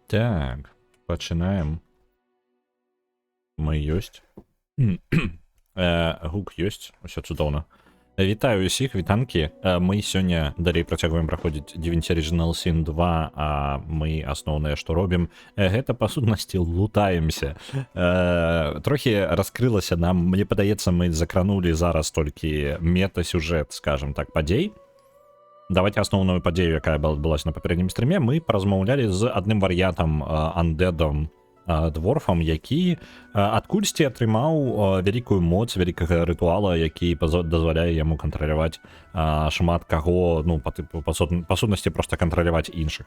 Так, пачынаем. Мы ёсць. Гук ёсць, усё цудоўна. Вітаю усіх, вітанкі. Мы сёння далей працягваем праходзіць Divinity Original Sin 2, а мы асноўнае, што робім, гэта па сутнасці лутаемся. Трохі раскрылася нам, мне падаецца, мы закранулі зараз толькі мета-сюжэт, скажем так, падзей. Давайте асноўную падзею, якая адбылася на папярэднім стрыме, мы паразмаўлялі з адным вар'ятам, андэдам, дворфам, які адкульсьці атрымаў вялікую моц вялікага рытуала, які дазваляе яму кантраляваць шмат каго, ну, па сутнасці проста кантраляваць іншых.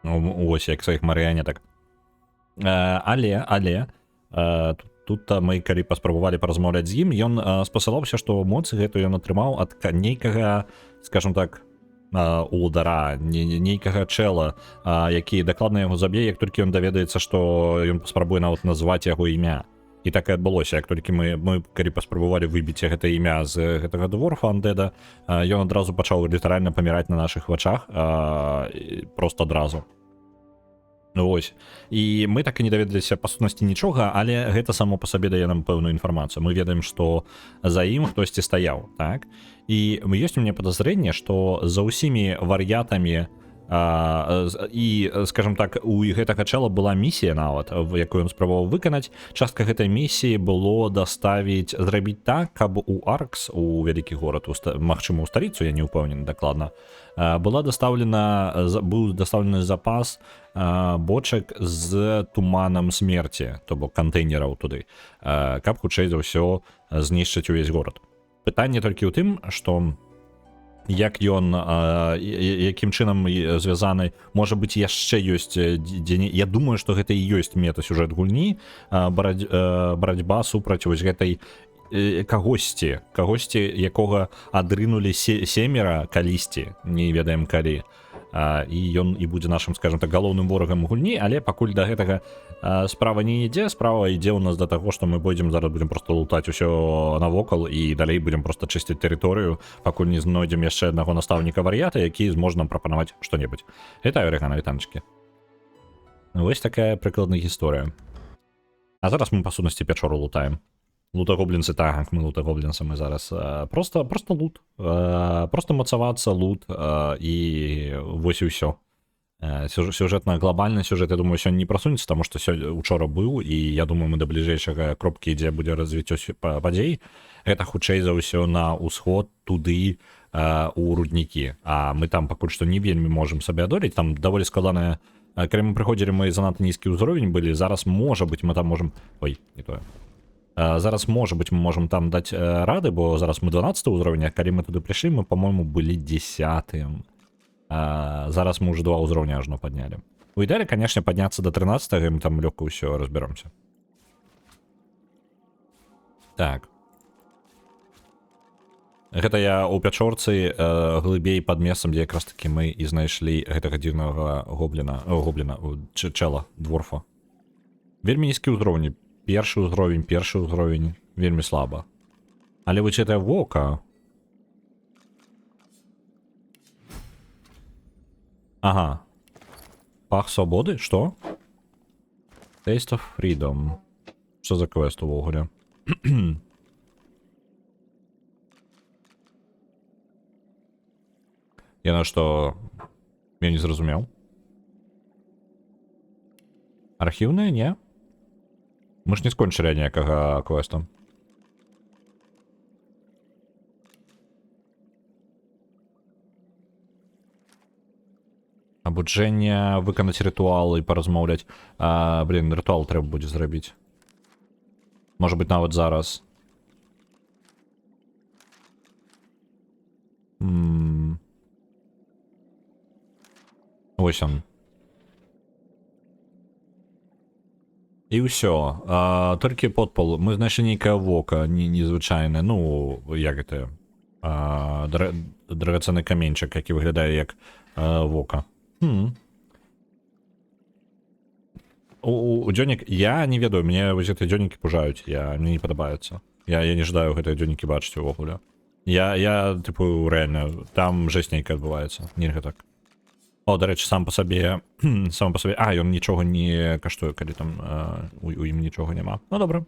Ось, як сваіх марыянетак. Але тут мы, калі паспрабавалі паразмаўляць з ім, ён спасылаўся, што моц гэту ён атрымаў ад нейкага, скажем так, улдара, нейкага чэла, які дакладна яго заб'е, як толькі ён даведаецца, што ён паспрабуе нават назваць яго імя. І так і адбылося, як толькі мы калі паспрабавалі выбіць гэта імя з гэтага дворфа андэда, ён адразу пачаў літаральна паміраць на нашых вачах, проста адразу. Ось. І мы так і не даведаліся па сутнасці нічога, але гэта само па сабе дае нам пэўную інфармацыю. Мы ведаем, што за ім хтосьці стаяў, так? І ёсць у мяне падазрэнне, што за ўсімі вар'ятамі і, скажем так, у гэтага чэла была місія нават, якую ён спрабаваў выканаць. Частка гэтай місіі было зрабіць так, каб у Аркс, у вялікі горад, магчыма, у сталіцу, я не ўпэўнены дакладна, быў дастаўлены запас бочак з туманам смерці, то бок кантэйнераў туды, каб хутчэй за ўсё знішчыць увесь горад. Пытанне толькі ў тым, што як ён, якім чынам звязаны, можа быць, яшчэ ёсць дзень. Я думаю, што гэта і ёсць мета-сюжэт гульні, барацьба супраць вось гэтай кагосьці, якога адрынулі семера калісьці, не ведаем калі. І ён і будзе нашым, скажем так, галоўным ворагам гульні, але пакуль да гэтага справа не ідзе, справа ідзе ў нас да таго, што мы зараз будзем проста лутаць усё навокал і далей будзем проста чысціць тэрыторыю, пакуль не знойдзем яшчэ аднаго настаўніка вар'ята, які зможа нам прапанаваць што-небудзь. Вітаю, Рэгана, вітанчыкі. Вось такая прыкладная гісторыя. А зараз мы па сутнасці пячору лутаем. Лутагоблінцы, так, мы лутагоблінцы, мы зараз просто лут, просто мацавацца лут, і вось і ўсё. Сюжэтна, глобальны сюжэт, я думаю, сёння не прасунецца, таму што учора быў, і я думаю, мы да бліжэйшага кропкі, дзе будзе развіццё падзей, гэта хутчэй за ўсё на ўсход, туды, у руднікі, а мы там пакуль што не вельмі можам сабе адолець, там даволі складаная, калі мы прыходзілі, мы занадта нізкі ўзровень былі, зараз, можа быць, мы там можам, ой, не тое. Зараз, можа быць, мы можам там даць рады, бо зараз мы 12 ўзровень, а калі мы туды прыйшлі, мы, па-мойму, былі 10-м. Зараз мы ўжо 2 ўзроўня ажно паднялі. У ідэале, канешне, падняцца да 13-го, і мы там лёгка ўсё разберомся. Так. Гэта я ў пячорцы глыбей пад месцам, дзе якраз такі мы і знайшлі гэтага дзіўнага чэла, дворфа. Вельмі нізкі ўзроўні. Першы ўзровень, вельмі слаба. Але вось гэтае вока... Ага. Пах свабоды? Што? Taste of Freedom. Што за квест увогуле? Яна што... Я не зразумеў. Архіўная, не? Мы ж не скончылі ніякага квеста. Абуджэнне, выканаць рытуал і паразмаўляць. Блін, рытуал трэба будзе зрабіць. Можа быць, нават зараз. Вось он. І ўсё, толькі подпал, мы знайшлі нейкае вока, незвычайнае, ну, як гэта, драгацэнны каменьчык, які выглядае як вока. У дзённік, я не ведаю, мне вось гэтыя дзённікі пужаюць, мне не падабаюцца. Я не жадаю гэтыя дзённікі бачыць увогуле. Я, тыпу, рэальна, там жэсць нейкая адбываецца, нельга так. О, до речі, сам по собі. Сам по собі. А, і він нічого не коштує, коли там у ім нічого нема. Ну добре.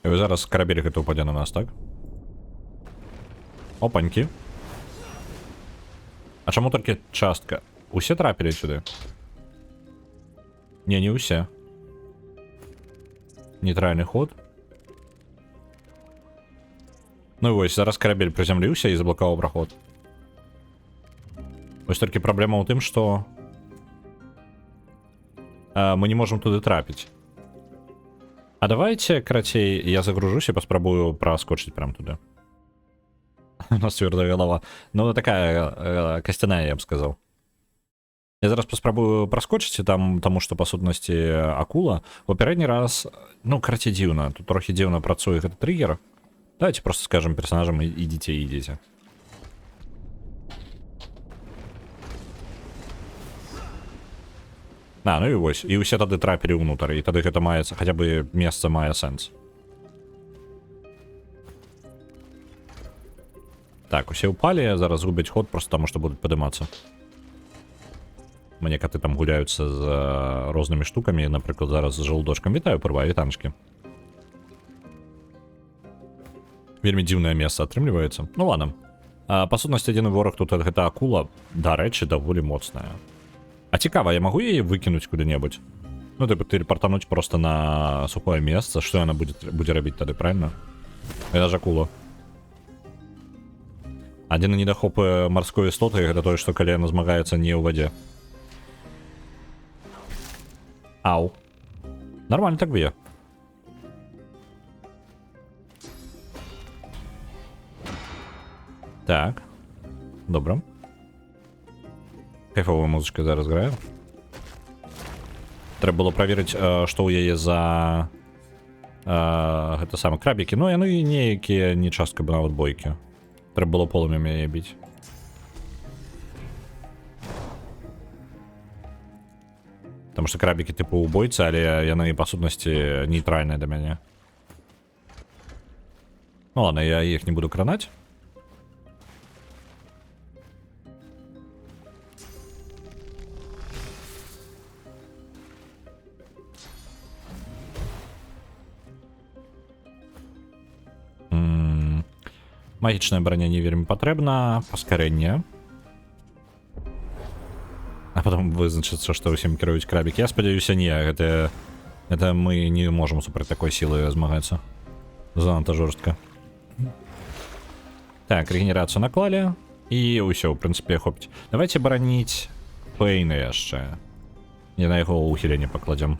І ось зараз корабель гэта упаде на нас, так? Опаньки. А чому тільки частка? Усе трапили сюди? Не усе. Нейтральний ход. Ну і ось, зараз корабель приземлився і заблокував проход. Ось тільки проблема у тим, що ми не можемо туди трапити. А давайте, короче, я загружусь и попробую проскочить прям туда. У нас твердая голова. Ну, такая костяная, я бы сказал. Я зараз поспробую проскочить, там, тому що, по сутності, акула. У передній раз, ну, короче, дивно. Тут трохи дивно працює этот триггер. Давайте просто скажем персонажам, идите. А, ну і ось. І усе тады трапілі ўнутр, і тады гэта маецца, хаця бы месца мае сэнс. Так, усе ўпалі, зараз губяць ход, просто таму, што будуць падымацца. Мне коты там гуляюцца з рознымі штукамі, напрыклад, зараз з жалудочкам. Вітаю, прва, вітанчкі. Вельмі дзіўнае месца атрымліваецца. Ну ладно. Па сутнасці, адзіны вораг тут гэта акула, дарэчы, даволі моцная. А цікава, я могу яе выкінуць куды-небудзь? Ну, типа, телепортануть просто на сухое место. Что она будет робить тады, правильно? Это же акула. Один недохоп морской истоты, это то, что колено змагается не в воде. Ау. Нормально так б'є. Так. Добре. Кайфовая музычка зараз грає. Треба було проверить, що у яе за гэта саме крабіки. Ну, яны неякія не частка бы нават бойкі. Треба було полымем яе біць. Потому что крабіки типу убойцы, але яны па сутнасці нейтральныя да мяне. Ну ладно, я іх не буду кранаць. Магічная броня не вельмі патрэбна, паскарэнне. А потом вызначыцца, што ўсім кіруюць крабік. Я спадзяюся, не, гэта мы не можам супраць такой сілы змагацца. Занадта жорстка. Так, регенерацыю наклалі. І ўсё, ў прынцыпе, хопіць. Давайте бараніць Пэйна яшчэ. Не на яго ўхіленне пакладзем.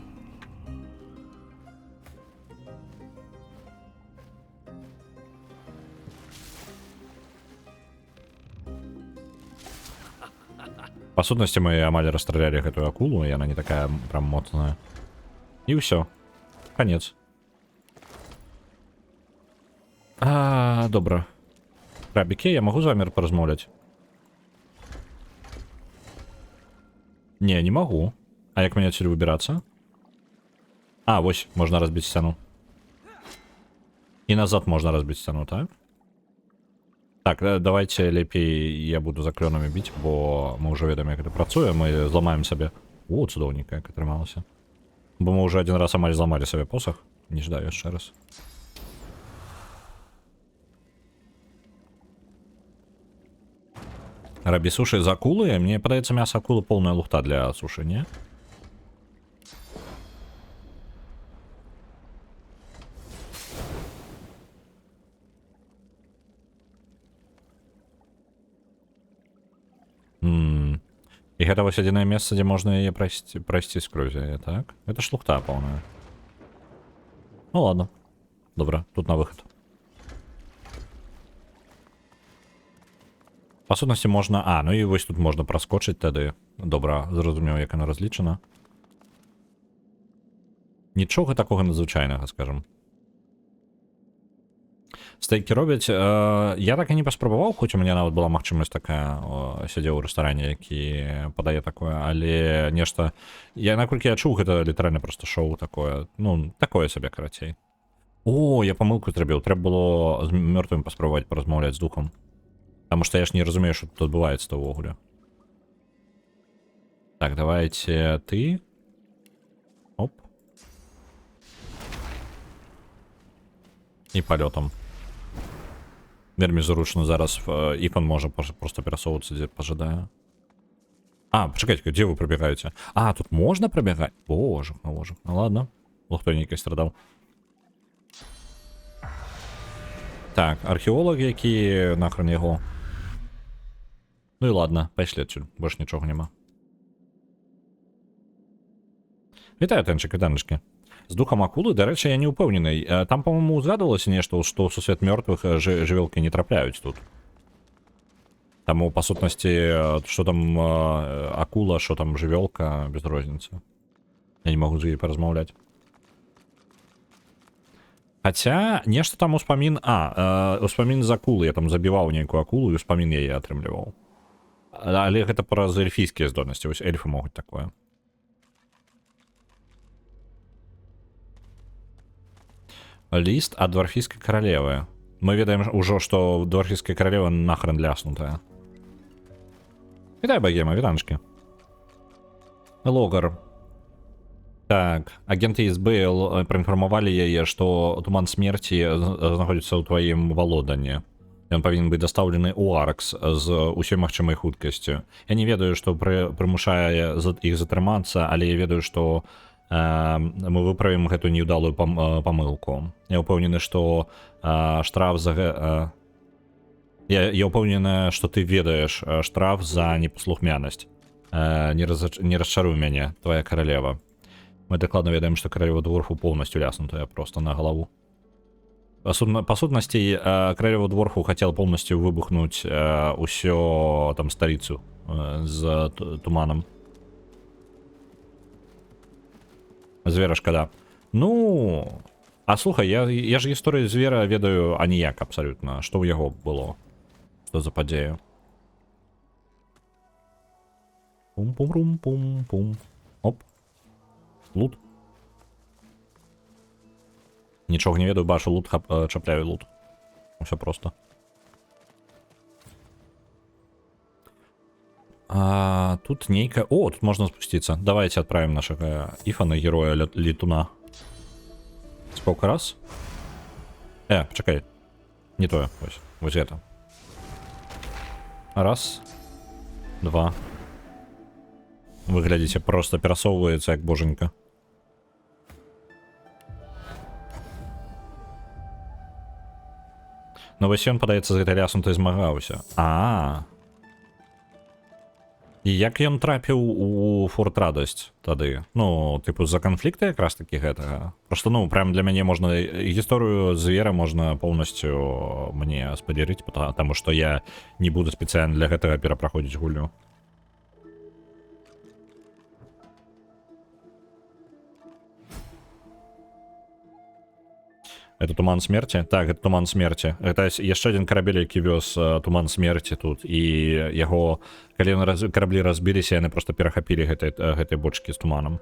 По сутнасці мы амаль расстралялі гэтую акулу, яна не такая прям моцная. І ўсё. Конец. Добра. Крабікі, я могу з вами паразмаўляць? Не могу. А як мне отсюда выбирацца? А, вось, можна разбіць сцяну. І назад можна разбіць сцяну, так? Так, давайте лепей я буду за клёнамі біць, бо мы ўжо ведаем, як гэта працуе, мы зламаем сабе. О, цудоўненька, як атрымалася. Бо мы ўжо адзін раз амаль зламалі сабе посах. Не ждаю яшчэ раз. Рабі суши з акулы? Мне падаецца, мяса акулы полная лухта для суши, не? І гэта вось адзінае месца, дзе можна яе прайсці скрозь яе, так? Это ж лухта поўная. Ну ладно. Добра, тут на выхад. Па сутнасці можна... А, ну і вось тут можна праскочыць тады. Добра, зразумеў, як яна разлічана. Нічога такога надзвычайнага, скажам. Стейки робяць, я так і не паспрабаваў, хоць у мяне нават была магчымасць такая, сядзеў у рэстаране, які падае такое, але нешта, я наколькі я чуў, гэта літаральна проста шоу такое, ну, такое сабе, карацей. О, я памылку зрабіў, трэба было з мёртвым паспрабаваць паразмаўляць з духам. Таму што я ж не разумею, што тут адбываецца ўвогуле. Так, давайте ты. Оп. І палётам. Вельмі зручна зараз ікон можа просто перасоўвацца, дзе пажадае. А, пачакайце, дзе вы прабегаеце? А, тут можна прабягаць? Боже, боже. Ну ладно. Лухтой нейкі страдаў. Так, археолог, які нахрен яго. Ну і ладно, пайшлі адсюль, больш нічога няма. Вітаю, Тэнчык, вітанечкі. З духам акулы, дарэчы, я не ўпэўнены. Там, по-моему, згадывалася нешта, што ў сусвет мёртвых жывёлкі не трапляюць тут. Таму, па сутнасці, што там акула, што там жывёлка, без розніцы. Я не магу з ёй паразмаўляць. Хаця, нешта там успамін... успамін з акулы. Я там забіваў нейкую акулу і успамін яе атрымліваў. Але гэта праз эльфійскія здольнасці. Вось эльфы могуць такое. Ліст ад дварфійскай каралевы. Мы ведаем ужо, што дварфійская каралева нахрен ляснутая. Вітай, багема, вітанчкі. Логар. Так, агенты СБЛ праінфармавалі яе, што туман смерці знаходзіцца ў тваім валоданні. Ён павінен быць дастаўлены ў Аркс з усёй магчымай хуткасцю. Я не ведаю, што прымушае іх затрымацца, але я ведаю, што мы выправім гэту неўдалую памылку. Я ўпэўнены, што штраф за... Я ўпэўнены, што ты ведаеш штраф за непаслухмянасць. Не расчаруй мяне, твоя каралева. Мы дакладна ведаем, што каралева дворфу поўнасцю ляснутая просто на галаву. Па сутнасці, каралева дворфу хацела поўнасцю выбухнуць усё там сталіцу з туманам. Звера шкада. Ну, а слухай, я ж гісторыю звера ведаю аніяк абсалютна. Што ў яго было? Што за падзею? Пум-пум-рум-пум-пум. Оп. Лут. Нічога не ведаю, бачу лут, чапляю лут. Усё просто. Тут нейкая... О, тут можно спуститься. Давайте отправим нашего Ифана, героя летуна. Сколько раз? Почекай. Не то. Вот это. Раз. Два. Вы глядите, просто перасоўваецца, як боженька. Но вось ён, падаецца, з гэтай ляснутай змагаўся. І як ён трапіў у форт радасць тады? Ну, типу, з-за канфлікта якраз такі гэтага. Просто, ну, прям для мяне можна... Гісторыю звера можна поўнасцю мне спадзяліць, потому што я не буду спецыяльна для гэтага перапраходзіць гульню. Это туман смерти? Так, это туман смерти. Это яшчэ один карабель, які вёз туман смерти тут. І яго, калі караблі разбіліся, яны просто перахапілі гэтай бочкі з туманам.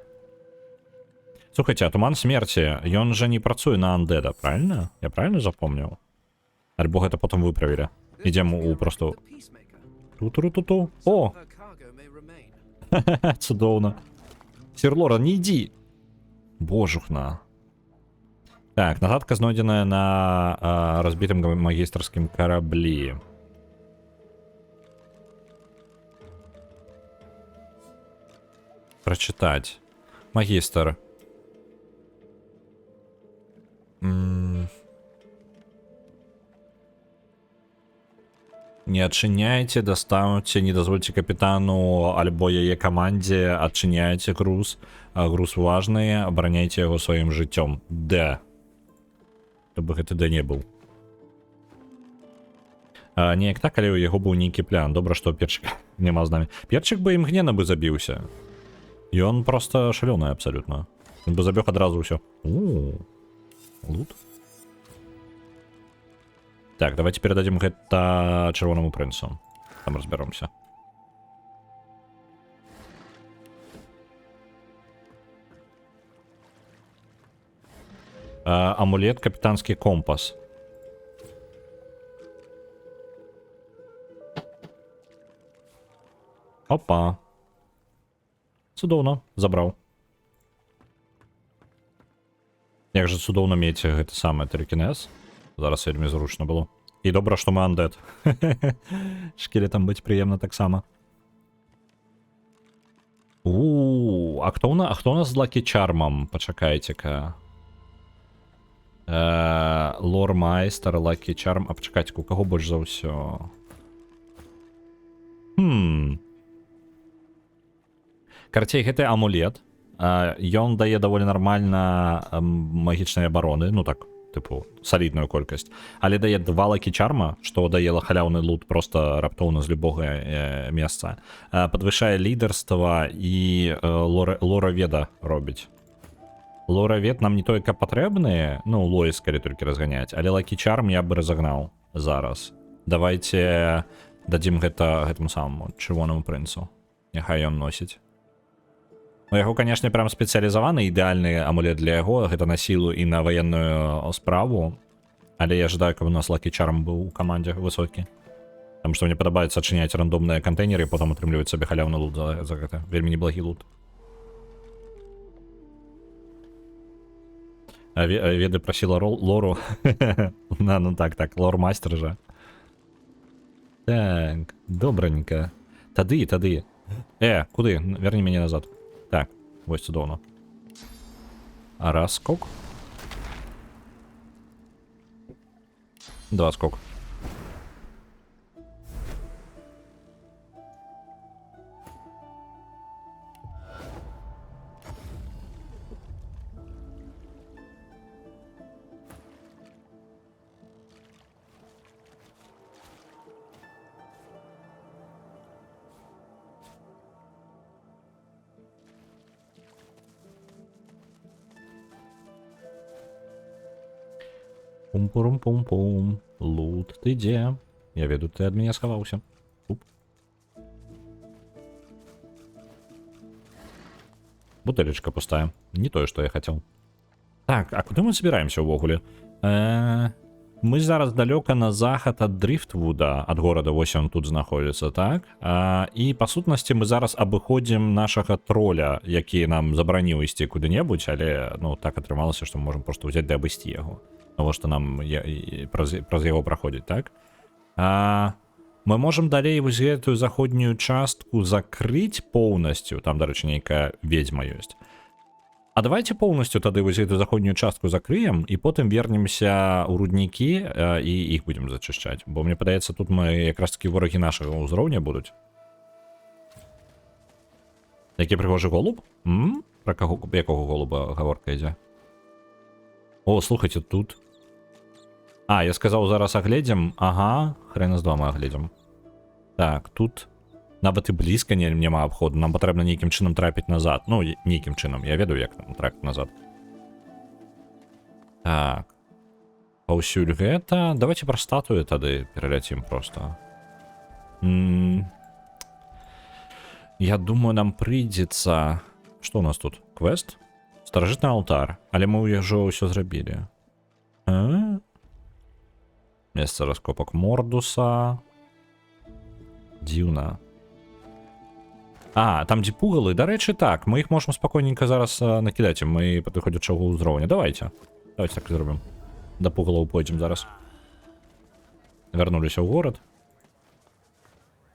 Слухайте, а туман смерти, ён жа не працуе на андеда, правильно? Я правильно запомніў? Альбо гэта потом выправілі? Ідзем у просто... Ту-ту-ту-ту. О! Цудоўна. Сірлора, не ідзі! Божухна. Так, нагадка знойдзеная на разбітым магістрскім караблі. Прачытаць. Магістр. Не адчыняйце, дастаўце, не дазвольце капітану альбо яе камандзе, адчыняйце груз. Груз важны, абараняйце яго сваім жыццём. Д. Чтобы гэта да не быў. Неяк так, але ў яго быў нейкі плян. Добра, што перчык няма з намі. Перчык бы імгненна бы забіўся. Ён просто шалёны абсалютна. Ён бы забег адразу ўсё. Лут. Так, давайте передадим гэта чырвонаму прынцу. Там разберемся. Амулет, капитанский компас. Опа. Цудоўна, забраў. Як же цудоўна мець гэта самае тэркінез. Зараз вельмі зручна было. І добра, што мы андед. Шкелетам быць прыемна таксама. А хто у нас з Лакі Чармам? Пачакайце-ка. Лор Майстер, Лакі Чарм. А пачакайце, у каго больш за ўсё? Карацей, гэты амулет. Ён дае даволі нармальна магічнай абароны. Ну так, типу, салідную колькасць. Але дае 2 Лакі Чарма, што дае халяўны лут просто раптоўна з любога месца. Падвышае лідарства і лораведа робіць. Лоравед нам не толькі патрэбны, ну, Лоіс, калі толькі разганяць, але Лакі Чарм я бы разагнаў зараз. Давайте дадзім гэта гэтаму самому чырвонаму прынцу. Няхай ён носіць. У яго, канешне, прям спецыялізаваны ідэальны амулет для яго, гэта на сілу і на ваенную справу. Але я жадаю, каб у нас Лакі Чарм быў у камандзе высокі. Таму што мне падабаецца адчыняць рандомныя кантэйнеры і потым атрымліваць сабе халяўны лут за гэта. Вельмі неблагі лут. Веды прасіла лору. Ну так, лор-майстер жа. Так, добраненько. Тады. Куды? Верні мяне назад. Так, вось цудоўна. Раз скок. 2 скок. Пум-пурум-пум-пум. Лут, ты дзе? Я веду, ты ад мяне схаваўся. Бутэлечка пустая. Не тое, што я хацеў. Так, а куды мы збіраемся ўвогуле? Мы зараз далёка на захад ад Дрифтвуда, ад горада, вось ён тут знаходзіцца, так? І, па сутнасці, мы зараз абыходзім нашага троля, які нам забараніў ісці куды-небудзь, але, ну, так атрымалася, што мы можам проста ўзяць ды абысці яго. Того, што нам праз яго праходзіць, так? Мы можам далей вось гэтую заходнюю частку закрыць поўнасцю, там, дарэчы, нейкая ведзьма ёсць. А давайте поўнасцю тады вось гэтую заходнюю частку закрыем і потым вернемся ў руднікі і іх будзем зачышчаць. Бо мне падаецца, тут мы якраз такі ворагі нашага ўзроўня будуць. Які прыгожы голуб? Пра якога голуба гаворка ідзе? О, слухайце, тут. Я сказаў, зараз агледзім. Ага, хрена з дома агледзім. Так, тут нават і блізка няма абходу. Нам патрэбна нейкім чынам трапіць назад. Ну, нейкім чынам. Я ведаю, як там трапіць назад. Так. Паўсюль гэта. Давайте пра статую тады пераляцім проста. Я думаю, нам прыйдзецца... Што у нас тут? Квест? Старажытны алтар. Але мы ўжо ўсё зрабілі. Месца раскопак Мордуса. Дзіўна. Там дзе пугалы. Дарэчы, так. Мы іх можам спакойненька зараз накідаць. Мы падыходзячага ўзроўня. Давайте так і зробім. Да пугалаў пойдзем зараз. Вярнуліся ў горад.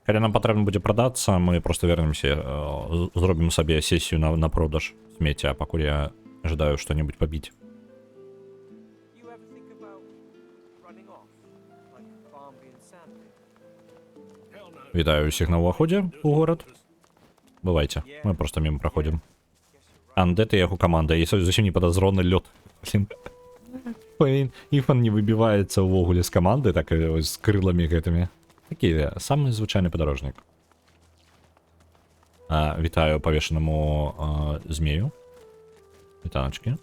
Калі нам патрэбна будзе прадацца, мы проста вернемся, зробім сабе сесію на продаж смецця, пакуль я жадаю што-небудзь пабіць. Вітаю ўсіх на ўваходзе ў горад. Бывайце, мы проста мимо праходзім. Андет і яго каманда, і зусім не падазроны лёд. Іфан не выбіваецца ўвогуле з каманды, так з крыламі гэтымі. Такі самы звычайны падарожнік. Вітаю павешанаму змею. Вітаначкі.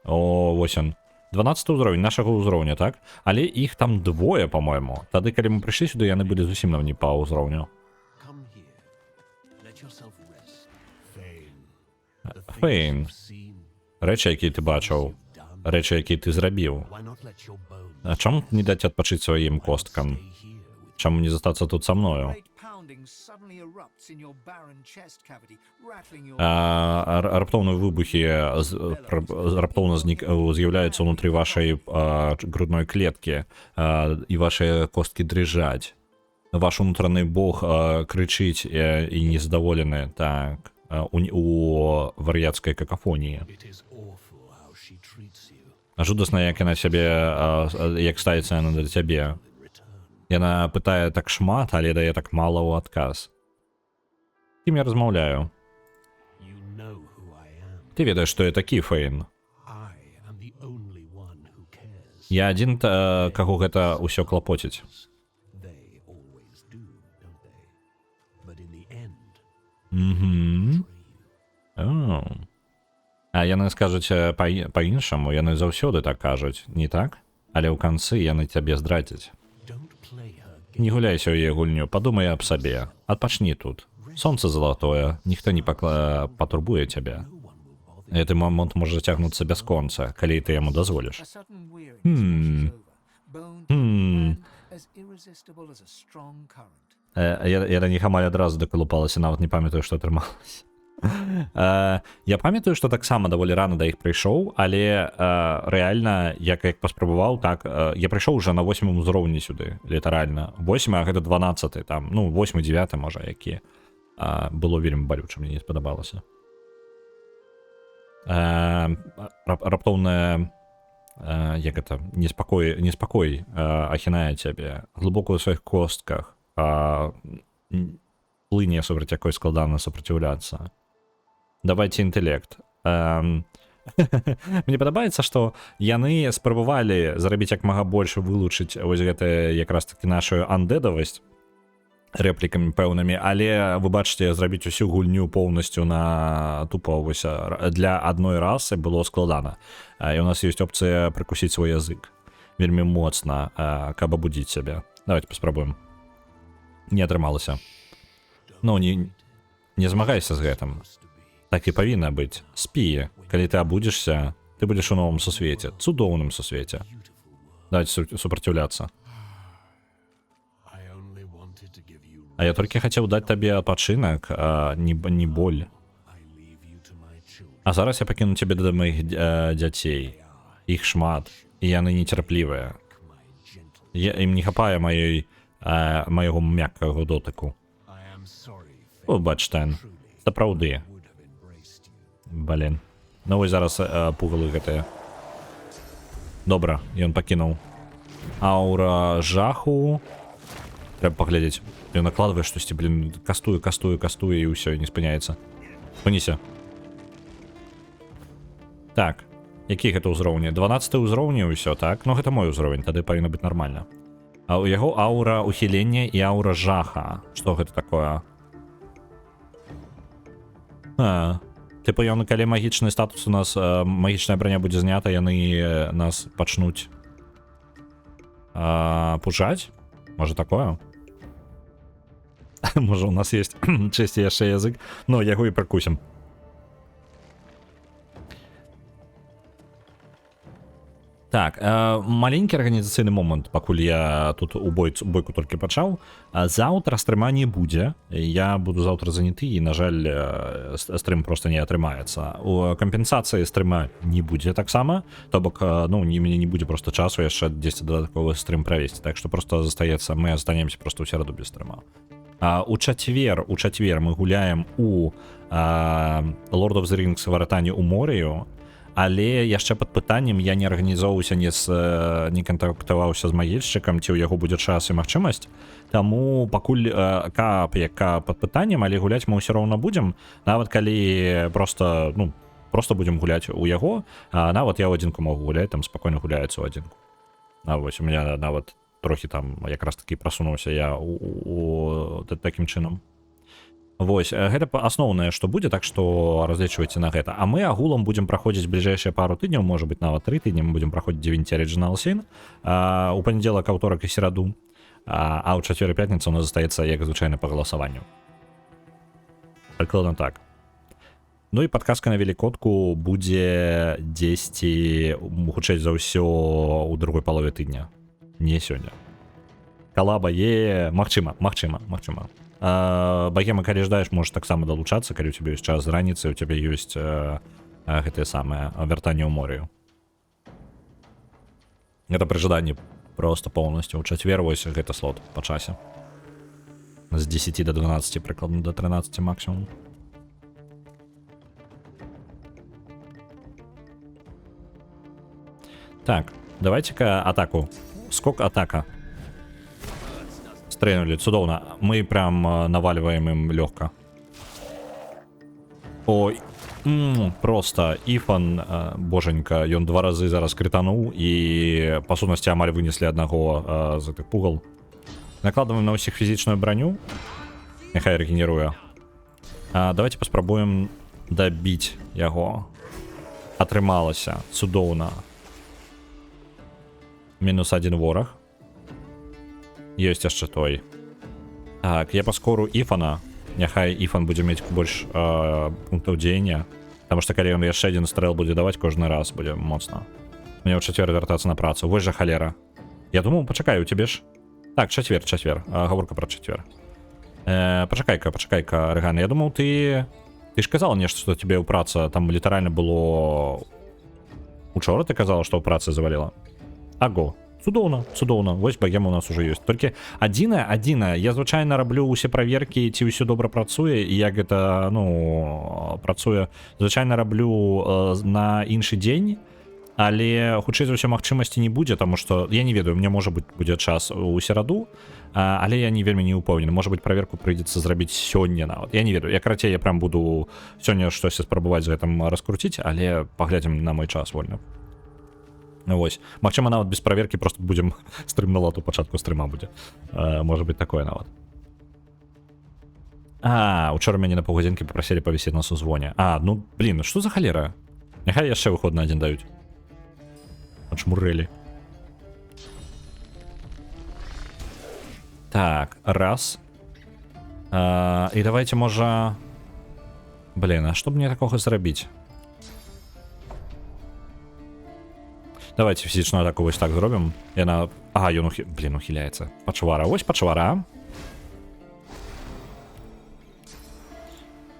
О, вось ён. 12 ўзровень нашага ўзроўня, так? Але іх там двое, па-мойму. Тады, калі мы прыйшлі сюды, яны былі зусім нам не па ўзроўню. Фейн. Рэчы, якія ты бачыў. Рэчы, якія ты зрабіў. А чаму не даць адпачыць сваім косткам? Чаму не застацца тут са мною? Раптоўныя выбухі раптоўна з'яўляюцца ўнутры вашай грудной клеткі, і вашыя косткі дрыжаць. Ваш унутраны бог крычыць і незадаволены, так, у вар'яцкай какафоніі. Жудасна, як яна сябе, як ставіцца яна да цябе. Яна пытае так шмат, але дае так мала ў адказ. З кім я размаўляю? Ты ведаеш, што я такі, Фейн. Я адзін, каго гэта ўсё клапоціць. А яны скажуць па-іншаму, яны заўсёды так кажуць, не так? Але ў канцы яны цябе здрадзяць. Не гуляйся ў яе гульню, падумай аб сабе. Адпачні тут. Сонца залатое, ніхто не патурбуе цябе. Гэты момант можа цягнуцца бясконца, калі ты яму дазволіш. Я не амаль адразу дакалупалася, нават не памятаю, што атрымалася. Я памятаю, што таксама даволі рана да іх прыйшоў, але рэальна, як паспрабаваў, так, я прыйшоў уже на 8 узроўні сюды, літаральна. 8, а гэта 12, там, ну, 8-9, можа, які. Было вельмі балюча, мне не спадабалася. Раптоўная, як гэта, неспакой ахінае цябе, глыбока ў сваіх костках, плыне супраць якой складана супраціўляцца. Давайте інтэлект. Мне падабаецца, што яны спрабавалі зарабіць як мага больш вылучыць вось гэта якраз такі нашу андэдавасць рэплікамі пэўнымі, але вы бачыце, зрабіць усю гульню поўнасцю на тупо вось для адной расы было складана. І у нас ёсць опцыя прыкусіць свой язык вельмі моцна, каб абудзіць сябе. Давайте паспрабуем. Не атрымалася. Ну, не змагайся з гэтым. Так і павінна быць. Спі. Калі ты абудзішся, ты будзеш у новым сусвеце, цудоўным сусвеце. Давайте супраціўляцца. А я толькі хацеў даць табе адпачынак, не боль. А зараз я пакіну цябе да маіх дзяцей. Іх шмат, і яны нецярплівыя. Ім не хапае майго мяккага дотыку. О, Бачтайн, сапраўды. Блин. Ну вось зараз пугалы гэтыя. Добра, ён пакінуў. Аура жаху. Трэба паглядзець. Ён накладвае штосьці, блин, кастуе і ўсё, не спыняецца. Спыніся. Так, які гэта ўзроўні? 12 ўзроўні ўсё, так? Ну гэта мой ўзровень, тады павінна быць нармальна. А ў яго аура ухілення і аура жаха. Што гэта такое? Типу, ён, калі магічны статус у нас, магічная броня будзе знята, яны нас пачнуць пужаць? Можа такое? Можа у нас есть чэсці яшчэ язык, но яго і пракусім. Так, маленькі арганізацыйны момант, пакуль я тут у бойку толькі пачаў. Заўтра стрыма не будзе. Я буду заўтра заняты, і, на жаль, стрым просто не атрымаецца. У кампенсацыі стрыма не будзе таксама. То бок, ну, мяне не будзе просто часу яшчэ 10 дадатковы стрым правесці. Так што просто застаецца, мы астанемся просто ў сераду без стрыма. У чацвер мы гуляем у Lord of the Rings варатані ў Морыю. Але яшчэ пад пытаннем я не арганізоўваўся, не кантактаваўся з магільшчыкам, ці ў яго будзе час і магчымасць. Таму пакуль кап пад пытаннем, але гуляць мы ўсё роўна будзем. Нават калі просто будзем гуляць у яго, нават я ў адзінку могу гуляць, там спакойна гуляецца ў адзінку. А вось у меня нават трохі там якраз такі прасунуўся я такім чынам. Вось, гэта асноўнае, што будзе, так што разлічвайце на гэта. А мы агулам будзем праходзіць бліжэйшыя пару тыдняў, можа быць нават 3 тыдні, мы будзем праходзіць 9 Original Sin. У панядзелак, аўторак і сераду. А ў чацвер і пятніцу у нас застаецца, як звычайна, па галасаванню. Прыкладна так. Ну і падказка на велікодку будзе дзесьці, хутчэй за ўсё, у другой палове тыдня. Не сёння. Калаба магчыма. Багема, калі ждаеш, можаш таксама далучацца, калі у цябе ёсць час з раніцы, у цябе ёсць гэтае самае вяртанне ў морю. Гэта пры жаданні просто полностью. У чацвер вось гэта слот па часе. З 10 до 12, прыкладна до 13 максимум. Так, давайте-ка атаку. Скок атака. Стрельнули, цудоўна. Мы прям наваливаем им легко. Ой, просто Ифан, боженька, ён 2 разы зараз крытануў і па сутнасці амаль вынеслі аднаго з гэтых пугал. Накладываем на ўсіх фізічную броню. Няхай рэгенеруе. Давайте паспрабуем дабіць яго. Атрымалася, цудоўна. -1 вораг. Ёсць яшчэ той. Так, я паскору Ифана. Няхай Ифан будзе мець больш пунктаў дзеяння. Таму што калі ён яшчэ адзін стрэл будзе даваць кожны раз, будзе моцна. Мне ў чацвер вяртацца на працу. Вось жа халера. Я думаў, пачакай, у цябе ж... Так, чацвер. Гаворка пра чацвер. Пачакай-ка, Рэган. Я думаў, ты ж казала нешта, што тебе ў праца там літаральна было... Учора ты казала, што ў працы заваліла? Аго, цудоўна, вось багема у нас уже ёсць. Толькі адзінае, я звычайна раблю усе праверкі, ці ўсё добра працуе, і як гэта, працуе. Звычайна раблю на іншы дзень, але хутчэй за ўсё магчымасці не будзе, таму што, я не ведаю, мне можа быць будзе час у сераду, але я не вельмі не ўпэўнены. Можа быць, праверку прыйдзецца зрабіць сёння нават. Я не ведаю, я карацей, я прям буду сёння штосьці спрабаваць з гэтым раскруціць, але паглядзім на мой час вольны. Вось. Магчыма, нават без праверкі просто будзем стрым на лату пачатку стрыма будзе. Можа быць такое нават. Учора мяне на паўгадзінкі папрасілі павісець на сузвоне. Што за халера? Няхай яшчэ выход на адзін даюць. Ачмурэлі. Так, раз. І давайте, можа... што б мне такога зрабіць? Давайте фізічную атаку вось так зробім. Яна... ён ухіляецца. Пачвара. Вось пачвара.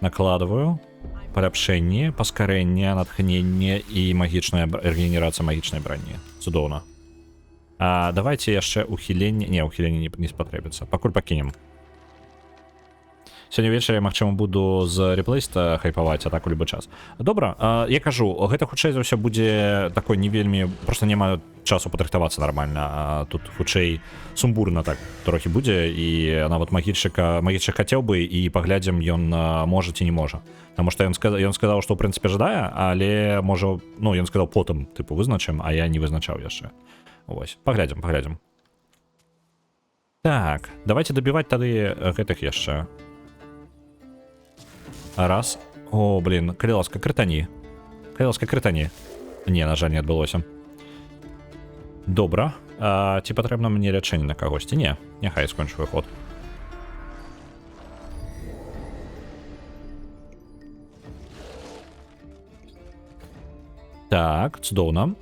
Накладываю. Паляпшэнне, паскарэнне, натхненне і магічная рэгенерацыя магічнай брані. Цудоўна. Давайте яшчэ ухіленне... Не, ухіленне не спатрэбіцца. Пакуль пакінем. Сёння вечар я, магчыма, буду з реплейста хайпаваць атаку любы час. Добра, я кажу, гэта хутчэй за ўсё будзе такой не вельмі... Просто няма часу падрыхтавацца нармальна. Тут хутчэй сумбурна так трохі будзе, і нават магічык хацеў бы, і паглядзім, ён можа ці не можа. Таму што ён сказаў, што ў прынцыпе жадае, але можа... ён сказаў потым, тыпу, вызначым, а я не вызначаў яшчэ. Вось, паглядзім. Так, давайте дабіваць тады гэтых яшчэ. Раз. Калі ласка, крытані. Не, на жаль, не адбылося. Добра. Ці патрэбна мне лячэнне на кагосьці? Не, няхай скончу ход. Так, цудоўна.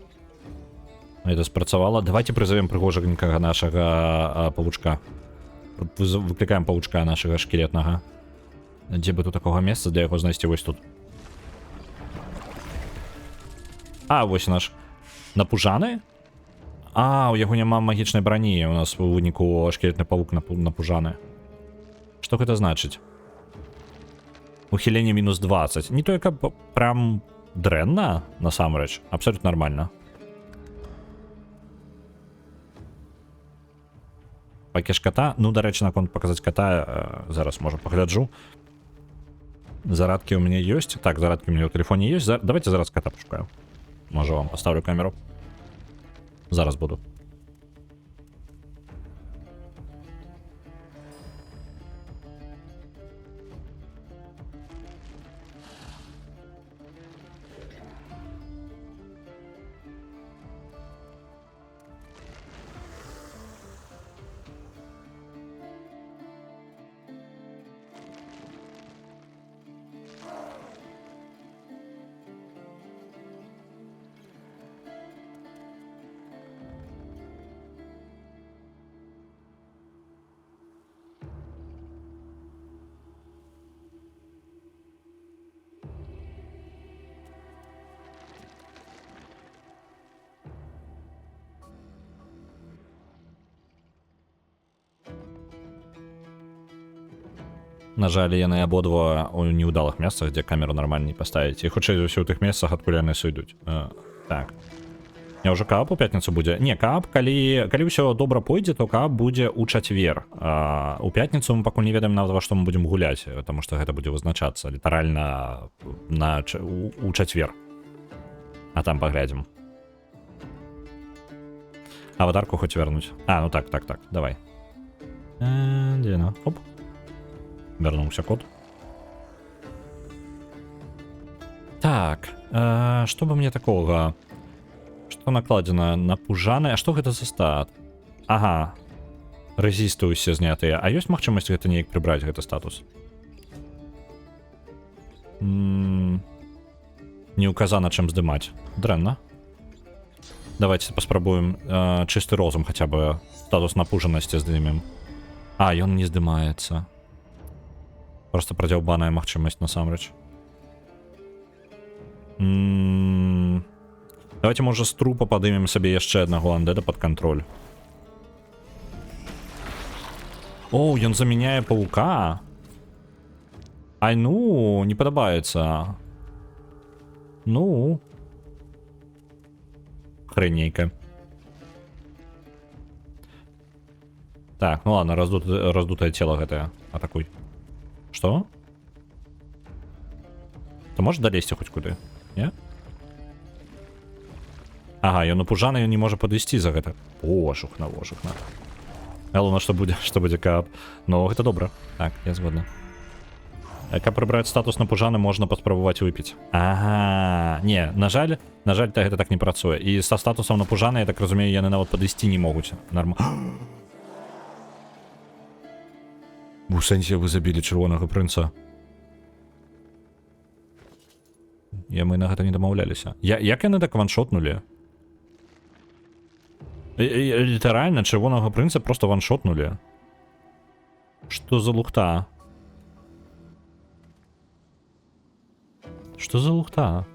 Это спрацавала. Давайте прызовем прыгожанькага нашага павучка. Выклікаем павучка нашага шкілетнага. Дзе бы тут такога месца для яго знайсці? Вось тут. Вось наш напужаны. У яго няма магічнай брані. У нас у выніку шкілетны павук напужаны. Што гэта значыць? Ухіленне -20. Не толькі прям дрэнна, насамрэч. Абсолютно нормально. Пакеш кота. Дарэчы, наконт паказаць кота зараз, можа, пагляджу. Зарадки у меня есть. Так, зарадки у меня в телефоне есть. Давайте зараз кота пошукаю. Может, вам поставлю камеру. Зараз буду. На жаль, яны абодва у неудалых месцах, дзе камеру нармальней паставіць. І хутчэй за ўсё ў тых месцах, адкуль яны сойдуць. Так. Не, ўжо каап у пятніцу будзе? Не, каап, калі ўсё добра пойдзе, то каап будзе ў чацвер. У пятніцу мы пакуль не ведаем нават, во што мы будзем гуляць, таму што гэта будзе вызначацца літаральна у чацвер. А там паглядзім. Аватарку хоць вернуць. Ну так, давай. Дзе яна? Оп. Вярнуўся код. Так, што бы мне такога? Што накладзена? Напужаны? А што гэта за стат? Ага. Рэзісты ўсе знятыя. А ёсць магчымасць гэта неяк прыбраць, гэты статус? Не указана, чым здымаць. Дрэнна. Давайте паспрабуем чысты розум хаця бы статус напужанасці здымем. Ён не здымаецца. Просто прадзяўбаная магчымасць насамрэч. Давайте, можа, з трупа падымем сабе яшчэ аднаго андэда пад кантроль. Ён замяняе паука. Не падабаецца. Хрень. Так, ладно, раздутае цело гэтае. Атакуй. Што? Ты можаш далезці хоць куды? Не? Ён напужаны, ён не можа падысці за гэта. Вошухна. Галоўна, што будзе каап. Гэта добра. Так, я згодны. Каб прыбраць статус напужаны, можна паспрабаваць выпіць. Не, на жаль, гэта так не працуе. І са статусам напужаны, я так разумею, яны нават падысці не могуць. У сэнсе вы забілі чырвонага прынца. Мы на гэта не дамаўляліся. Як яны так ваншотнулі? Літаральна чырвонага прынца просто ваншотнулі. Што за лухта? Што за лухта?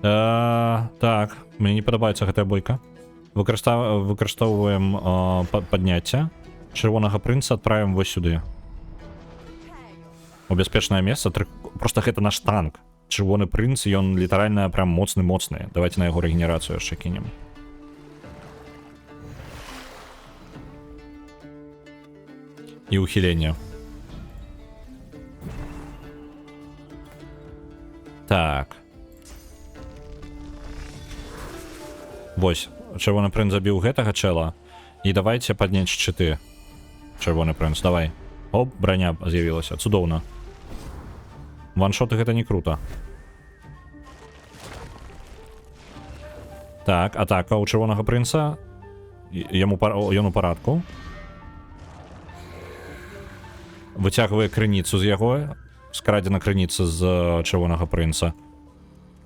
Так, мне не падабаецца гэтая бойка. Выкарыстоўваем падняцце. Чырвонага прынца адправім вось сюды. У бяспечнае месца. Просто гэта наш танк. Чырвоны прынц, ён літаральна прям моцны. Давайте на яго рэгенерацыю яшчэ кінем. І ухіленне. Так. Вось, чырвоны прынц забіў гэтага чэла. І давайте падняць шчыты. Чырвоны прынц, давай. Оп, броня з'явілася. Цудоўна. Ваншоты гэта не круто. Так, атака у чырвонага прынца. Ён у парадку. Выцягвае крыніцу з яго. Скрадзена крыніца з чырвонага прынца.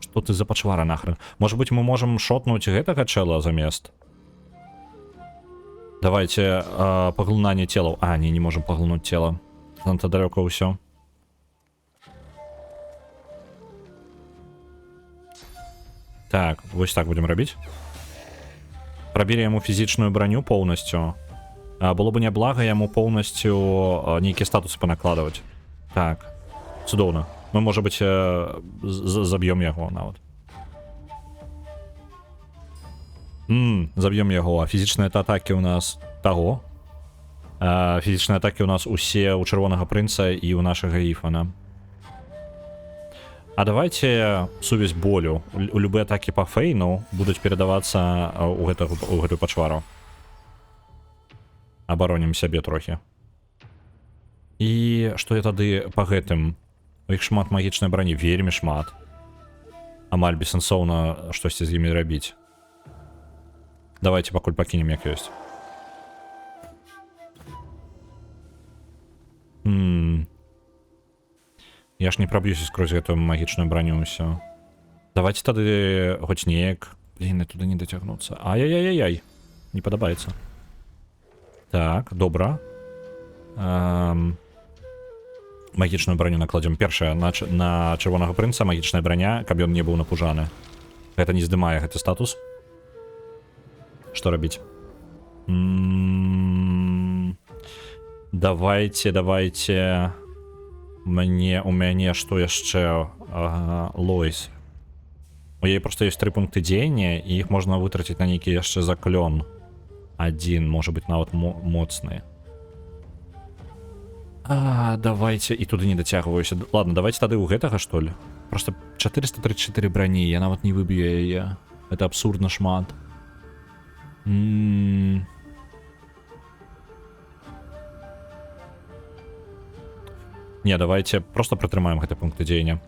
Што ты за пачвара нахрен? Можа быць, мы можам шотнуць гэтага чэла замест? Давайте паглынанне целаў. Не можам паглынуць цела. Занадта далёка ўсё. Так, вось так будем рабіць. Прабілі яму фізічную броню поўнасцю. Было бы няблага яму поўнасцю нейкія статусы панакладваць. Так, цудоўна. Мы, можа быць, заб'ём яго нават. Заб'ём яго. А фізічныя атакі ў нас таго. Фізічныя атакі ў нас усе ў чырвонага прынца і ў нашага Ифана. А давайте сувязь болю. У любые атаки по фейну будут передаваться у гэтую пачвару. Абаронім сябе трохі. І што я тады па гэтым? У іх шмат магічнай брані, вельмі шмат. Амаль бессэнсоўна штосьці з імі рабіць. Давайте пакуль пакінем як ёсць. Я ж не праб'юся скрозь гэтую магічную броню ўсё. Давайте тады хоць неяк. Блін, туды не дацягнуцца. Ай-яй-яй-яй. Не падабаецца. Так, добра. Магічную броню накладзем. Першая, на чырвонага прынца магічная броня, каб ён не быў напужаны. Гэта не здымае гэты статус. Што рабіць? Давайте. У мяне што яшчэ? Лойс. У яе просто ёсць 3 пункты дзеяння, і іх можна вытраціць на нейкі яшчэ заклён. Адзін, можа быць, нават моцны. Давайте. І туды не дацягваюся. Ладно, давайте тады ў гэтага, што ли? Просто 434 брані, я нават не выб'ю яе. Это абсурдна шмат. Не, давайте просто прытрымаем гэты пункты дзеяння.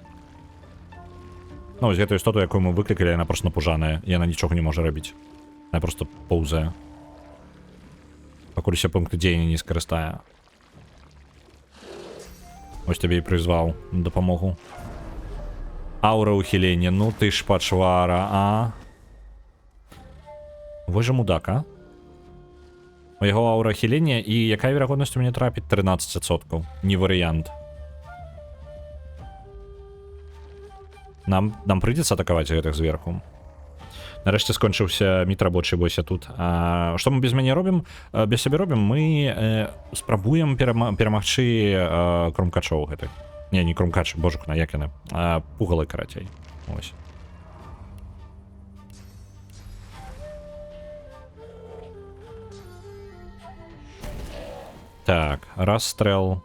Ну, вось гэтую істоту, якую мы выклікалі, яна просто напужаная. Яна нічога не можа рабіць. Яна просто паўзае. Пакуль усе пункты дзеяння не скарыстае. Ось табе і прызваў на дапамогу. Аура ухілення, ну ты ж пачвара, а? Вы же мудак, а? У яго аура ухілення, і якая верагоднасць у мяне трапіць? 13%. Не варыянт. Нам прыйдзецца атакаваць гэтых зверху. Нарэшце скончыўся міт рабочы, бойся тут. Што мы без мяне робім? Без сябе робім? Мы спрабуем перамагчы крумкачоў гэтых. Не крумкач, божух, на як яны. Пугалы, карацей. Ось. Так, расстрэл.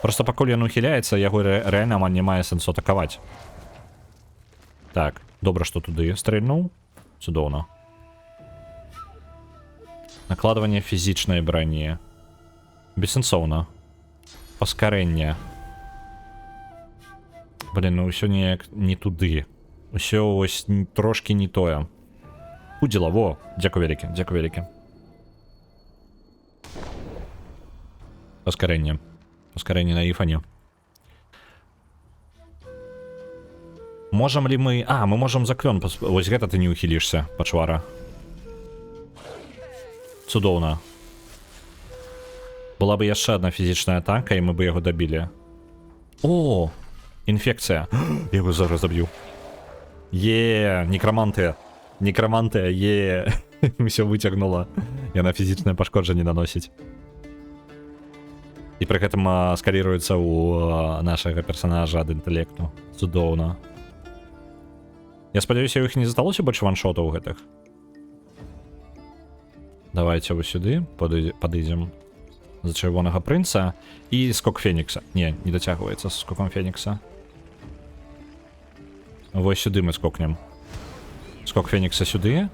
Просто пакуль ён ухіляецца, яго рэальна не мае сэнсу атакаваць. Так, добра, што туды стрэльнуў. Цудоўна. Накладванне фізічнай брані. Бессэнсоўна. Паскарэнне. Блин, ну ўсё неяк не туды. Усё ось трошки не тое. Пудзіла, во. Дзякуй вялікі, дзякуй вялікі. Паскарэнне. Паскарэнне на ифане. Можем ли мы... мы можем заклён... Вось гэта ты не ухілішся, пачвара. Цудоўна. Была бы яшчэ одна фізічная атака, і мы бы яго дабілі. О! Інфекцыя. Я яго зараз заб'ю. Некраманты. Некраманты, Усё выцягнула. Яна фізічнае пашкоджанне наносіць. І пры гэтым скаліруецца ў нашага персонажа ад інтэлекту. Цудоўна. Я спадзяюся, у іх не засталося больш ваншотаў гэтых. Давайте вось сюды падыдзем за чырвонага прынца і скок фенікса. Не дацягваецца з скоком фенікса. Вось сюды мы скокнем. Скок фенікса сюды.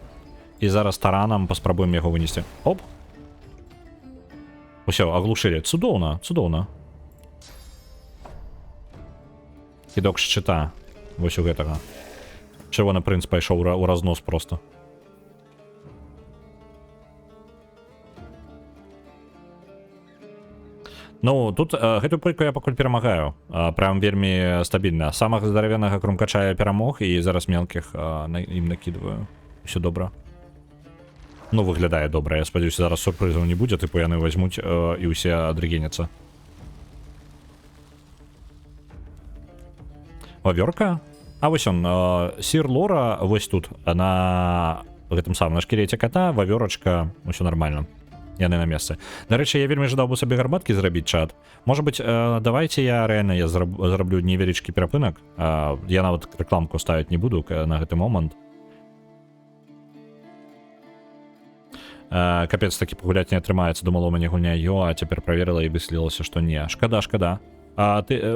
І зараз таранам паспрабуем яго вынесці. Оп! Усё, аглушылі. Цудоўна, цудоўна. Кідок шчыта. Вось у гэтага. Чырвоны прынц пайшоў у разнос просто. Ну, тут гэтую польку я пакуль перамагаю. Прям вельмі стабільна. Самага здаравеннага крумкача я перамог, і зараз мелкіх ім накідваю. Усё добра. Ну, выглядае добра. Я спадзяюся, зараз сюрпрызаў не будзе, тыпу яны возьмуць і ўсе адрыгеняцца. Вавёрка? Вось он, сір лора, вось тут, на гэтым самым, на шкілеце кота, вавёрачка, усё нормально. Яны на месцы. Дарэчы, я вельмі жадаў бы сабе гарбаткі зрабіць, чат. Можа быць, давайте я зраблю невялічкі перапынак. Я нават рэкламку ставіць не буду на гэты момант. Капец, такі пагуляць не атрымаецца. Думала, у мяне гульня а цяпер праверыла і выслілася, што не. Шкада.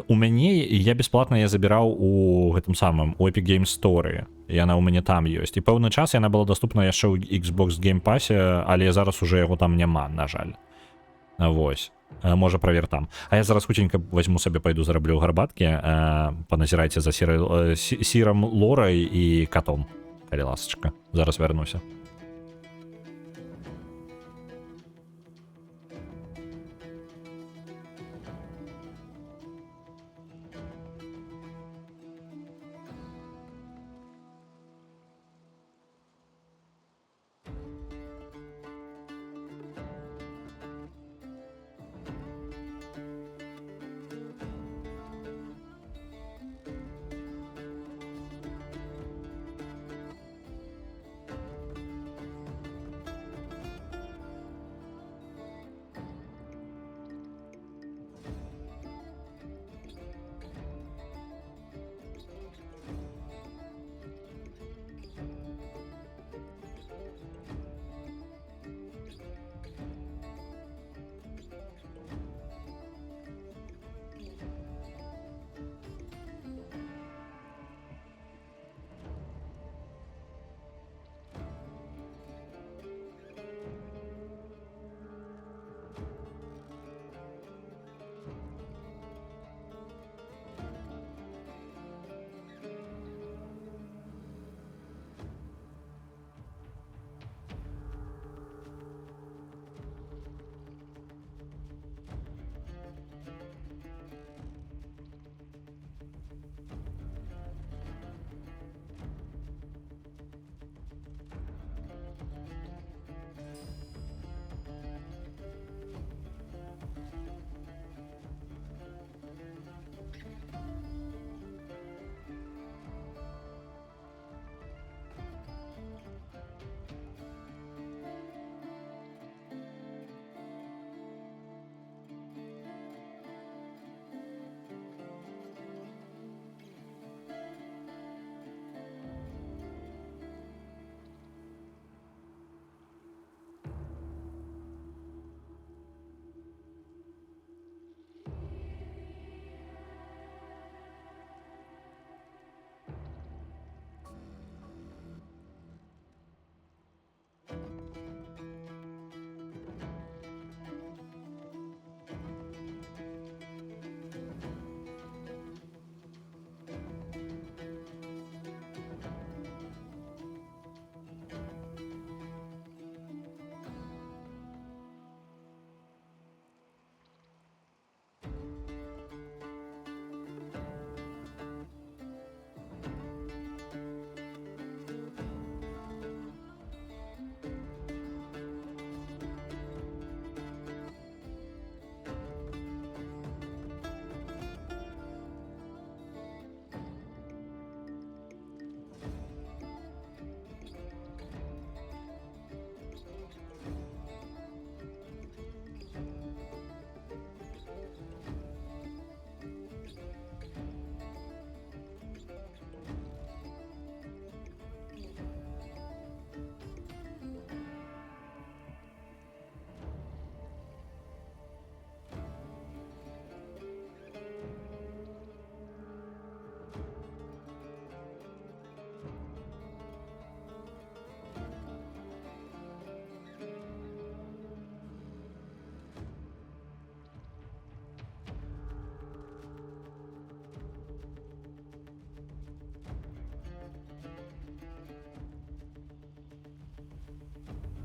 У мяне я бесплатна забіраў у гэтым самым у Epic Games Store. Яна ў мяне там ёсць. І пэўны час яна была доступна яшчэ ў Xbox Game Pass, але зараз уже яго там няма, на жаль. Вось. Можа, правер там. А я зараз хуценька возьму сабе, пайду зараблю гарбаткі. Паназірайце за сірам лорай і катом. Калі ласачка. Зараз вярнуся.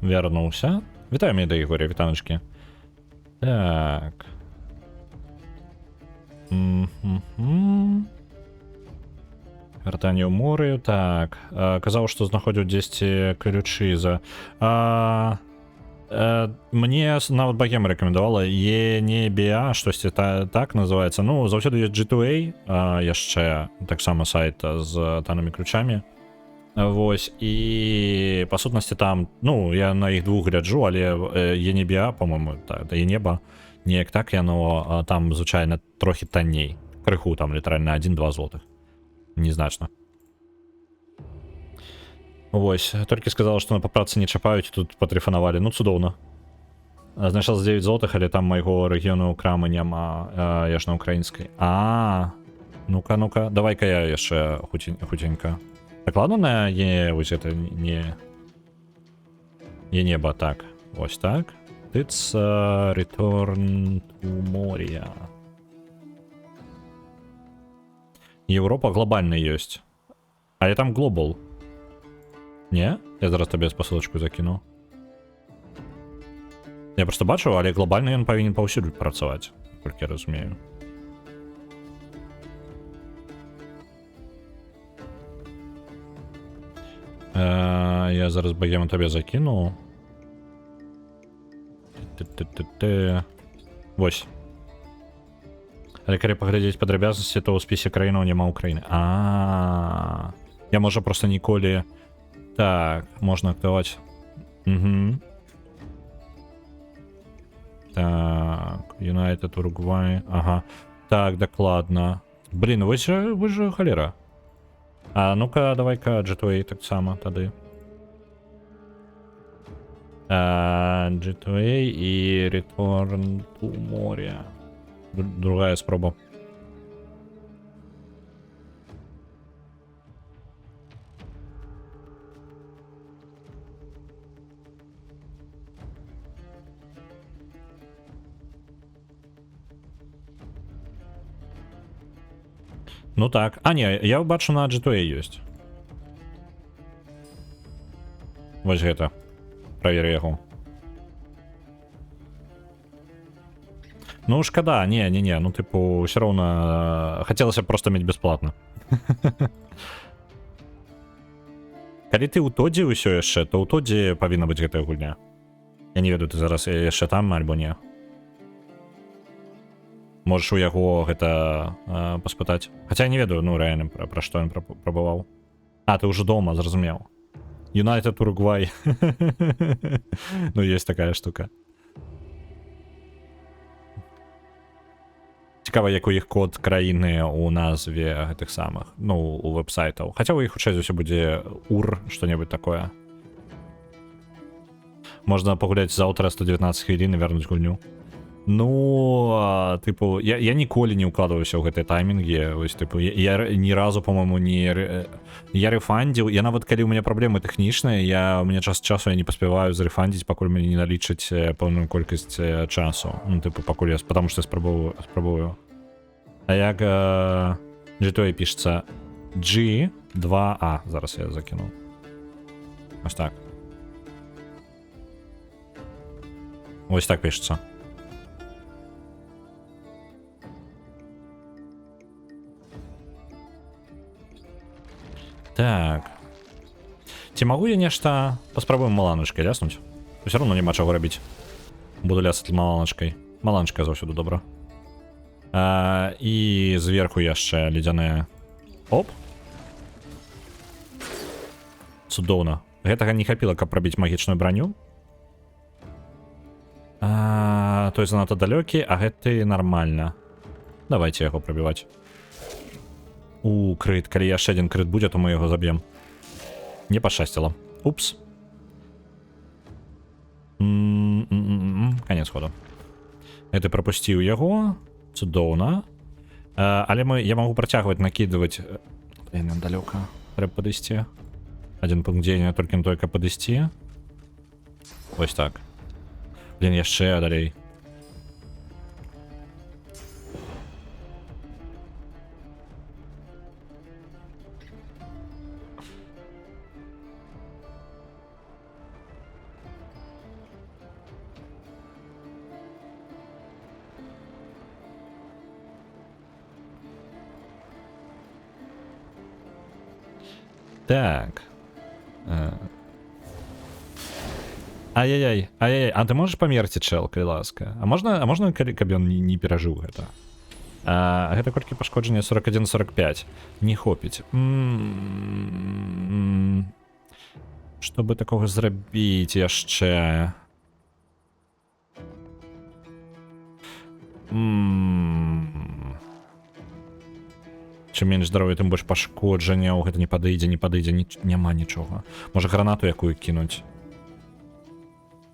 вернуўся. Вітаю, мій Ігоря, вітаночки. Так. Вяртанне ў моры, так. Казаў, што знаходзіў дзесьці ключы за... Мне нават Багема рэкамендавала ENEBA, штосьці так называецца. Ну, заўсёды ёсць G2A, яшчэ таксама сайт з таннымі ключамі. Вось, і па сутнасці там, ну, я на іх двух гляджу, але ENEBA, по-моему, ENEBA, неяк так яно там, звычайна, трохі танней. Крыху там літаральна 1-2 злотых. Незначна. Вось, толькі сказала, што на папрацы не чапаюць, тут патэлефанавалі. Ну, цудоўна. Знайшла за 9 злотых, але там майго рэгіёну крамы няма, я ж на украінскай. Ну-ка, ну-ка, давай-ка я яшчэ хутенька. Так, ладно, на вось это не неба, так. Вось так. It's return to Moria. Європа глобальна ёсць. Але там глобал. Не? Я зараз табе спасылочку закіну. Я просто бачу, але глобальна ён павінен паўсюль працаваць, колькі я разумею. Я зараз Багема табе закіну. Вось. Але калі паглядзець падрабязнасці, то ў спісе краінаў няма Украіны. Я можа просто ніколі... Так, можна актываць. Так, United, Уругвай, ага. Так, дакладна. Блин, вы же халера. Ну-ка, давай-ка G2A так само тады. G2A і Return to Moria. Другая спроба. Ну так. Не, я бачу на G2A ёсць. Вось гэта. Праверь яго. Ну, шкада, не, ну, типу, все равно хотелось просто мець бесплатно. Калі ты ў Тодзе ўсё яшчэ, то ў Тодзе павінна быць гэтая гульня. Я не ведаю, ты зараз яшчэ там, альбо не. Можаш у яго гэта паспытаць. Хаця я не ведаю, ну, рэальна, пра што ён прабаваў. Ты ўжо дома, зразумеў. United, Уругвай. Ну, есть такая штука. Цікава, як у іх код краіны у назве гэтых самых, ну, у веб-сайтаў. Хаця у іх хутчэй за ўсё будзе УР, што-небудзь такое. Можна пагуляць заўтра 119 хвілін і вярнуць гульню. Ну, типу, я ніколі не укладываўся ў гэтыя таймінгі. Вось, типу, я ні разу, по-моему, не... Я рэфандзіў. Я нават, калі ў мяне праблемы тэхнічныя, мне час часу я не паспяваю зарэфандзіць, пакуль мне не налічаць пэўную колькасць часу. Ну, типу, пакуль я... Потому што я спрабую. А як G2A пішецца G2A. Зараз я закіну. Ось так. Ось так пішецца. Так. Ці магу я нешта паспрабуем маланачкай ляснуць? Усё равно няма чаго рабіць. Буду лясаць маланачкай. Маланачка заўсёды добра. І зверху яшчэ ледзяная. Оп. Цудоўна. Гэтага не хапіла, каб прабіць магічную броню. Той занадта далёкі, а гэты нармальна. Давайте яго прабіваць. Крыт. Калі яшчэ адзін крыт будзе, то мы яго заб'ем. Не пашчасціла. Упс. Канец ходу. Гэты прапусціў яго. Цудоўна. Але я магу працягваць накідваць... Нам далёка. Трэба падысці. Адзін пункт дзеяння толькі на той, каб падысці. Вось так. Блин, яшчэ далей. Так. Ай-яй-яй, ай-яй, а ты можешь померці, чел, калі ласка? А можна каб ён не перажыў гэта? Гэта колькі пашкоджання 41-45. Не хопіць. Што бы такога зрабіць яшчэ? Чым менш здароўя, тым больш пашкоджанняў. Гэта не падыдзе, няма нічога. Можа гранату якую кінуць?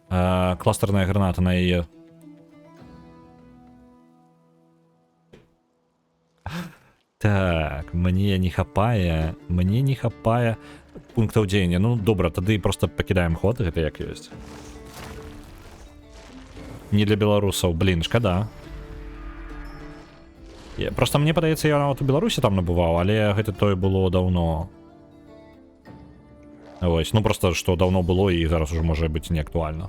Кластерная граната на яе. Так, мне не хапае пунктаў дзеяння. Ну добра, тады просто пакідаем ход, гэта як ёсць. Не для беларусаў, блин, шкада. Просто мне падаецца, я нават у Беларусі там набываў, але гэта тое было даўно. Вось, ну просто што даўно было і зараз уже можа быць не актуальна.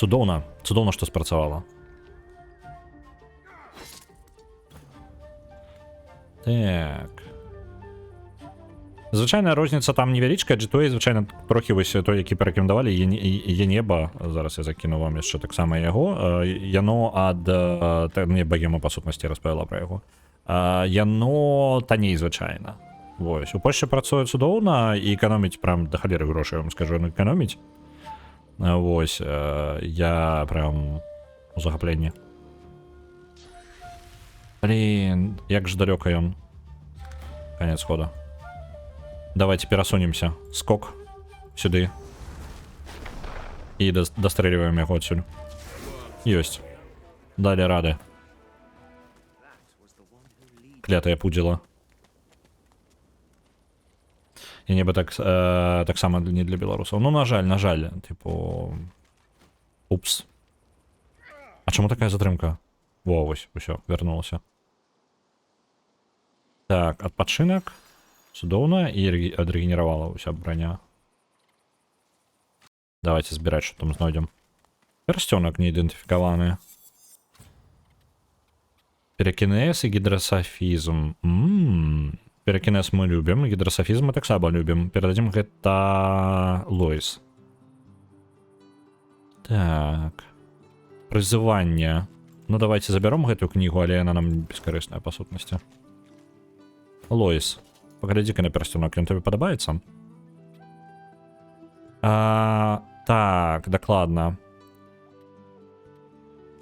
Цудоўна, што спрацавала. Так. Звычайная розніца там невялічкая, G2, звычайна трохі вось той, які парэкамендавалі, є неба. Зараз я закіну вам яшчэ таксама яго. Яно ад... Не багема па сутнасці распавяла пра яго. Яно танней звычайна. Вось. У Польшчы працуе цудоўна і эканоміць прям да халеры грошай, я вам скажу, эканоміць. Вось. Я прям у захапленні. Блин, як ж далёка ён. Конец хода. Давайте перасунемся. Скок сюды. І дастрэліваем яго адсюль. Ёсць. Далі рады. Клятая пудзіла. І неба таксама не для беларусаў. Ну, на жаль. Типу... Упс. А чаму такая затрымка? Во, вось, усё, вярнулася. Так, адпачынак. Цудоўна, і адрэгенеравала ўся броня. Давайте збіраць, што там знойдзем. Персцёнак не ідэнтыфікаваны. Перакінез і гідрасафізм. Перакінез мы любім, гідрасафізм мы таксама любім. Перададзім гэта Лоіс. Так. Прызыванне. Ну давайте забяром гэтую кнігу, але яна нам бескарысная па сутнасці. Лоіс. Паглядзі-ка на персцёнак, ён табе падабаецца? Так, дакладна.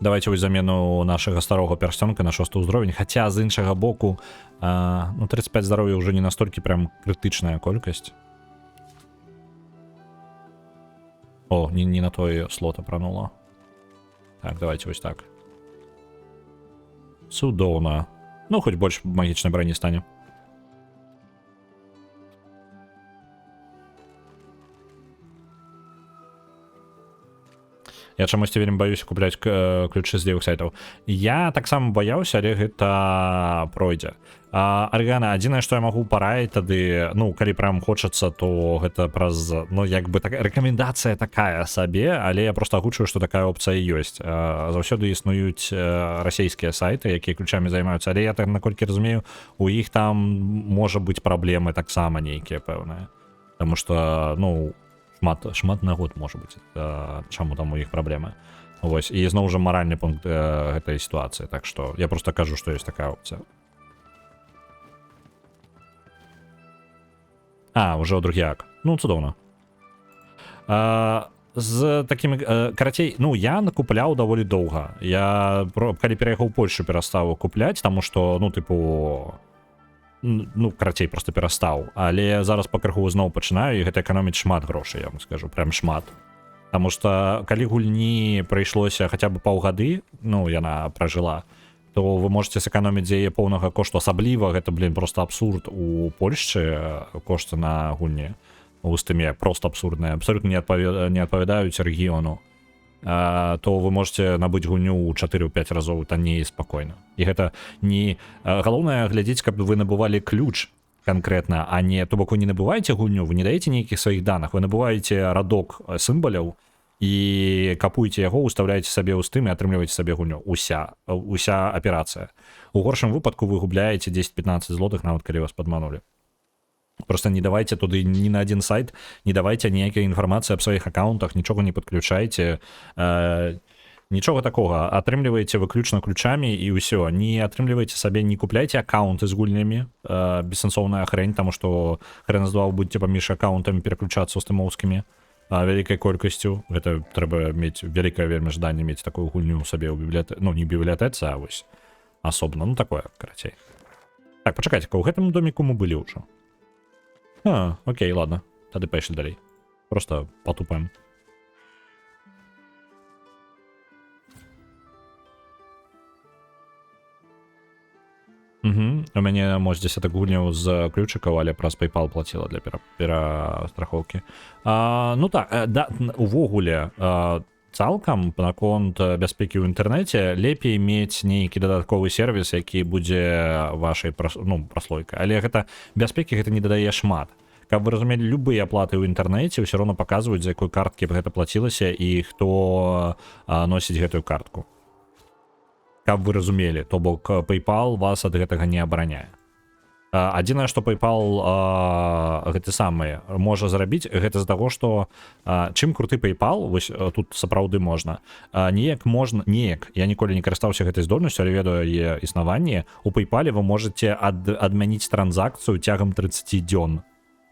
Давайте вось замену нашага старога персцёнка на 6 ўзровень, хаця з іншага боку, ну 35 здароўя ўжо не настолькі прям крытычная колькасць. О, не на той слот апранула. Так, давайте вось так. Цудоўна. Ну, хоць больш магічнай брані стане. Я чамусьці вельмі баюся купляць ключы з левых сайтаў. Я таксама баяўся, але гэта пройдзе. Аргана, адзінае, што я магу параіць тады, ну, калі прям хочацца, то гэта праз, ну, як бы такая рэкамендацыя такая сабе, але я просто агучваю, што такая опцыя ёсць. Заўсёды існуюць расійскія сайты, якія ключамі займаюцца, але я так, наколькі разумею, у іх там можа быць праблемы таксама нейкія пэўныя. Таму што, ну, шмат на год можа быць, чаму там у іх праблемы. Вось, і зноў жа маральны пункт гэтай сітуацыі, так што я просто кажу, што ёсць такая опцыя. Уже ў другі ак. Ну, цудоўна. З такім, карацей, ну, я накупляў даволі доўга. Я, калі пераехаў у Польшу, перастаў купляць, таму што, ну, тыпу... Ну, карацей, просто перастаў. Але зараз пакрыху зноў пачынаю, і гэта эканоміць шмат грошай, я вам скажу, прям шмат. Таму што, калі гульні прыйшлося хаця бы паўгады, ну, яна пражыла, то вы можете сэканоміць з яе поўнага кошту. Асабліва гэта, блин, просто абсурд у Польшчы, кошты на гульні у Стыме просто абсурдныя, абсолютно не адпавядаюць рэгіёну. То вы можете набыць гульню ў 4-5 разоў танней спакойна. І гэта не... Галоўнае глядзець, каб вы набывалі ключ канкрэтна, а не... То бок вы не набываеце гульню, вы не даеце нейкіх сваіх даных, вы набываеце радок сімваляў і капуеце яго, уставляеце сабе ў Steam і атрымліваеце сабе гульню. Уся аперацыя. У горшым выпадку вы губляеце 10-15 злотых, нават калі вас падманулі. Просто не давайте туды ні на один сайт, не давайте ніякай інфармацыі аб сваіх аккаунтах, нічога не падключайце. Нічога такога, атрымліваеце выключна ключамі і ўсё, не атрымліваеце сабе, не купляйце аккаунты з гульнямі, бессэнсоўная хрень, таму што хрен з два будзеце паміж аккаунтамі пераключацца з тымоўскімі вялікай колькасцю. Гэта трэба мець вялікае вельмі жаданне мець такую гульню ў сабе ў бібліятэцы, ну не бібліятэцы, а вось асобна, ну такое, карацей. Так, пачакайце, ў гэтым доміку мы былі ўжо. Окей, ладно, тады пайшлі далей. Просто потупаем. У мяне, можа, 10 гульняў з ключыкаў, але праз PayPal плаціла для перастрахоўкі. Ну так, увогуле, цалкам наконт бяспекі ў інтэрнэце лепей мець нейкі дадатковы сервіс, які будзе вашай праслойкай. Але гэта бяспекі гэта не дадае шмат. Каб вы разумелі, любыя аплаты ў інтэрнэце ўсё роўна паказваюць, за якой карткі б гэта плацілася і хто носіць гэтую картку. Каб вы разумелі, то бок PayPal вас ад гэтага не абараняе. Адзінае, што PayPal гэты самы можа зрабіць, гэта з таго, што чым круты PayPal, вось тут сапраўды можна, неяк, я ніколі не карыстаўся гэтай здольнасцю, але ведаю яе існаванне, у PayPal вы можаце адмяніць транзакцыю цягам 30 дзён.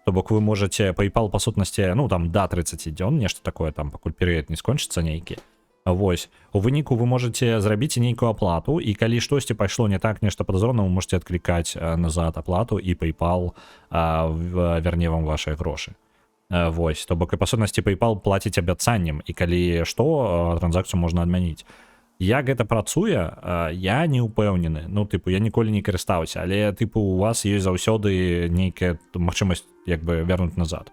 То бок вы можаце PayPal па сутнасці, ну там да 30 дзён, нешта такое там, пакуль перыяд не скончыцца нейкі. Вось, у выніку вы можаце зрабіць нейкую аплату, і калі штосьці пайшло не так, нешта падазрона, вы можаце адклікаць назад аплату, і PayPal верне вам вашыя грошы. Вось, то бок і па сутнасці PayPal плаціць абяцаннем, і калі што, транзакцыю можна адмяніць. Як гэта працуе, я не ўпэўнены. Ну, тыпу, я ніколі не карыстаўся, але, тыпу, у вас ёсць заўсёды нейкая магчымасць, як бы, вернуць назад.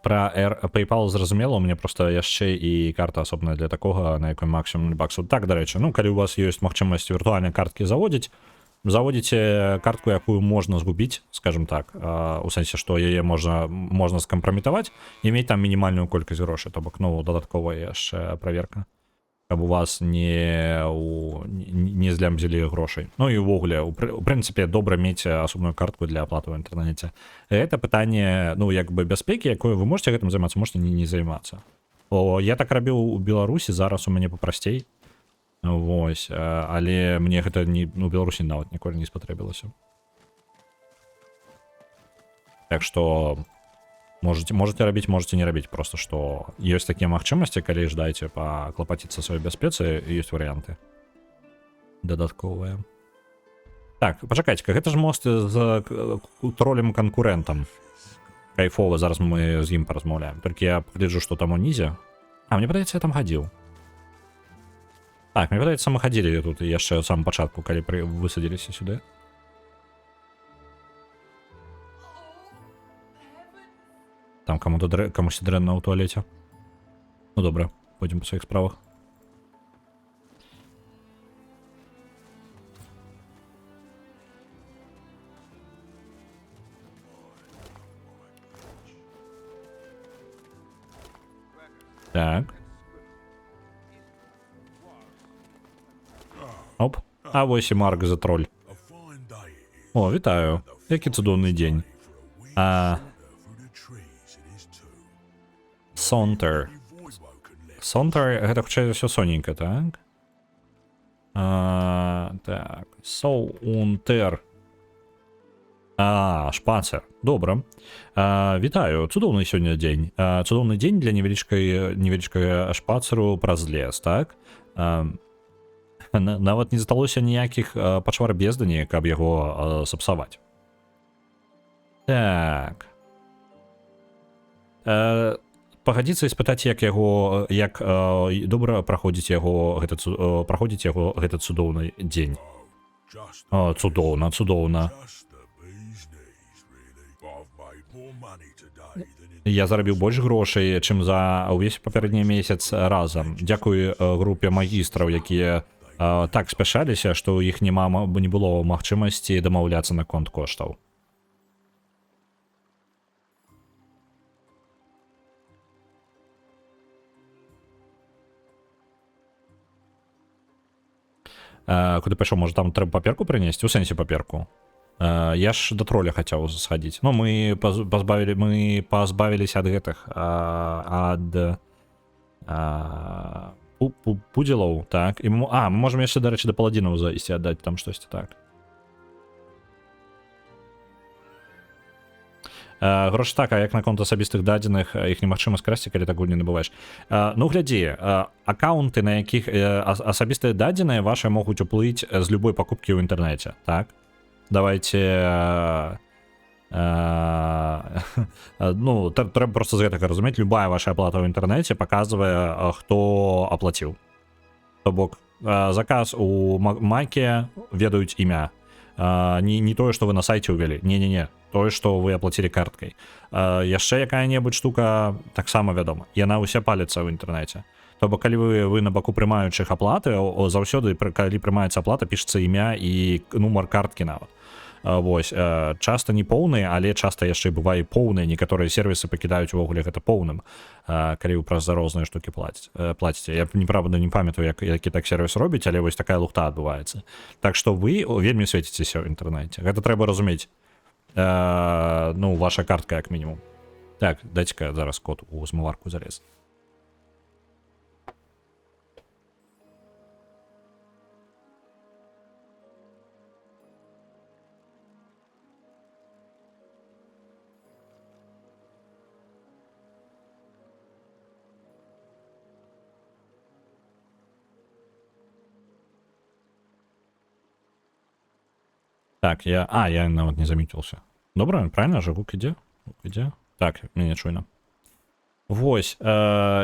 Про PayPal зразумела, у мяне просто яшчэ і карта асобная для такога, на якой максімум баксаў. Так, дарэчы, ну, калі у вас ёсць магчымасць віртуальнай карткі заводзіце картку, якую можна згубіць, скажем так, у сэнсе, што яе можна скампраметаваць і мець там мінімальную колькасць грошай, то бок, ну, дадатковая яшчэ праверка, каб у вас не злямзілі грошай. Ну і ўвогуле, у прынцыпе, добра мець асобную картку для аплаты ў інтэрнэце. Гэта пытанне, ну, як бы бяспекі, якое вы можаце гэтым займацца, можаце не займацца. Я так рабіў у Беларусі, зараз у мяне папрасцей. Вось, але мне гэта у Беларусі нават ніколі не спатрэбілася. Так што можете рабіць, можете не рабіць, просто што ёсць такія магчымасці, калі ждаеце паклапаціцца сваёй бяспецы, ёсць варыянты дадатковыя. Так, пачакайце, гэта ж мост з тролем-канкурэнтам. Кайфова, зараз мы з ім паразмаўляем. Толькі я пагляджу, што там унізе. Мне падаецца, я там хадзіў. Так, мне падаецца, мы хадзілі тут яшчэ ў самым пачатку, калі высадзіліся сюды. Там камусьці дрэнна ў туалеце. Ну добра, пойдзем па сваіх справах. Так. Оп. А вось і Марк за троль. О, вітаю. Які цудоўны дзень. Сонтер. Сонтер, гэта хутчэй за ўсё соненька, так? Так, Соунтер. Шпацер. Добра. Вітаю. Цудоўны сёння дзень. Цудоўны дзень для невялічкага шпацеру праз лес, так? Нават не засталося ніякіх пачварбездані, каб яго сапсаваць. Так. Пагадзіцца і спытаць, як добра праходзіць яго гэты цудоўны дзень. Цудоўна, цудоўна. Я зарабіў больш грошай, чым за ўвесь папярэдні месяц разам. Дзякуй групе магістраў, якія Так спяшаліся, што ў іх не было магчымасці дамаўляцца наконт коштаў. Куды пайшоў, можа там трэба паперку прынесці, у сэнсе паперку. Я ж да троля хацеў схадзіць. Ну, мы пазбавіліся ад гэтых, ад пудзелаў, так. І мы можам яшчэ, дарэчы, да паладзінаў зайсці, аддаць там штосьці, так. Грош так, а як наконт асабістых дадзеных, іх немагчыма скрасці, калі так гульні набываеш. Ну, глядзі, аккаунты, на якіх асабістыя дадзеныя вашыя могуць уплыць з любой пакупкі ў інтэрнэце, так? Давайте... Ну, трэба проста з гэтага разумець, любая ваша аплата ў інтэрнэце паказвае, хто аплаціў. То бок, заказ у Маке ведаюць імя. Не тое, што вы на сайце ўвялі, не-не-не, тое, што вы аплацілі карткай. Яшчэ якая-небудзь штука таксама вядома, яна ўся паліцца ў інтэрнэце. То бок, калі вы на баку прымаючых аплаты, заўсёды, калі прымаецца аплата, пішецца імя і нумар карткі нават. Вось, часта не поўныя, але часта яшчэ бывае поўныя, некаторыя сервісы пакідаюць увогуле гэта поўным, калі вы праз за розныя штукі плаціце. Я неправда не памятаю, які так сервіс робіць, але вось такая лухта адбываецца. Так што вы вельмі свеціцеся ў інтэрнэце. Гэта трэба разумець. Ну, ваша картка як мінімум. Так, дайце-ка зараз код у змыварку залез. Так, я нават не замітіўся. Добра, правильно же, гук ідзе? Так, мяне чуйна. Вось,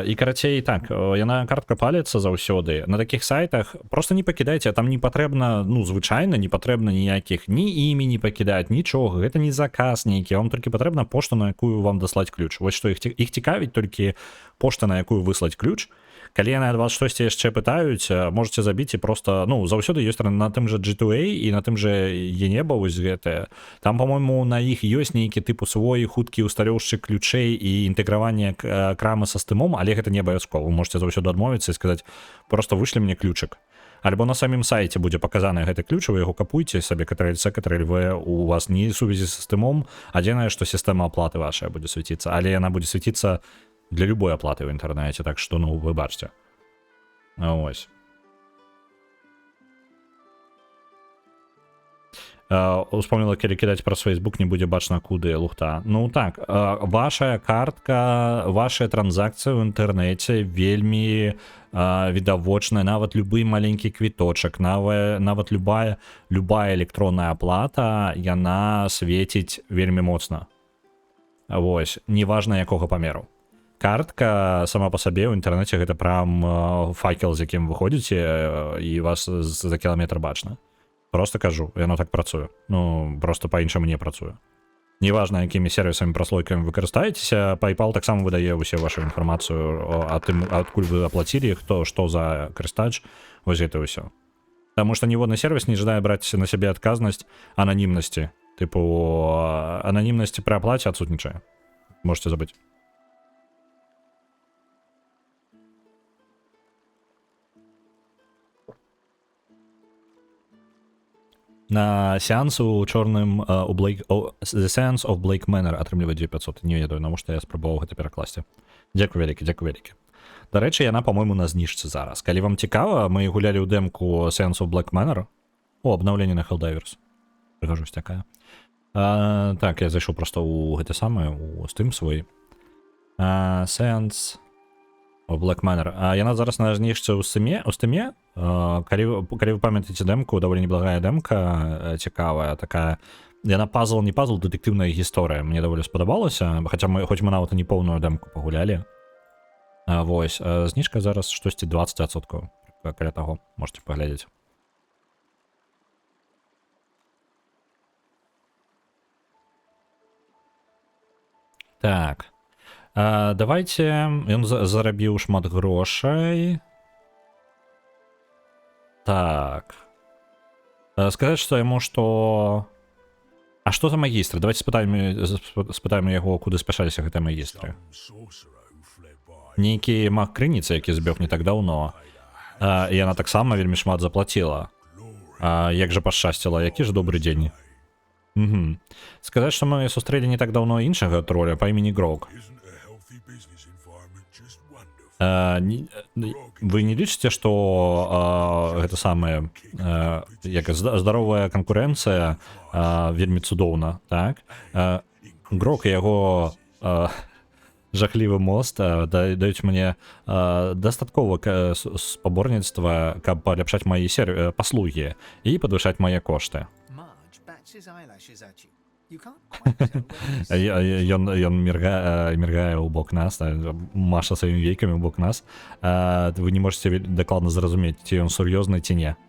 і карацей, так, яна картка паліцца заўсёды. На такіх сайтах просто не пакідайце, там не патрэбна, ну, звычайна, не патрэбна ніякіх ні імі не пакідаць, нічога, гэта не заказ нейкі, вам толькі патрэбна пошта, на якую вам даслаць ключ. Вось што іх цікавіць толькі пошта, на якую выслаць ключ. Калі яны ад вас штосьці яшчэ пытаюць, можете забіць і просто, ну, заўсёды ёсць на тым жа G2A і на тым жа Енеба вось гэтае. Там, по-мойму, на іх ёсць нейкі тыпу свой хуткі усталёўшчык ключэй і інтэграванне крамы са стымом, але гэта не абавязкова. Вы можете заўсёды адмовіцца і сказаць, просто вышлі мне ключык. Альбо на самім сайце будзе паказаны гэты ключ, вы яго капуйце сабе Ctrl-C, Ctrl-V, у вас не сувязі са стымом, адзінае, што сістэма аплаты вашая будзе свяціцца, але яна будзе свяціцца для любой аплаты ў інтэрнэце, так што, ну, вы бачце. Ось. Успомніла, калі кідаць праз Facebook, не будзе бачна куды лухта. Ну так, ваша картка, ваша транзакцыя ў інтэрнэце вельмі відавочная, нават любы маленькі квіточак, нават любая электронная аплата, яна свеціць вельмі моцна. Вось, неважна якога памеру. Картка сама па сабе ў інтэрнэце гэта прям факел, з якім вы ходзіце, і вас за кіламетр бачна. Просто кажу, яно так працуе. Ну, просто па-іншаму не працуе. Неважна, якімі сервісамі праслойкамі вы карыстаецеся, PayPal таксама выдае ўсе вашу інфармацыю о тым, адкуль вы аплацілі, хто што за карыстач, вось гэта ўсё. Таму што ніводны сервіс не жадае браць на сябе адказнасць ананімнасці. Тыпу, ананімнасці пры аплаце адсутнічае. Можете забыць. На сеансу ў чорным у The Seance of Blake Manor атрымлівае 2500. Не ведаю, навошта я спрабаваў гэта перакласці. Дзякуй вялікі, дзякуй вялікі. Дарэчы, яна, па-мойму, на зніжцы зараз. Калі вам цікава, мы гулялі ў дэмку Seance of Blake Manor. О, абнаўленне на Helldivers. Прыгажусь такая. Так, я зайшоў проста ў гэта самае, у Steam свой. Seance of Blake Manor. Яна зараз на зніжцы ў Steam. Калі вы памятаеце дэмку, даволі неблагая дэмка, цікавая такая. Яна не пазл, дэтэктыўная гісторыя. Мне даволі спадабалася, хоць мы нават і не поўную дэмку пагулялі. Вось, зніжка зараз штосьці 20%. Каля таго, можете паглядзець. Так. Давайте, ён зарабіў шмат грошай. Так. Сказать, что ему, что... А что за магістры? Давайте спытаем яго, куды спяшаліся гэтыя магістры. Нейкі маг крыніцы, які збег не так даўно. І яна таксама вельмі шмат заплаціла. Як жа пашчасціла, які ж добры дзень. Угу. Сказаць, што мы сустрэлі не так даўно іншага троля па імені Грог. Вы не лічыце, што гэта самае як здаровая канкурэнцыя вельмі цудоўна, так? Грог і яго жахлівы мост даюць мне дастаткова спаборніцтва, каб паляпшаць мае паслугі і падвышаць мае кошты. Ён міргае ў бок нас, маша сваімі вейкамі ў бок нас. Вы не можете дакладна зразумець, ці ён сур'ёзны, ці не.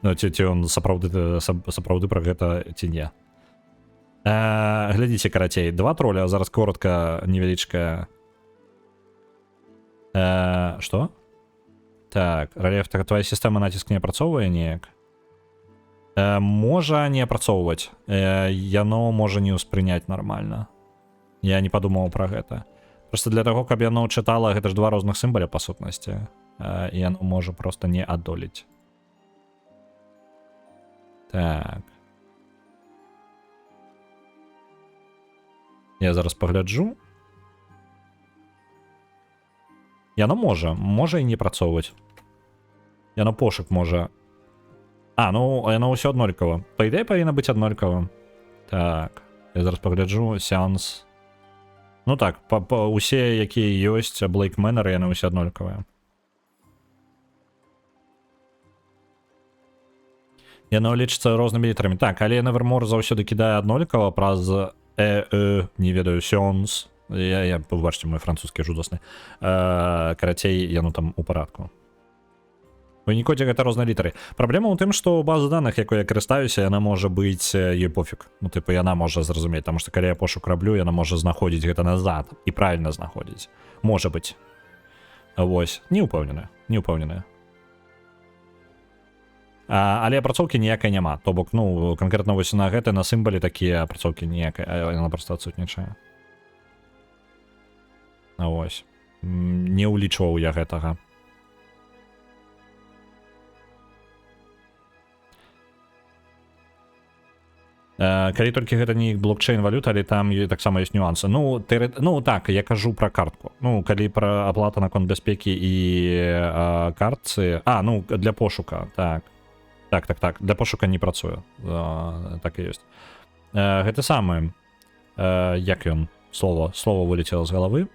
Ну, ці ён сапраўды пра гэта, ці не. Глядзіце, карацей, два троля, зараз коротка, невялічкая. Што? Так, рэльеф, так твоя сістэма націск не апрацоўвае неяк? Можа не апрацоўваць. Яно можа не ўспрыняць нармальна. Я не падумаў пра гэта. Просто для таго, каб яно чытала, гэта ж два розных сімбаля па сутнасці. І яно можа проста не адолець. Так. Я зараз пагляджу. Яно можа і не працоўваць. Яно пошук можа. Ну, яно ўсё аднолькава. Па ідэі павінна быць аднолькава. Так, я зараз пагляджу. Сеанс. Ну так, усе, якія ёсць Блейк Мэннеры, яны ўсе аднолькавыя. Яно лічыцца рознымі літарамі. Так, але Невермор заўсёды кідае аднолькава праз не ведаю, Сеанс. Побачце, мой французскі жудасны. Карацей, яно там у парадку. У Unicode гэта розныя літары. Праблема ў тым, што база даных, якой я карыстаюся, яна можа быць ёй пофіг. Ну, тыпу, яна можа зразумець, таму што калі я пошук раблю, яна можа знаходзіць гэта назад і правільна знаходзіць. Можа быць. Вось, не ўпэўненая. Але апрацоўкі ніякай няма. То бок, ну, канкрэтна вось на гэта, на сімбалі такія апрацоўкі ніякай, а яна проста адсутнічае. Вось. Не ўлічваў я гэтага. Калі толькі гэта не блокчейн-валюта, але там таксама ёсць нюансы. Ну, так, я кажу пра картку. Ну, калі пра аплата наконт бяспекі і картцы... Ну, для пошука, так. Так, для пошука не працуе. Так і ёсць. Гэта самае... Як ён? Слово вылетело з галавы.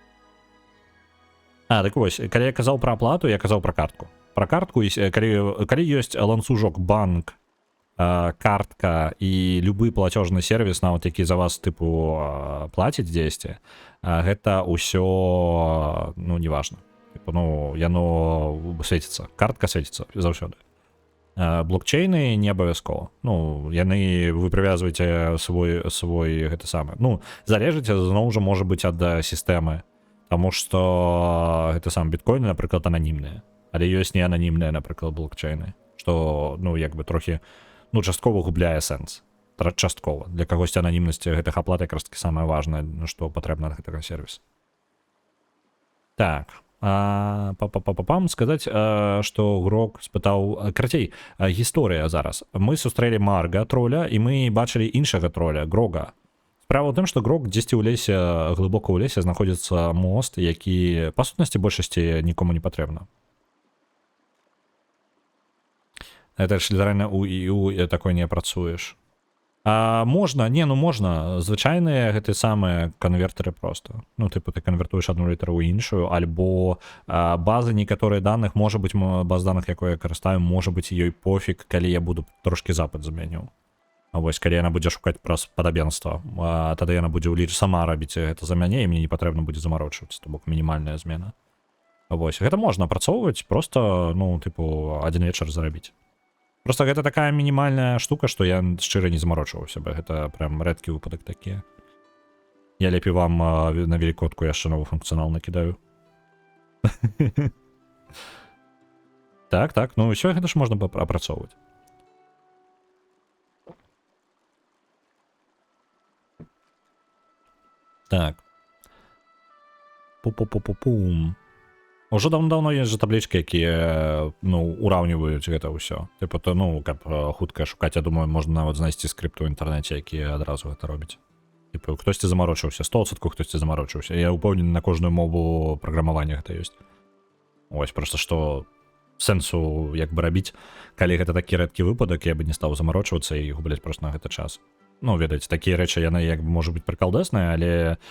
Так вось, калі я казаў пра аплату, я казаў пра картку. Пра картку, калі ёсць ланцужок банк, картка і любы платежны сервіс, нават які за вас тыпу плаціць дзесьці, гэта ўсё, ну, неважна. Ну, яно свеціцца. Картка свеціцца заўсёды. Блокчейны не абавязкова. Ну, яны, вы прывязваеце свой гэта самае. Ну, залежыць, зноў жа, можа быць ад сістэмы. Таму што гэта сам біткоіны, напрыклад, ананімныя. Але ёсць не ананімныя, напрыклад, блокчейны. Што, ну, як бы трохі, ну, часткова губляе сэнс. Часткова. Для кагосьці ананімнасці гэтых аплат якраз таки самае важнае, што патрэбна ад гэтага сервіса. Так. Сказаць, што Грог спытаў... Карацей, гісторыя зараз. Мы сустрэлі Марга, троля, і мы бачылі іншага троля, Грога. Справа ў тым, што Грог дзесьці ў лесе, глыбока ў лесе знаходзіцца мост, які, па сутнасці, большасці нікому не патрэбна. Гэта ж літаральна у EU такой не працуеш. Можна, можна. Звычайныя гэты самыя канвертеры проста. Ну, тыпу, ты канвертуеш адну літару ў іншую, альбо базы некаторыя даных, можа быць, баз даных, якой я карыстаю, можа быць, ёй пофіг, калі я буду трошкі запыт змяніў. Вось, калі яна будзе шукаць праз падабенства, тады яна будзе сама рабіць гэта за мяне, і мне не патрэбна будзе замарочвацца, то бок мінімальная змена. Вось, гэта можна апрацоўваць, проста, ну, тыпу, адзін вечар зарабіць. Просто гэта такая мінімальная штука, што я шчыра не замарочваў сябе. Гэта прям рэдкі выпадак такі. Я лепей вам на велікодку яшчэ новы функцыянал накідаю. Так, ну ўсё гэта ж можна апрацоўваць. Так. Пу-пу-пу-пу-пум. Уже давно есть же таблички, якія, ну, ураўніваюць гэта ўсё. Типа, то, ну, каб хутка шукаць, я думаю, можна нават знайсці скрыпты ў інтэрнэце, якія адразу гэта робяць. Типа, хтосьці замарочыўся, 100% хтосьці замарочыўся. Я ўпэўнены, на кожную мову праграмавання гэта ёсць. Ось, просто што сэнсу як бы рабіць, калі гэта такі рэдкі выпадак, я бы не стаў замарочвацца і губляць просто на гэта час. Ну, ведаеце, такія рэчы, яны як бы можа быць прыкалдасныя, але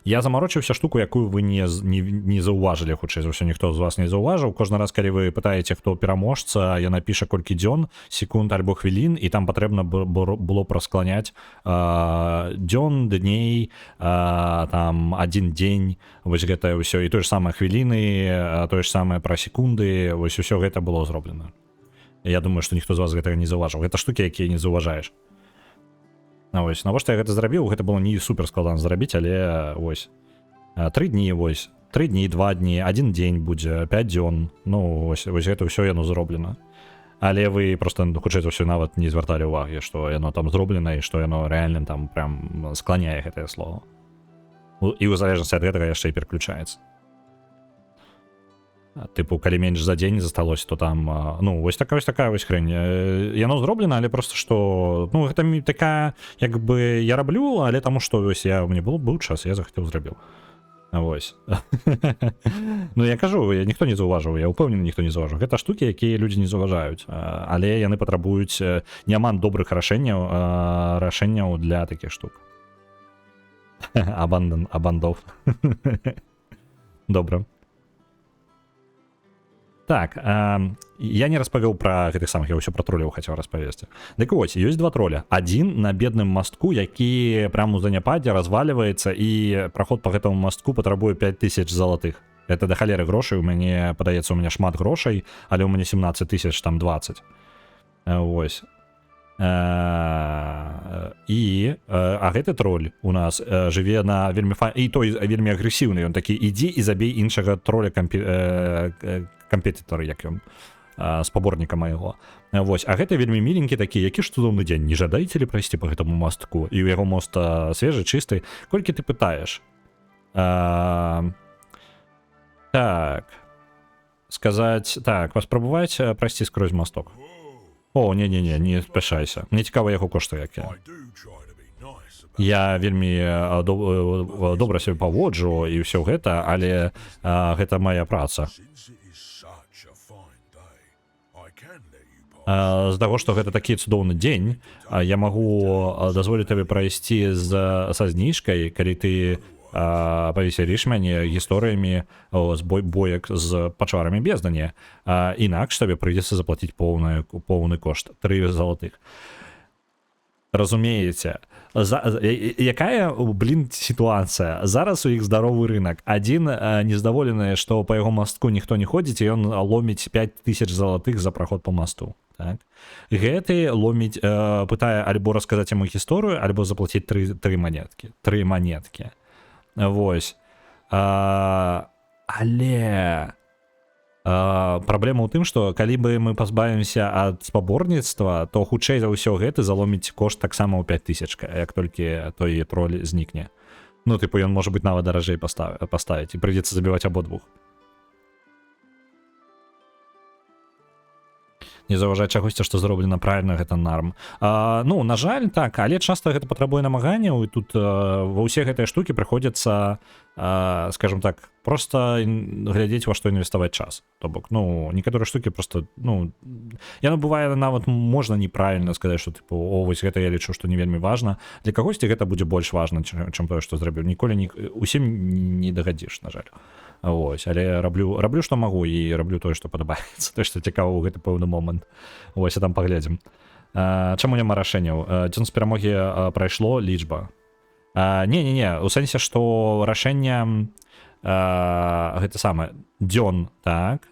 я замарочыўся штуку, якую вы не заўважылі, хутчэй за ўсё, ніхто з вас не заўважыў. Кожны раз, калі вы пытаеце, хто пераможца, яна піша колькі дзён, секунд альбо хвілін, і там патрэбна было праскланяць дзён, дней, там адзін дзень, вось гэта ўсё, і тое ж самае хвіліны, тое ж самае пра секунды, вось усё гэта было зроблена. Я думаю, што ніхто з вас гэтага не заўважыў. Гэта штукі, якія не заўважаеш. Ось, навошта я гэта зрабіў, гэта было не супер складана зрабіць, але ось 3 дні, ось 3 дні, 2 дні, 1 дзень будзе, 5 дзён, ну ось гэта ўсё яно зроблена. Але вы просто, хутчэй за ўсё, нават не звярталі ўвагі, што яно там зроблена і што яно рэальна там прям скланяе гэтае слово. І ў залежнасці ад гэтага яшчэ і пераключаецца. Типу, калі менш за дзень засталося, то там, ну, вось такая вось хрень. Яно зроблена, але просто што, ну, гэта такая, як бы, я раблю, але таму што, вось, у мяне быў час, я захацеў зрабіў. Вось. Ну, я кажу, ніхто не заўважыў, я ўпэўнены, ніхто не заўважыў. Гэта штукі, якія людзі не заўважаюць, але яны патрабуюць няман добрых рашэнняў для такіх штук. Абандов. Добра. Так, я не распавёў пра гэтых самых, я ўсё пра тролляў хацеў распавесці. Дык вось, ёсць два троля. Адзін на бедным мастку, які прямо у заняпадзе разваліваецца, і праход па гэтаму мастку патрабуе 5000 залатых. Это да халеры грошай, у мяне, падаецца, у мяне шмат грошай, але ў мяне 17 000, там 20. Вось. А гэты троль у нас жыве на вельмі і той вельмі агрэсіўны, ён такі, ідзі і забей іншага троля кампетытар, як ён, спаборніка майго. Вось, а гэта вельмі міленькі такі, які ж цудоўны дзень, не жадаеце ли прайсці па гэтаму мастку, і ў яго мост свежы, чысты, колькі ты пытаеш? Так, сказаць, так, паспрабаваць прайсці скрозь масток. О, не-не-не, не спяшайся. Мне цікава яго кошты якія. Я вельмі добра сябе паводжу і ўсё гэта, але гэта моя праца. З таго, што гэта такі цудоўны дзень, я магу дазволіць табе прайсці са зніжкай, калі ты павесяліш мяне гісторыямі з боек з пачварамі бездані. Інакш табе прыйдзецца заплаціць поўны кошт, 3 залатых. Разумееце, якая, блін, сітуацыя? Зараз у іх здаровы рынок. Адзін нездаволены, што па яго мастку ніхто не ходзіць, і ён ломіць 5000 залатых за праход па масту. Так. Гэты ломіць, пытае альбо расказаць яму гісторыю, альбо заплаціць 3 манеткі. 3 манеткі. Вось. Але праблема ў тым, што калі бы мы пазбавімся ад спаборніцтва, то хутчэй за ўсё гэты заломіць кошт таксама ў 5000, як толькі той троль знікне. Ну, тыпу, ён можа быць нават даражэй паставіць, і прыйдзецца забіваць абодвух. Не заўважаць чагосьці, што зроблена правільна, гэта нарм. Ну, на жаль, так, але часта гэта патрабуе намаганняў, і тут ва ўсе гэтыя штукі прыходзіцца, скажем так, просто глядзець, во што інвеставаць час. То бок, ну, некаторыя штукі просто, ну, яно бывае нават можна неправільна сказаць, што, тыпу, о, вось гэта я лічу, што не вельмі важна. Для кагосьці гэта будзе больш важна, чым тое, што зрабіў. Ніколі усім не дагадзіш, на жаль. Ось, але раблю што магу, і раблю тое, што падабаецца, тое, што цікава ў гэты пэўны момант. Ось, а там паглядзім. Чаму няма рашэнняў? Дзён з перамогі прайшло, лічба. Не, у сэнсе, што рашэнне гэта самае, дзён, так,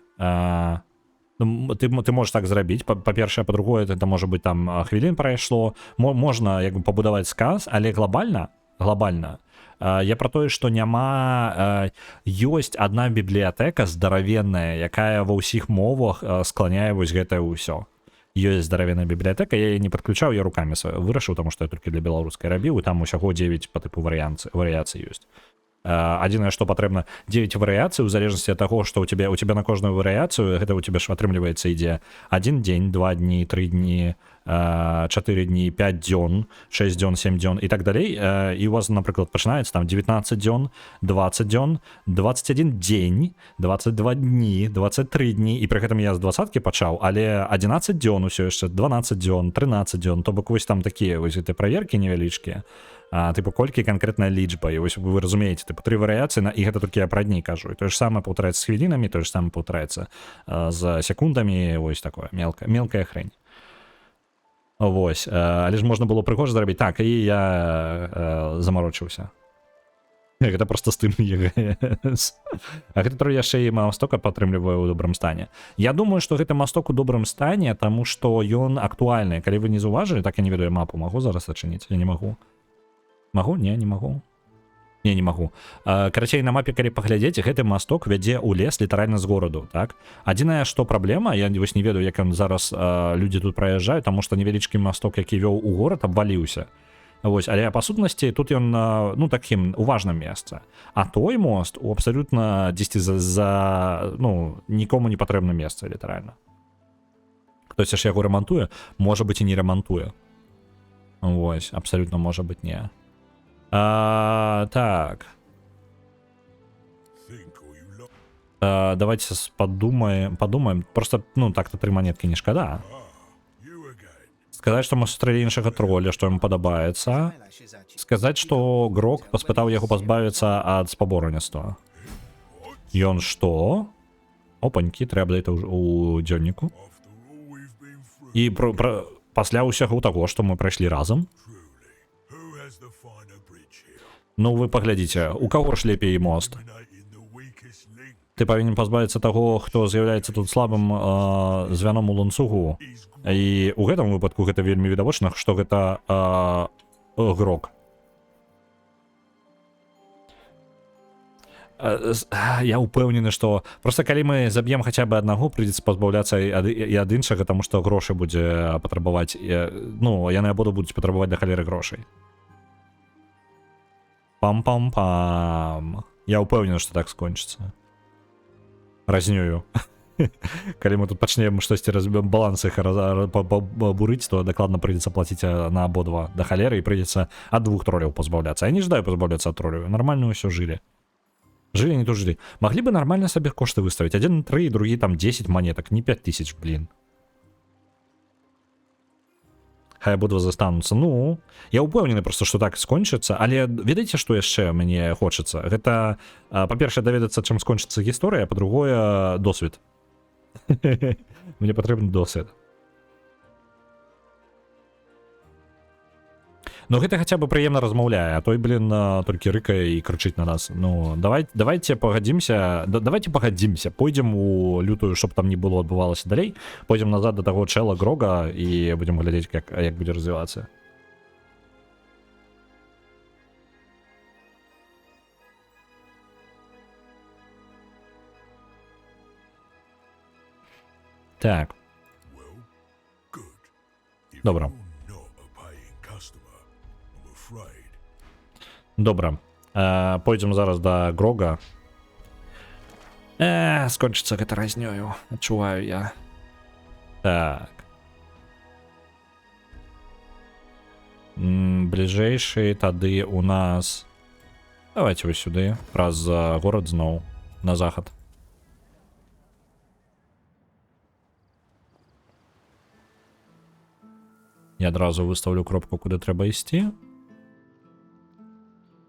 ты можаш так зрабіць, па-першае, па-другое, это можа быць там хвілін прайшло, можна як бы пабудаваць сказ, але глобальна глобальна. Я про тое, што няма ёсць адна бібліятэка здаравенная, якая ва ўсіх мовах скланяе вось гэтае ўсё. Ёсць здаравенная бібліятэка, я яе не падключаў, я рукамі вырашыў, таму што я толькі для беларускай рабіў, і там усяго 9 па тыпу варыяцый ёсць. Адзінае, што патрэбна 9 варыяцый у залежнасці ад таго, што у тебя на кожную варыяцыю гэта у тебя ж атрымліваецца ідзе 1 дзень, 2 дні, 3 дні, 4 дні, 5 дзён, 6 дзён, 7 дзён і так далей. І у вас, напрыклад, пачынаецца там 19 дзён, 20 дзён, 21 дзень, 22 дні, 23 дні, і пры гэтым я з 20-кі пачаў, але 11 дзён усё яшчэ, 12 дзён, 13 дзён, то бок вось там такія вось гэты праверкі невялічкія. Типу, колькі канкрэтная лічба, і вось вы разумееце, типу, 3 варыяцыі, і гэта толькі я пра дні кажу. І тое ж самае паўтараецца з хвілінамі, тое ж самае паўтараецца з секундамі, вось такое, мелкая хрень. Вось, але ж можна было прыгожа зрабіць. Так, і я замарочыўся. Гэта просто з тым ЕГС. А гэта трое яшчэ і масток падтрымлівае ў добрым стане. Я думаю, што гэты масток у добрым стане, таму што ён актуальны. Калі вы не заўважылі, так я не ведаю мапу, магу зараз ачыніць? Я не магу. Магу? Не, не магу. Не магу. Карацей, на мапе, калі паглядзець, гэты масток вядзе ў лес літаральна з гораду, так? Адзінае, што праблема, я вось не ведаю, як ён зараз людзі тут праязджаюць, таму што невялічкі масток, які вёў у горад, абваліўся. Вось, але па сутнасці тут ён, ну, такім уважным месца. А той мост у абсалютна дзесьці ну, нікому не патрэбна месца, літаральна. Хтось ж яго рамантуе, можа быць і не рамантуе. Вось, абсалютна можа быць не. Так. Давайте подумаем. Просто, ну, так-то 3 монетки не шкода. Сказаць, што мы сустрэлі іншага троля, што яму падабаецца. Сказаць, што Грок паспытаў яго пазбавіцца ад спаборніцтва. Ён што? Опанькі, трэба дайта у дзённіку. І пасля ўсяго таго, што мы прайшлі разам. Ну, вы паглядзіце, у каго ж лепей мост? Ты павінен пазбавіцца таго, хто з'яўляецца тут слабым звяном у ланцугу. І ў гэтым выпадку гэта вельмі відавочна, што гэта Грок. Я ўпэўнены, што проста калі мы заб'ем хаця бы аднаго, прыйдзецца пазбаўляцца і ад іншага, таму што грошы будзе патрабаваць, ну, яны абода будуць патрабаваць да халеры грошай. Пам-пам-пам. Я ўпэўнены, што так скончыцца. Разнюю. Калі мы тут пачнем штосьці балансы бурыць, то дакладна прыйдзецца плаціць на абодва да халеры і прыйдзецца ад 2 троляў пазбаўляцца. Я не жадаю пазбаўляцца ад троляў. Нармальна ўсё жылі. Жылі, не то жылі. Маглі бы нармальна сабе кошты выставіць. Адзін 3, другі там 10 монетак, не 5000, блін. Хай абодва застануцца. Ну, я ўпэўнены проста, што так скончыцца, але ведаеце, што яшчэ мне хочацца? Гэта, па-першае, даведацца, чым скончыцца гісторыя, а па-другое, досвед. Мне патрэбны досвед. Ну, гэта хаця бы прыемна размаўляе, а той, блін, толькі рыкае і крычыць на нас. Ну, давайте пагадзімся, пойдзем у лютую, щоб там не было адбывалася далей, пойдзем назад да таго чэла Грога і будзем глядзець, як будзе развівацца. Так. Добра. Добра. Пойдзем зараз да Грога. Скончыцца гэта разнёю. Адчуваю я. Так. Бліжэйшы тады у нас... Давайте вось сюды. Праз горад зноў. На захад. Я адразу выставлю кропку, куды трэба ісці.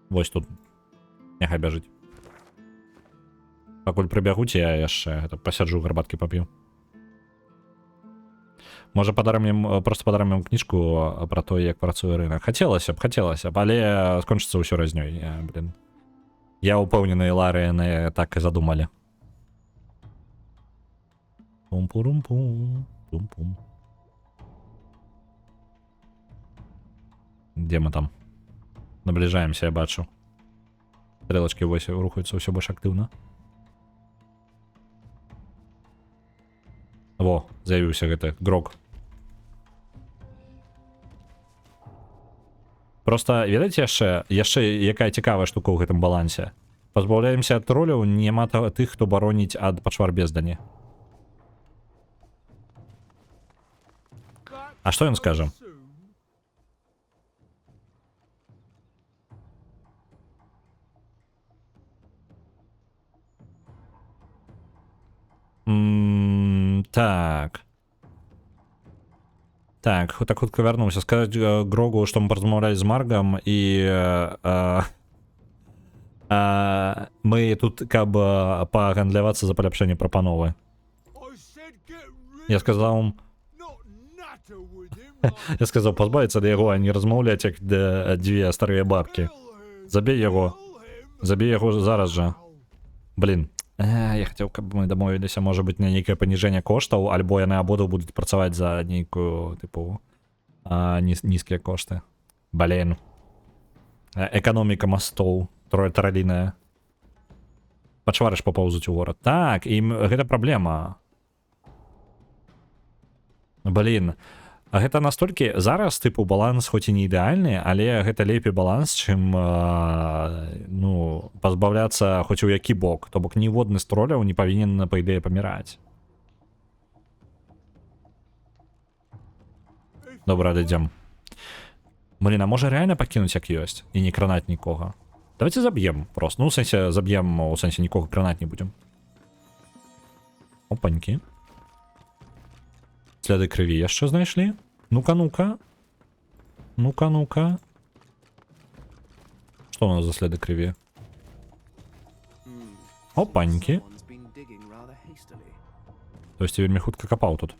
Вось тут. Няхай бяжыць. Пакуль прыбягуць, я яшчэ пасяджу, гарбаткі пап'ю. Можа, проста падарам ім кніжку пра то, як працуе рынок. Хацелася б, але скончыцца ўсё разнёй. Я ўпэўнены, Лары яны так і задумалі. Пум-пурум-пум. Пум-пум. Где мы там? Наближаемся, я бачу. Стрелочки рухаюцца ўсё больш актыўна. Во, з'явіўся гэты Грог. Просто, ведаеце, яшчэ якая цікавая штука ў гэтым балансе. Пазбаўляемся ад троляў, няма тых, хто бароніць ад пачвар бездані. А што ён скажа? Так. Так, хутка вярнуўся. Сказаць Грогу, што мы паразмаўлялі з Маргам, і мы тут, каб пагандлявацца за паляпшэнне прапановы. Я сказаў, пазбавіцца ад яго, а не размаўляць як дзве старыя бабкі. Забей яго зараз жа. Блин. Я хацеў, каб мы дамовіліся, можа быць, на нейкае паніжэнне коштаў, альбо яны абодва будуць працаваць за нейкую, тыпу, нізкія кошты. Блин. Эканоміка мастоў, траліная. Пачвары ж папаўзуць у горад. Так, і гэта праблема. Блин. Гэта настолькі... Зараз, тыпу, баланс хоць і не ідэальны, але гэта лепей баланс, чым, ну, пазбаўляцца хоць у які бок. То бок ніводны з троляў не павінен, па ідэі, паміраць. Добра, адыдзем. Блин, а можа рэальна пакінуць як ёсць і не кранаць нікога? Давайте заб'ем просто. Ну, у сэнсе, заб'ем, у сэнсе нікога кранаць не будзем. Опанькі. Сляды крыві яшчэ знайшлі? Ну-ка, ну-ка. Ну-ка, ну-ка. Што у нас за сляды крыві? Опанькі. То есть вельмі хутка капаў тут.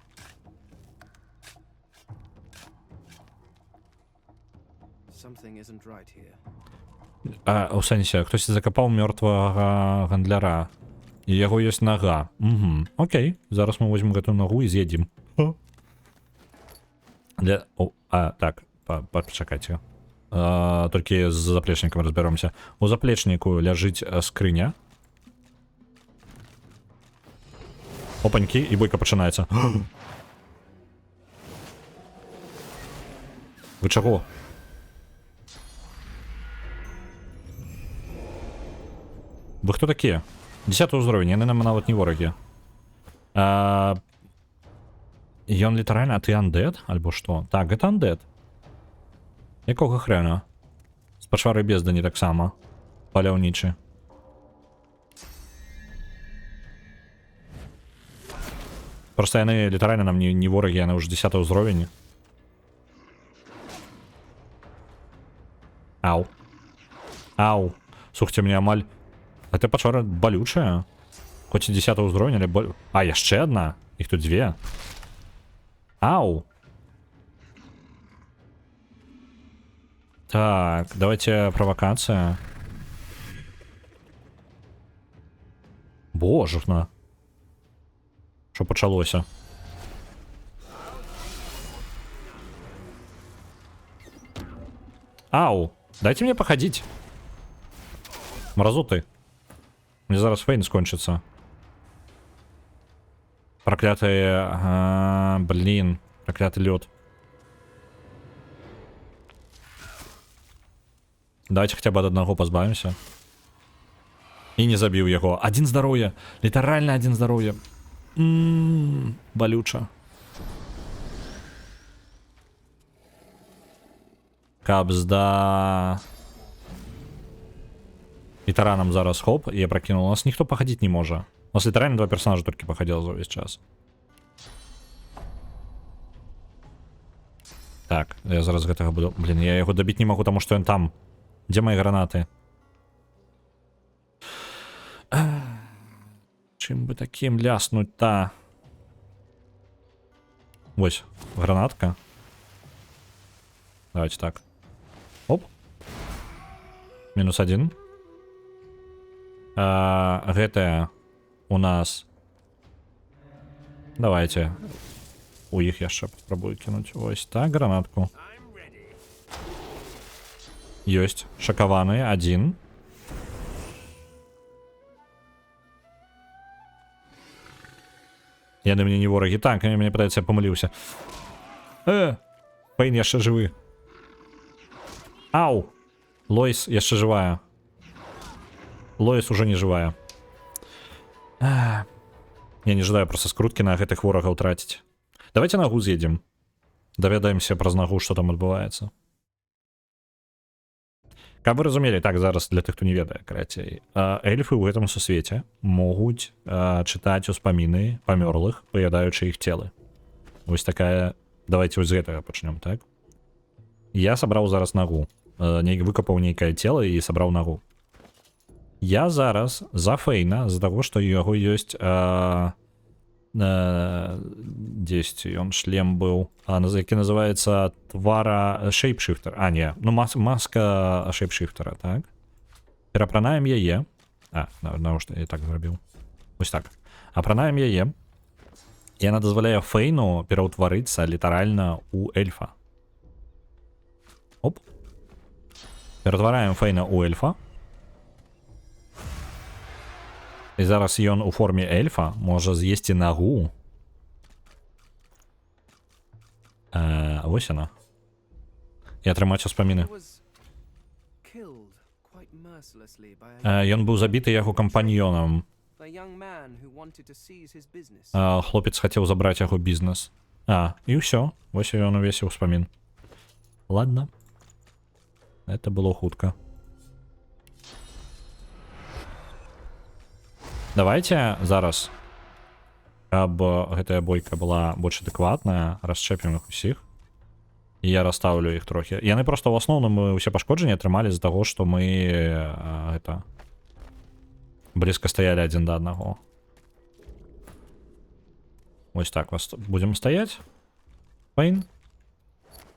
У сэнсе, хтось закапаў мёртвага гандляра. І яго ёсць нага. Угу. Окей. Зараз мы возьмем гэтую нагу і з'едзім. Так, пачакайце. Толькі з заплечнікам разбяромся. У заплечніку ляжыць скрыня. Опанькі, і бойка пачынаецца. Вы чаго? Вы хто такія? 10 ўзровень, яны нам нават не ворагі. Ён літаральна, а ты андед? Альбо што? Так, гэта андед. Якога хрена? З пачвары бездані таксама. Паляўнічы. Просто яны літаральна нам не ворагі, яны ўжо 10 ўзровень. Ау. Ау. Слухайте, мне амаль... Гэта пачвара балючая. Хоць і 10 ўзровень, але боль... А, яшчэ адна? Іх тут дзве. Ау. Так, давайте провокация. Божухна. Що почалося? Ау. Дайте мне походить. Мразоты. Мне зараз фейн скончится. Проклятый... блин. Проклятый лед. Давайте хотя бы от одного позбавимся. И не забил его. Один здоровья. Литерально один здоровья. Болюча. Кабзда. И тараном зараз хоп, я прокинул. У нас никто походить не может. У нас литерально два персонажа только походил за весь час. Так, я зараз гэтага буду... Блин, я его добить не могу, потому что он там. Где мои гранаты? Чим бы таким ляснуть-то? Ось, гранатка. Давайте так. Оп. -1. Гэтая у нас... Давайте. У іх яшчэ попробую кинуть. Ось так, гранатку. Ёсць. Шакаваны, адзін. Яны мне не ворагі. Так, мне падаецца, я памыліўся. Фейн яшчэ жывы. Ау! Лоис яшчэ жывая. Лоис уже не жывая. Я не жадаю просто скруткі на гэтых ворагаў траціць. Давайте нагу з'едзем. Даведаемся праз нагу, што там адбываецца. Каб вы разумелі, так, зараз для тых, хто не ведае, карацей. Эльфы ў гэтым сусвеце могуць чытаць успаміны памёрлых, паядаючы іх целы. Вось такая... Давайте вось з гэтага пачнём, так? Я сабраў зараз нагу. Выкапаў нейкае цело і сабраў нагу. Я зараз за Фейна, з-за таго, што у яго ёсць... Дзесьці ён шлем быў, які называецца твара шейпшифтер. Не, ну маска шейпшифтера, так? Перапранаем яе. Навошта я так зрабіў? Вось так. Апранаем яе. І яна дазваляе Фейну пераўтварыцца літаральна ў эльфа. Оп. Ператвараем Фейна ў эльфа. І зараз ён у форме эльфа можа з'есці нагу. Вось яна. І атрымаць успаміны. Ён быў забіты яго кампаньёнам. Хлопец хацеў забраць яго бізнес. І ўсё. Вось ён увесь успамін. Ладно. Это было хутка. Давайте зараз, каб гэтая бойка была больш адэкватная, расчэпім іх усіх. І я расстаўлю іх трохі. Яны проста ў асноўным усе пашкоджанні атрымалі з таго, што мы блізка стаялі адзін да аднаго. Вось так вас будзем стаяць. Фейн.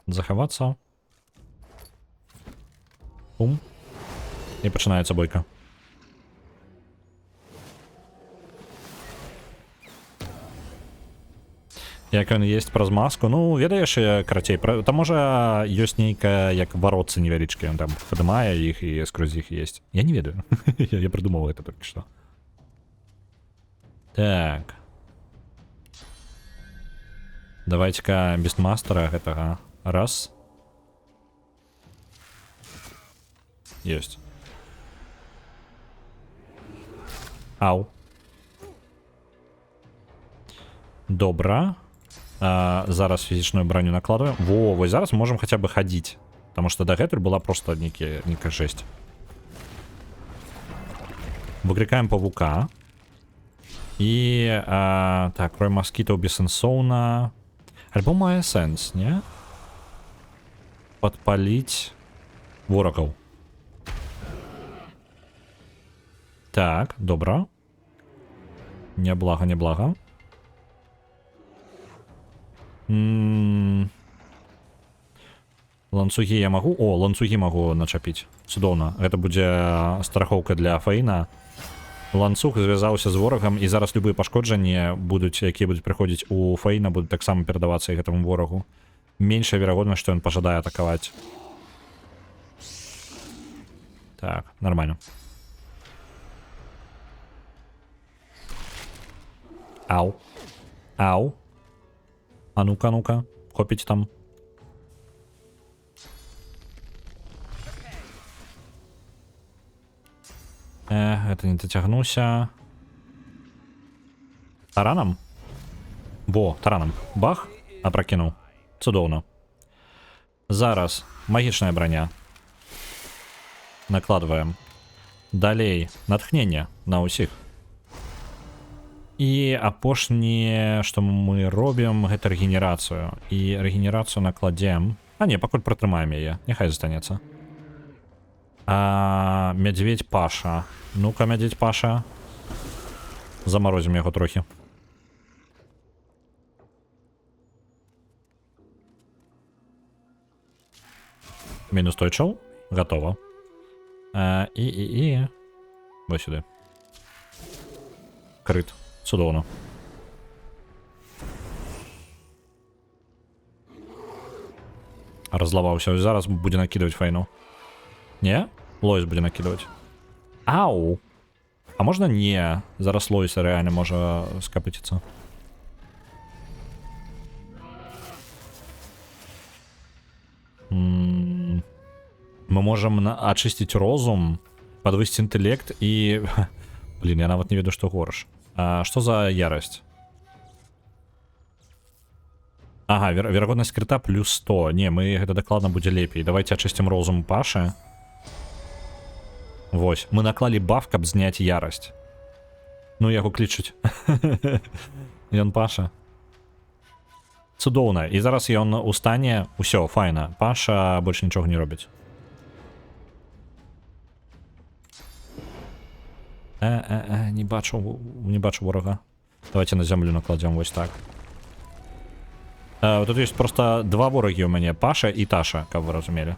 Захавацца. Пум. І пачынаецца бойка. Як ён есть праз маску, ну, ведаеш, карацей, там можа ёсць нейкая, як варотцы невялічкі, ён там падымае іх і скрозь іх есть. Я не ведаю, я придумал это только что. Так. Давайте-ка бестмастера гэтага. Раз. Ёсць. Ау. Добра. Зараз фізічную броню накладываем. Вось зараз можем хотя бы ходить. Потому что дагэтуль была просто некая жесть. Выкликаем павука. И так, рой москитов бессенсовно. Альбо мае сенс, не? Подпалить ворогов. Так, добра. Неблага, неблага. Ланцугі я магу? О, ланцугі магу начапіць. Цудоўна. Гэта будзе страхоўка для Фейна. Ланцуг звязаўся з ворагам, і зараз любыя пашкоджанні будуць, якія будуць прыходзіць у Фейна, будуць таксама перадавацца і гэтаму ворагу. Меншая верагоднасць, што ён пажадае атакаваць. Так, нормально. Ау. Ау. А ну-ка, ну-ка, хопіть там. Это не дотягнуся. Тараном? Во, тараном. Бах, опрокинув. Цудоўна. Зараз магічная броня. Накладываем. Далей натхнение на усіх. І апошняе, што мы робім, гэта рэгенерацыю. І рэгенерацыю накладзем. Не, пакуль пратрымаем яе. Няхай застанецца. Мядзведь Паша. Ну-ка, мядзведь Паша. Замарозім яго трохі. Мінус той чоў. Гатова. І. Вось сюди. Крыт. Цудоўна. Разлаваўся. Зараз будзе накидывать Фейну. Не? Лойс буде накидувати. Ау! А можна не? Зараз Лойс реально може скопитися. Мы можем очистить розум, подвысить интеллект и... Блин, я нават не веду, что горш. А что за ярость? Ага, вероятность крита плюс 100. Не, мы это докладно будет лепей. Давайте очистим розум Паши. Вось. Мы наклали баф, каб знять ярость. Ну, яго клічуть. Ён Паша. Цудоўна. І зараз ён у стане... Усё, файна. Паша больше нічога не робіць. Не бачу ворога. Давайте на землю накладем вось так. Тут есть просто два вороги у меня. Паша и Таша, как вы разумели.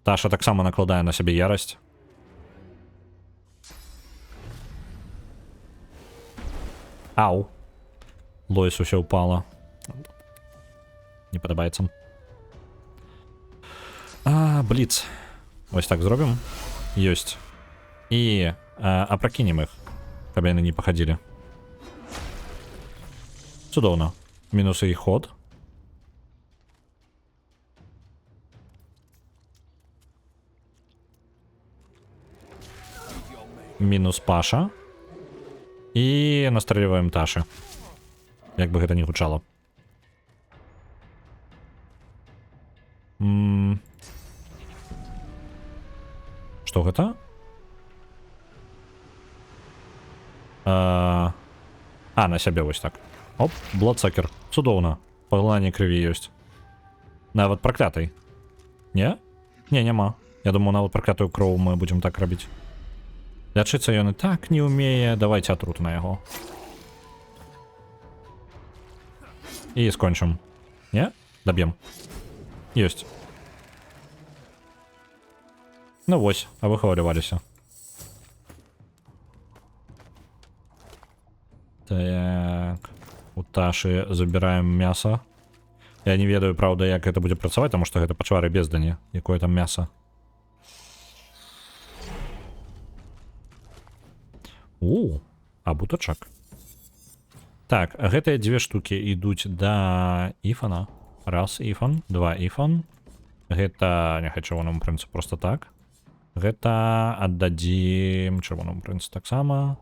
Таша так само накладає на себе ярость. Ау. Лойс усе упало. Не подобається. Бліц. Ось так зробимо. Есть. І опрокинем їх, щоб вони не походили. Чудовно. Мінус їх ход. Мінус Паша. І настрілюємо Таші. Як би гэта не гучало. Што гэта? На сябе вось так. Оп, бладсакер. Цудоўна. Паглынанне крыві ёсць. Нават праклятай. Не? Не, няма. Я думаю, нават праклятую кроў мы будзем так рабіць. Лячыцца ён і так не ўмее. Давайте атрут на яго. І скончым. Не? Даб'ем. Ёсць. Ну вось, а вы хвалюваліся. Так. У Таши забираем мясо. Я не ведаю, правда, як это будет працаваць, потому что гэта пачвары бездані. Якое там мясо. А бутачак. Так, гэтыя две штуки ідуць да Ифана. Раз Ифан, два Ифан. Гэта няхай чырвонаму прынцу просто так. Гэта аддадзім чырвонаму прынцу таксама.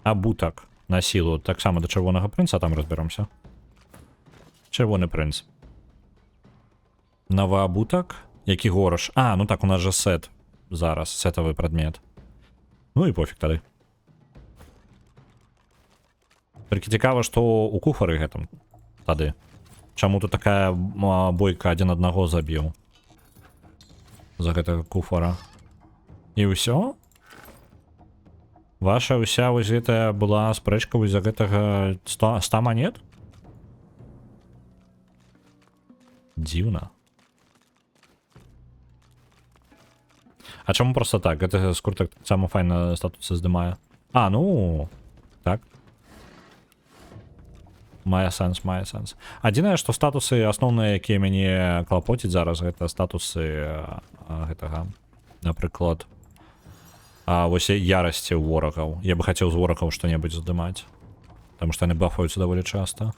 А бутак на сілу таксама да чырвонага прынца, там разберемся. Чырвоны прынц. Новоабутак. Які гораш? Ну так, у нас же сет. Зараз, сетавы прадмет. Ну і пофіг тады. Толькі цікава, што у куфары гэтым тады. Чаму тут такая бойка адзін аднаго забіў? За гэтага куфара. І ўсё? Ваша ўся вось гэтая была спрэчка вось за гэтага 100 манет? Дзіўна. А чаму просто так? Гэта скуртак таксама файна статусы здымае. Ну, так. Мае сэнс, мае сэнс. Адзінае, што статусы асноўныя, якія мяне клапоціць зараз, гэта статусы гэтага, напрыклад, вось ярасці ў ворагаў. Я бы хацеў з ворагаў што-небудзь здымаць, таму што яны бафаюцца даволі часта.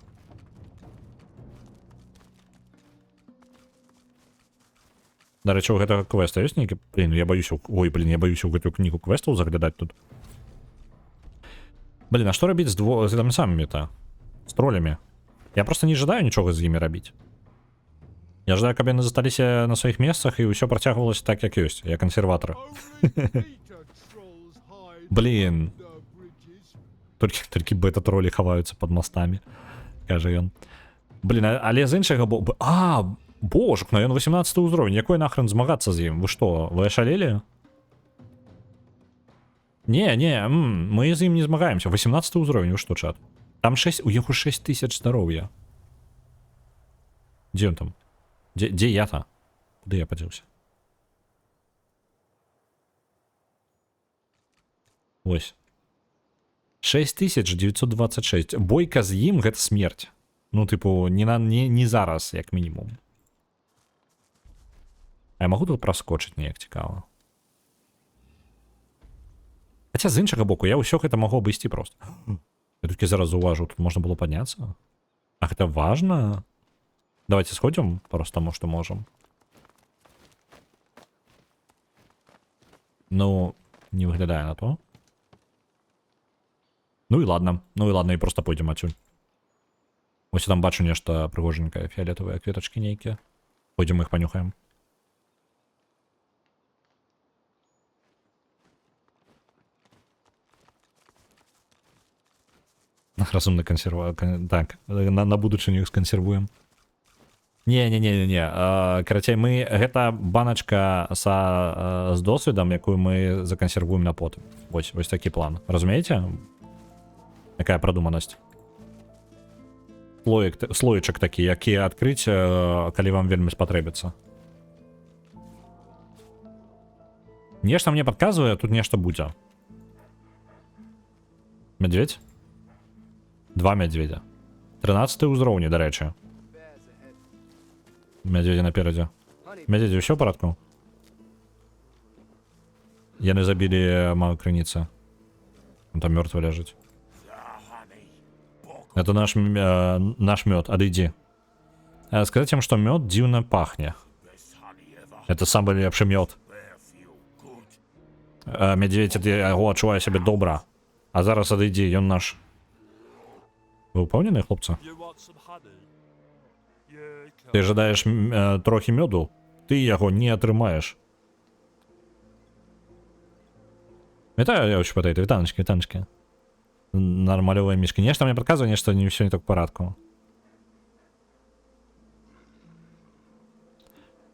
Дарэчы, у гэтага квеста ёсць нейкі? Я баюся, я баюся ў гэтую кнігу квестаў заглядаць тут. А што рабіць з гэтымі самымі-то? С троллями. Я просто не ожидаю ничего з імі рабіць. Я ожидаю, каб яны засталіся на сваіх месцах і ўсё працягвалася так, як ёсць. Я консерватор. Блин. Толькі бета-тролі хаваюцца под мостами, кажа ён. Але з іншага божак, ён 18 ўзровень. Якой нахрен змагацца з ім? Вы што, вы ашалелі? Не, мы з ім не змагаемся. 18 ўзровень, вы што, чат? Там 6, у яго 6000 здароўя. Дзе ён там? Дзе я-то? Куды я падзеўся? Ось. 6926. Бойка з ім гэта смерць. Ну, тыпу, не зараз, як мінімум. А я могу тут проскочить, неяк цікаво. Хотя з іншого боку, я ўсё гэта могу абысці просто. Я толькі зараз уважу, тут можна было падняцца. А гэта важно? Давайте сходим просто тому, что можем. Ну, не выглядае на то. Ну і ладно, і просто пойдем адсюль. Ось я там бачу нешта прыгоженькае, фіолетовыя кветачкі нейкія. Пойдем іх панюхаем. Разумно консерва... Так, на будучыню іх скансервуем. Не. Карацей, мы... Гэта баначка з досведам, якую мы закансервуем на потым. Вось такі план. Разумееце? Якая прадуманасць? Слоечак такі, які адкрыць, калі вам вельмі спатрэбіцца. Нешта мне падказвае, тут нешта будзе. Медведь? 2 медведя. 13 ўзроўні, дарэчы. Медведя наперадзе. Медведя, ўсё ў парадку? Яны забілі маю крыніцы. Он там мёртвы ляжыць. Это наш мёд, адыдзі. Сказаць ім, што мёд дзіўна пахне. Это самы лепшы мёд. Медведь, яго адчувае сябе добра. А зараз адыдзі, ён наш. Вы ўпэўнены, хлопцы? Ты жадаеш трохі мёду? Ты яго не атрымаеш. Вітаю, я ўсё пытаю, вітаночки. Нормалёвая мішка. Нешта мне падказвае, нешта не ўсё не так в парадку.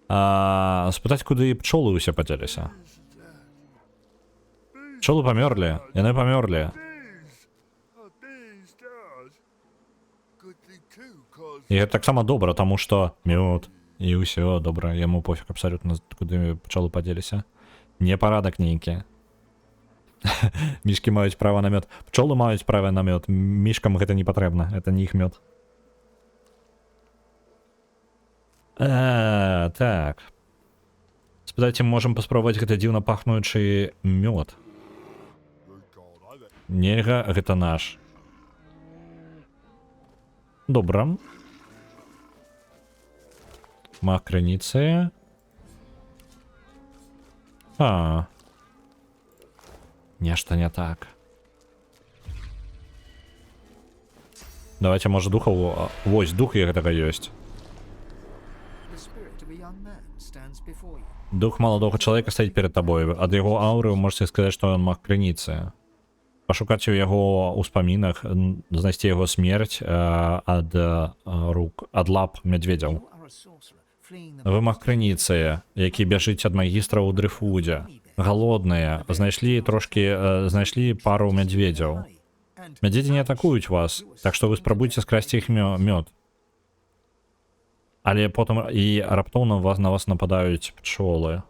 Спытаць, куды пчолы ўсе падзеліся. Пчолы памёрлі, яны памёрлі. І гэта таксама добра, таму што мёд. І ўсё добра, яму пофіг абсалютна, куды пчолы падзеліся. Непарадак нейкі. Мішкі маюць права на мёд. Пчолы маюць права на мёд. Мішкам гэта не патрэбна, это не іх мёд. Так. Спытайце, можам паспрабаваць гэта дзіўна пахнуючы мёд. Нельга, гэта наш. Добра. Мах крыніцы. Нешта не так. Давайте, может, духов... Вось, дух гэтага ёсць. Дух маладога чалавека стаіць перад табой. Ад яго ауры вы можете сказаць, што ён маг крыніцы. Пашукаць у яго ўспамінах, знайсці яго смерць ад рук, ад лап мядзведзяў. Вы маг крыніцы, які бяжыць ад магістра ў дрыфудзе. Голодныя, знайшлі пару мядзведзяў. Мядзведзі не атакуюць вас, так што вы спрабуйце скрасці іх мёд. Але потым і раптоўна на вас нападаюць пчолы.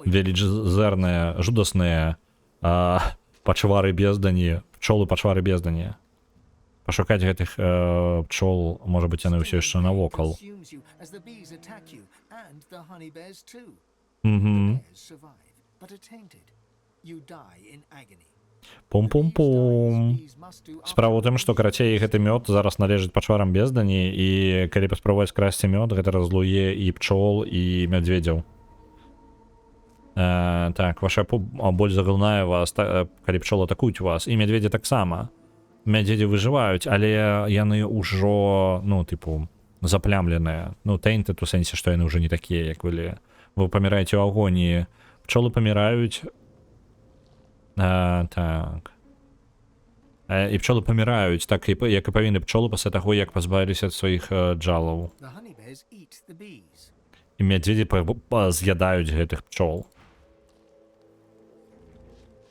Велічэзныя, жудасныя пачвары бездані, пчолы-пачвары бездані. Пашукаць гэтых пчол, можа быць, яны ўсё яшчэ навокал. Пум-пум-пум. Справа ў тым, што карацей гэты мёд зараз належыць пачварам бездані, і калі паспрабаваць красці мёд, гэта разлуе і пчол, і мядзведзяў. Так, ваша боль загалнае вас, калі пчолы атакуюць вас, і мядзведзі таксама. Мядзведзі выжываюць, але яны ўжо, ну, тыпу, заплямленыя. Ну, tainted у сэнсе, што яны ўжо не такія, як былі. Вы паміраеце ў агоніі. Пчолы паміраюць. Так. І пчолы паміраюць, так як і павінны пчолы пасля таго, як пазбавіліся ад сваіх джалаў. І мядзведзі з'ядаюць гэтых пчол.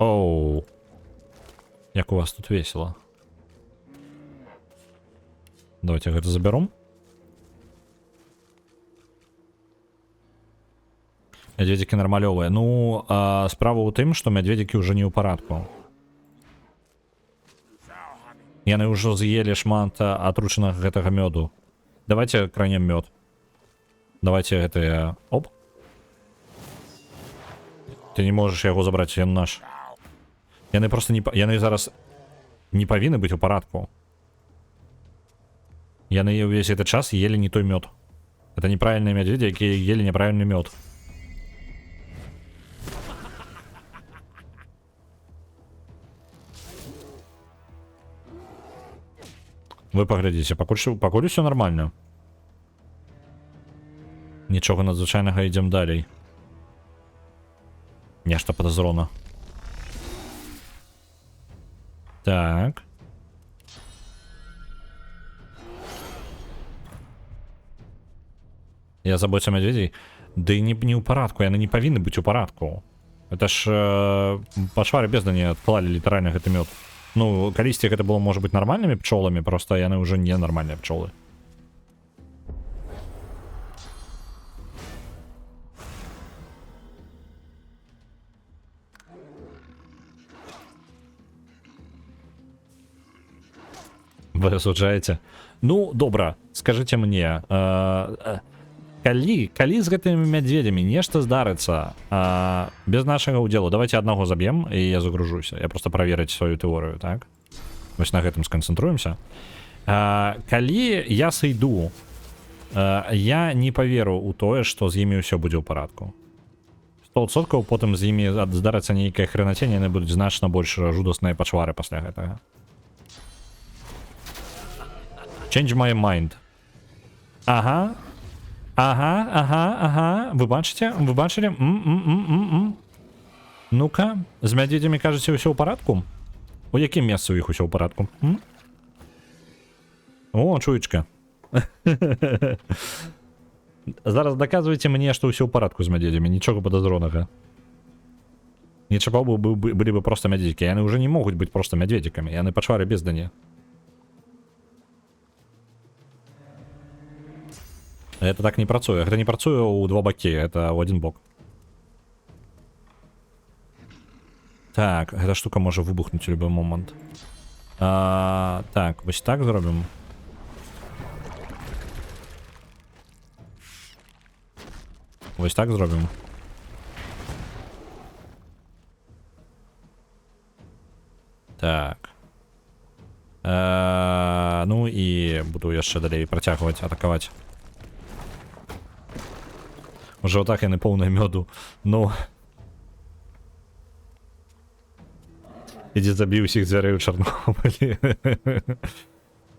Оу. Як у вас тут весело. Давайте гэта забяром. Мядзведзікі нармалёвыя. Ну, справа ў тым, што мядзведзікі ўжо не ў парадку. Яны ўжо з'елі шмат атручанага гэтага мёду. Давайте кранем мёд. Давайте это... Оп. Ты не можешь яго забраць, ён наш. Яны просто не... Яны зараз не павінны быць у парадку. Яны увесь этот час ели не той мед. Это неправильные медведи, которые ели неправильный мед. Вы поглядите, покуль все нормально. Нічого надзвичайного, йдемо далі. Нечто подозрено. Так. Я забуўся медведей. Да і не ў парадку, яны не павінны быць у парадку. Это ж пачвары бездна не адклалі літаральна гэты мёд. Ну, калісьці гэта было, можа быць, нармальнымі пчоламі, просто яны ўжо не нармальныя пчолы. Вы асуджаеце? Ну, добра, скажыце мне, калі з гэтымі мядзведзямі нешта здарыцца без нашага ўдзелу, давайте аднаго заб'ем і я загружуся. Я просто праверыць сваю тэорыю, так? Вось на гэтым сканцэнтруемся. Калі я сыйду, я не паверу ў тое, што з імі ўсё будзе ў парадку. 100% потым з імі здарыцца нейкае хренаценне, яны будуць значна больш жудасныя пачвары пасля гэтага. Change my mind. Ага. Вы бачыце? Вы бачылі? Ну-ка, з мядзведзямі кажаце ўсё ў парадку? У якім месцы ў іх усё ў парадку? О, чуечка. Зараз даказвайце мне, што ўсё ў парадку з мядзведзямі, нічога падазронага. Не чапаў бы былі бы проста мядзведзікі, яны ўжо не могуць быць проста мядзведзікамі, яны пачвары бездані. Это так не працуе. Гэта не працуе ў два бакі, это ў один бок. Так, гэта штука можа выбухнуць у любой момант. Так, вось так зробім. Вось так зробім. Так. Ну і буду яшчэ далей працягваць атакаваць. Уже отак яны поўныя мёду. Ну. Ідзі забі ўсіх дзвярэй у Чарнобылі.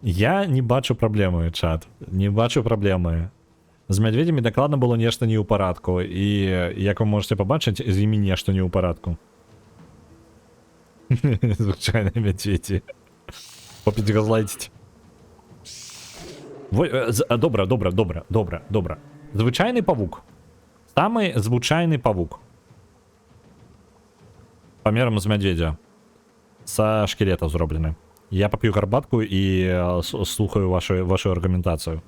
Я не бачу праблемы, чат. Не бачу праблемы. З мядзведзямі дакладна было нешта не ў парадку. І, як вы можете пабачыць, з імі нешта не ў парадку. Звычайныя мядзведзі. Попіць газлайціць. Добра. Звычайны павук. Самый звычайны павук. Памерам з мядзведзя. Са шкілета зроблены. Я пап'ю гарбатку і слухаю вашу аргументацыю.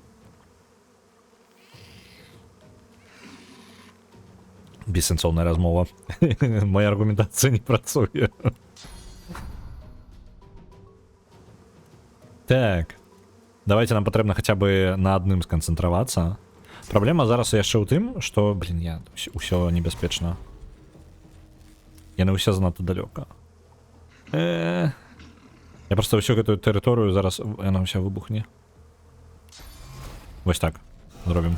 Бессэнсоўная размова. Моя аргументацыя не працуе. Так. Давайте нам патрэбна хаця бы на адным сканцэнтравацца. Праблема зараз яшчэ ў тым, што, блин, ўсё небяспечна. Яны ўсе занадта далёка. Я просто ўсю гэтую тэрыторыю зараз, яна ўся выбухне. Вось так зробім.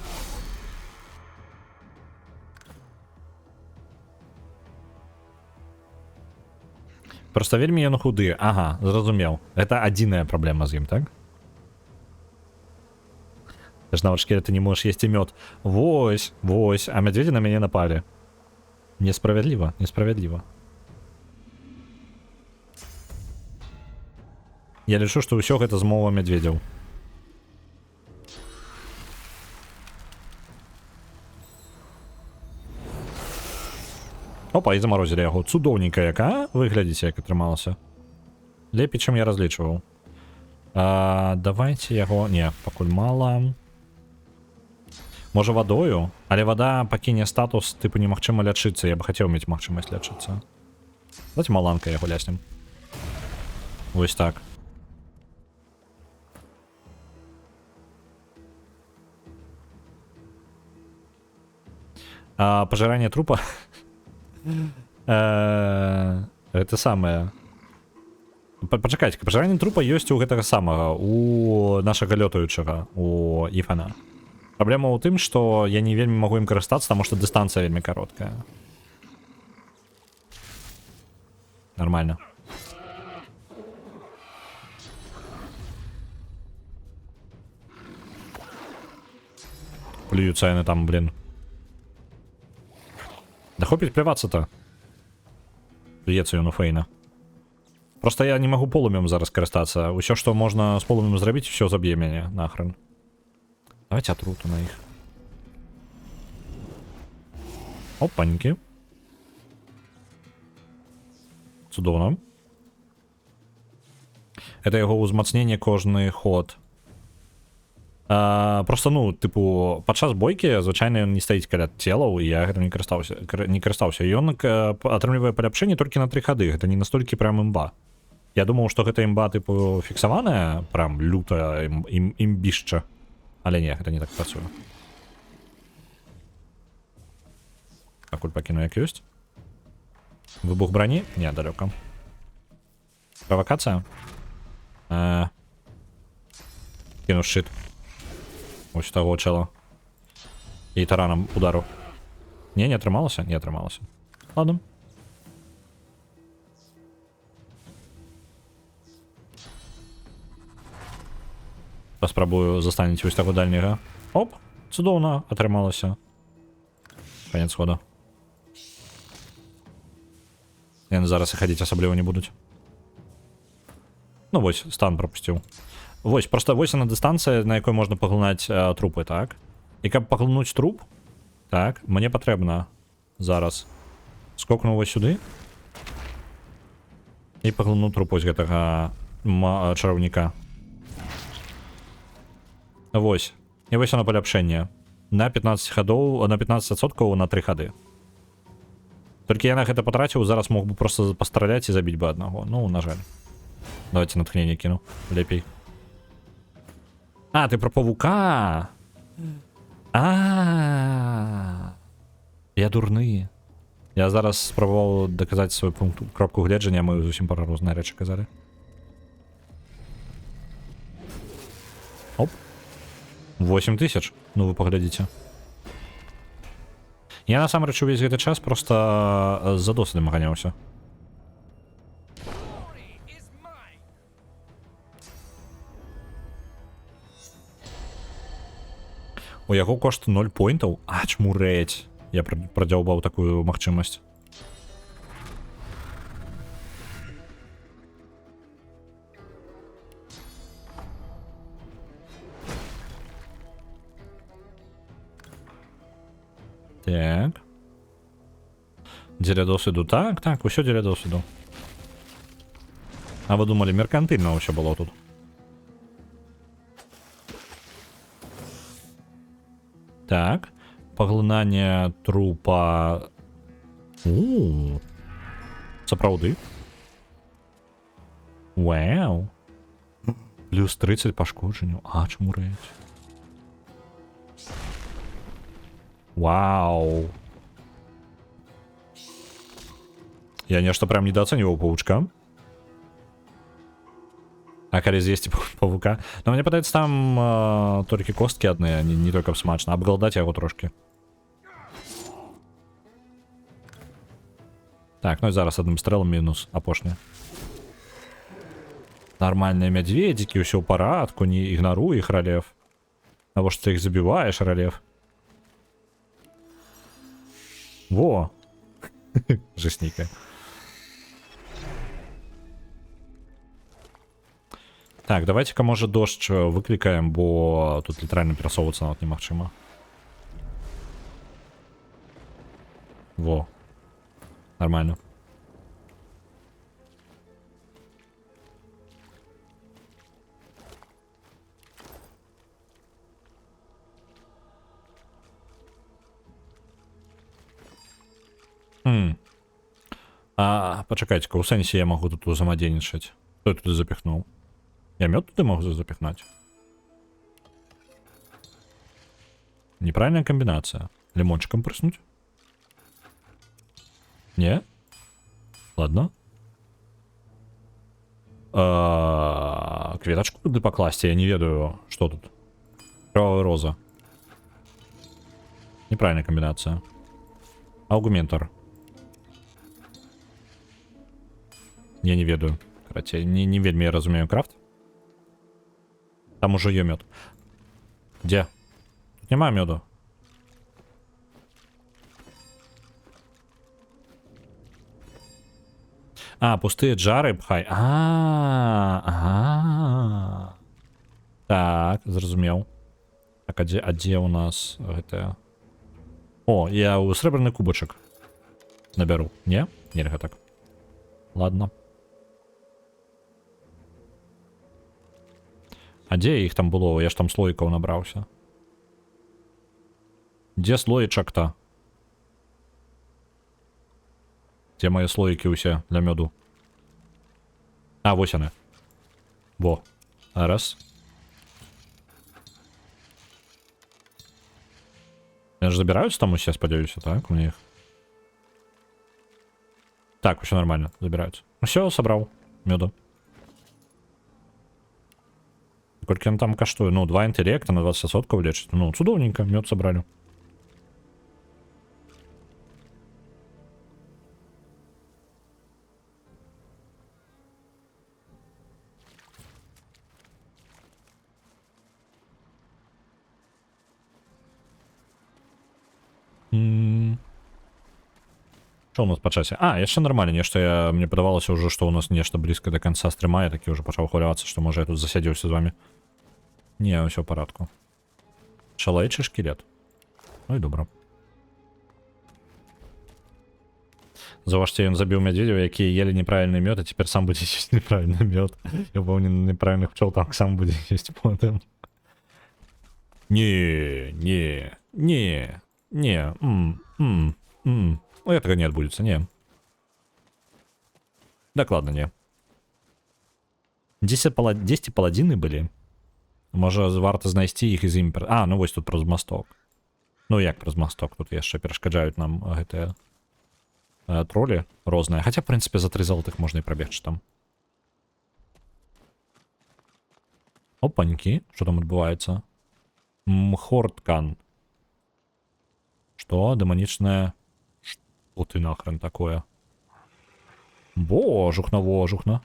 Просто вельмі ён худы. Ага, зразумеў. Гэта адзіная праблема з ім, так? Ты ж нават шкелета не можешь есці мёд. Вось, а мядзведзі на мяне напалі. Несправядліва. Я лічу, што ўсё гэта змова мядзведзяў. Опа, і замарозілі яго. Цудоўненька яка. Вы глядзіце, як атрымалася. Лепей, чым я разлічваў. Давайте яго... Не, пакуль мала. Можа вадою, але вада пакіне статус тыпу немагчыма лячыцца. Я бы хацеў мець магчымасць лячыцца. Давайте маланка яго ляснем. Вось так. Пожирание трупа. Это самое. Пачакайце, пажыранне трупа ёсць у гэтага самага, у нашага лётаючага, у Іфана. Праблема ў тым, што я не вельмі магу ім карыстацца, таму што дыстанцыя вельмі кароткая. Нормально. Плюются яны там, блин. Да хопіць плявацца-то. Плюецца ён у Фейна. Просто я не могу полумем зараз карыстацца. Усё, што можна з полумем зрабіць, усё заб'е мяне нахрен. Давайте атруту на іх. Опанькі. Цудоўна. Это яго ўзмацненне кожны ход. Просто, ну, типу, падчас бойкі звычайна ён не стаіць каля целаў, і я гэтым не карыстаўся. Ён атрымлівае паляпшэнне толькі на 3 хады. Гэта не настолькі прям імба. Я думаў, што гэта імба, типу, фіксаваная, прям лютая імбішча. Але не, гэта не так працуе. Акуль пакіну як ёсць. Выбух брані? Не, далёка. Правакацыя? Кіну шчыт. Ось таго чела. І таранам удару. Не атрымалася? Не атрымалася. Ладно. Паспрабую застанець вось таго дальняга. Оп, цудоўна, атрымалася. Канец хода. Яны зараз і хадзіць асабліва не будуць. Ну вось, стан прапусціў. Вось, просто вось на дыстанцыя, на якой можна паглынаць трупы, так? І каб паглынуць труп, так, мне патрэбна зараз скокну вось сюды і паглыну труп вось гэтага чараўніка. Вось. І вось оно паляпшэнне. На 15 хадоў, на 15% на 3 хады. Толькі я на гэта патраціў, зараз мог бы просто пастраляць і забіць бы аднаго. Ну, на жаль. Давайте натхнение кину. Лепей. А, ты про павука. Я дурны. Я зараз спрабаваў даказаць свой пункт кропку гледжання, мы зусім пара розныя рэчы казалі. Оп. 8000. Ну вы паглядзіце. Я насамрэч увесь гэты час просто за досведам ганяўся. У яго кошт 0 поінтаў? А, чмурэць. Я прадзяўбаў такую магчымасць. Так. Дзеля досвіду. Так, так, усё дзеля досвіду. А вы думалі, меркантыльна ўсё было тут? Так. Паглынанне трупа. Сапраўды. Вау. Плюс 30 пашкоджанняў. А, чаму рэч? Вау. Я нешта прям недооценивал паучка. А коли з'їсти павука. Но мне падаецца там толькі косткі адныя, не только смачна. Обголодать яго трошки. Так, ну и зараз одним стрелом минус апошні. Нормальные медведики, ўсё ў парадку, не ігнаруй іх, Ралев. Того, что ты их забиваешь, Ралев. Во! Жестненько. Так, давайте-ка, может, дождь выкликаем, бо тут литерально пересовываться нават немагчыма. Во. Нормально. Пачакайце-ка, у сэнсе я могу тут узаемадзейнічаць. Кто туды запихнул? Я мед туды могу запихнуть? Неправильная комбинация. Лимончиком прыснуть? Не? Ладно. Кветочку туды пакласці, я не ведаю, что тут. Кровавая роза. Неправильная комбинация. Аугментор. Я не ведаю. Короче, не вельмі я разумею крафт. Там уже є мед. Где? Тут нема меду. А, пустые джары пхай. Ага. Так, зразумеў. Так, а дзе у нас гэта? О, я у срэбраны кубачак набяру. Не? Нельга так. Ладно. А дзе іх там было? Я ж там слоікаў набраўся. Дзе слоечак-то? Дзе мае слоікі ўсе для мёду? А, вось яны. Во. Раз. Я ж забираюцца там усе, спадзяюся, так? У них. Так, все нормально, забираюцца. Ну все, собрал мёду. Колькі он там каштуе? Ну, 2 інтелекта на 20% лечит. Ну, цудоўненько, мёд собрали. Что у нас по часе? А, яшчэ нормально, нешта мне падавалася ўжо, што у нас нешта блізка да канца стрыма, я такі ўжо пачаў хвалявацца, што можа я тут засядзеўся з вами. Не, ўсё ў парадку. Шалайчы шкілет. Ну і добра. Заўважце, ён забіў мядзведзяў, якія ели неправільны мёд, а цяпер сам будзе есць неправільны мёд. Я пэўнен, неправільных пчол так сам будзе есць потым. Не. Ну, этого не отбудется, не. Докладно не. 10 паладины были. Може, варто знайсці іх із імпер... А, ну вось тут праз масток. Ну як праз масток? Тут яшчэ перашкаджаюць нам гэтыя тролі розныя. Хаця, в принципе, за 3 золотых можна і прабегчы там. Опанькі. Що там адбываецца? Мхорткан. Что? Демоничное... Что ты нахрен такое? Божухна.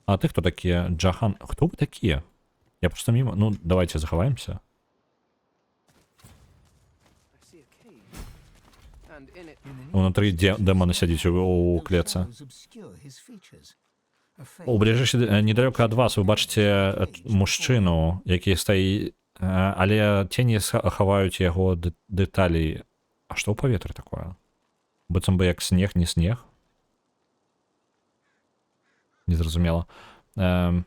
А ты кто такие? Джахан. Кто вы такие? Я просто мимо... Ну, давайте заховаемся. Внутри демона сядзіць у клетцы. У бліжэйшай недалеко ад вас вы бачыце мужчыну, які стаіць, але тені хаваюць яго дэталей. А што ў паветры такое? Быццам бы як снег, не снег. Незразумела. А,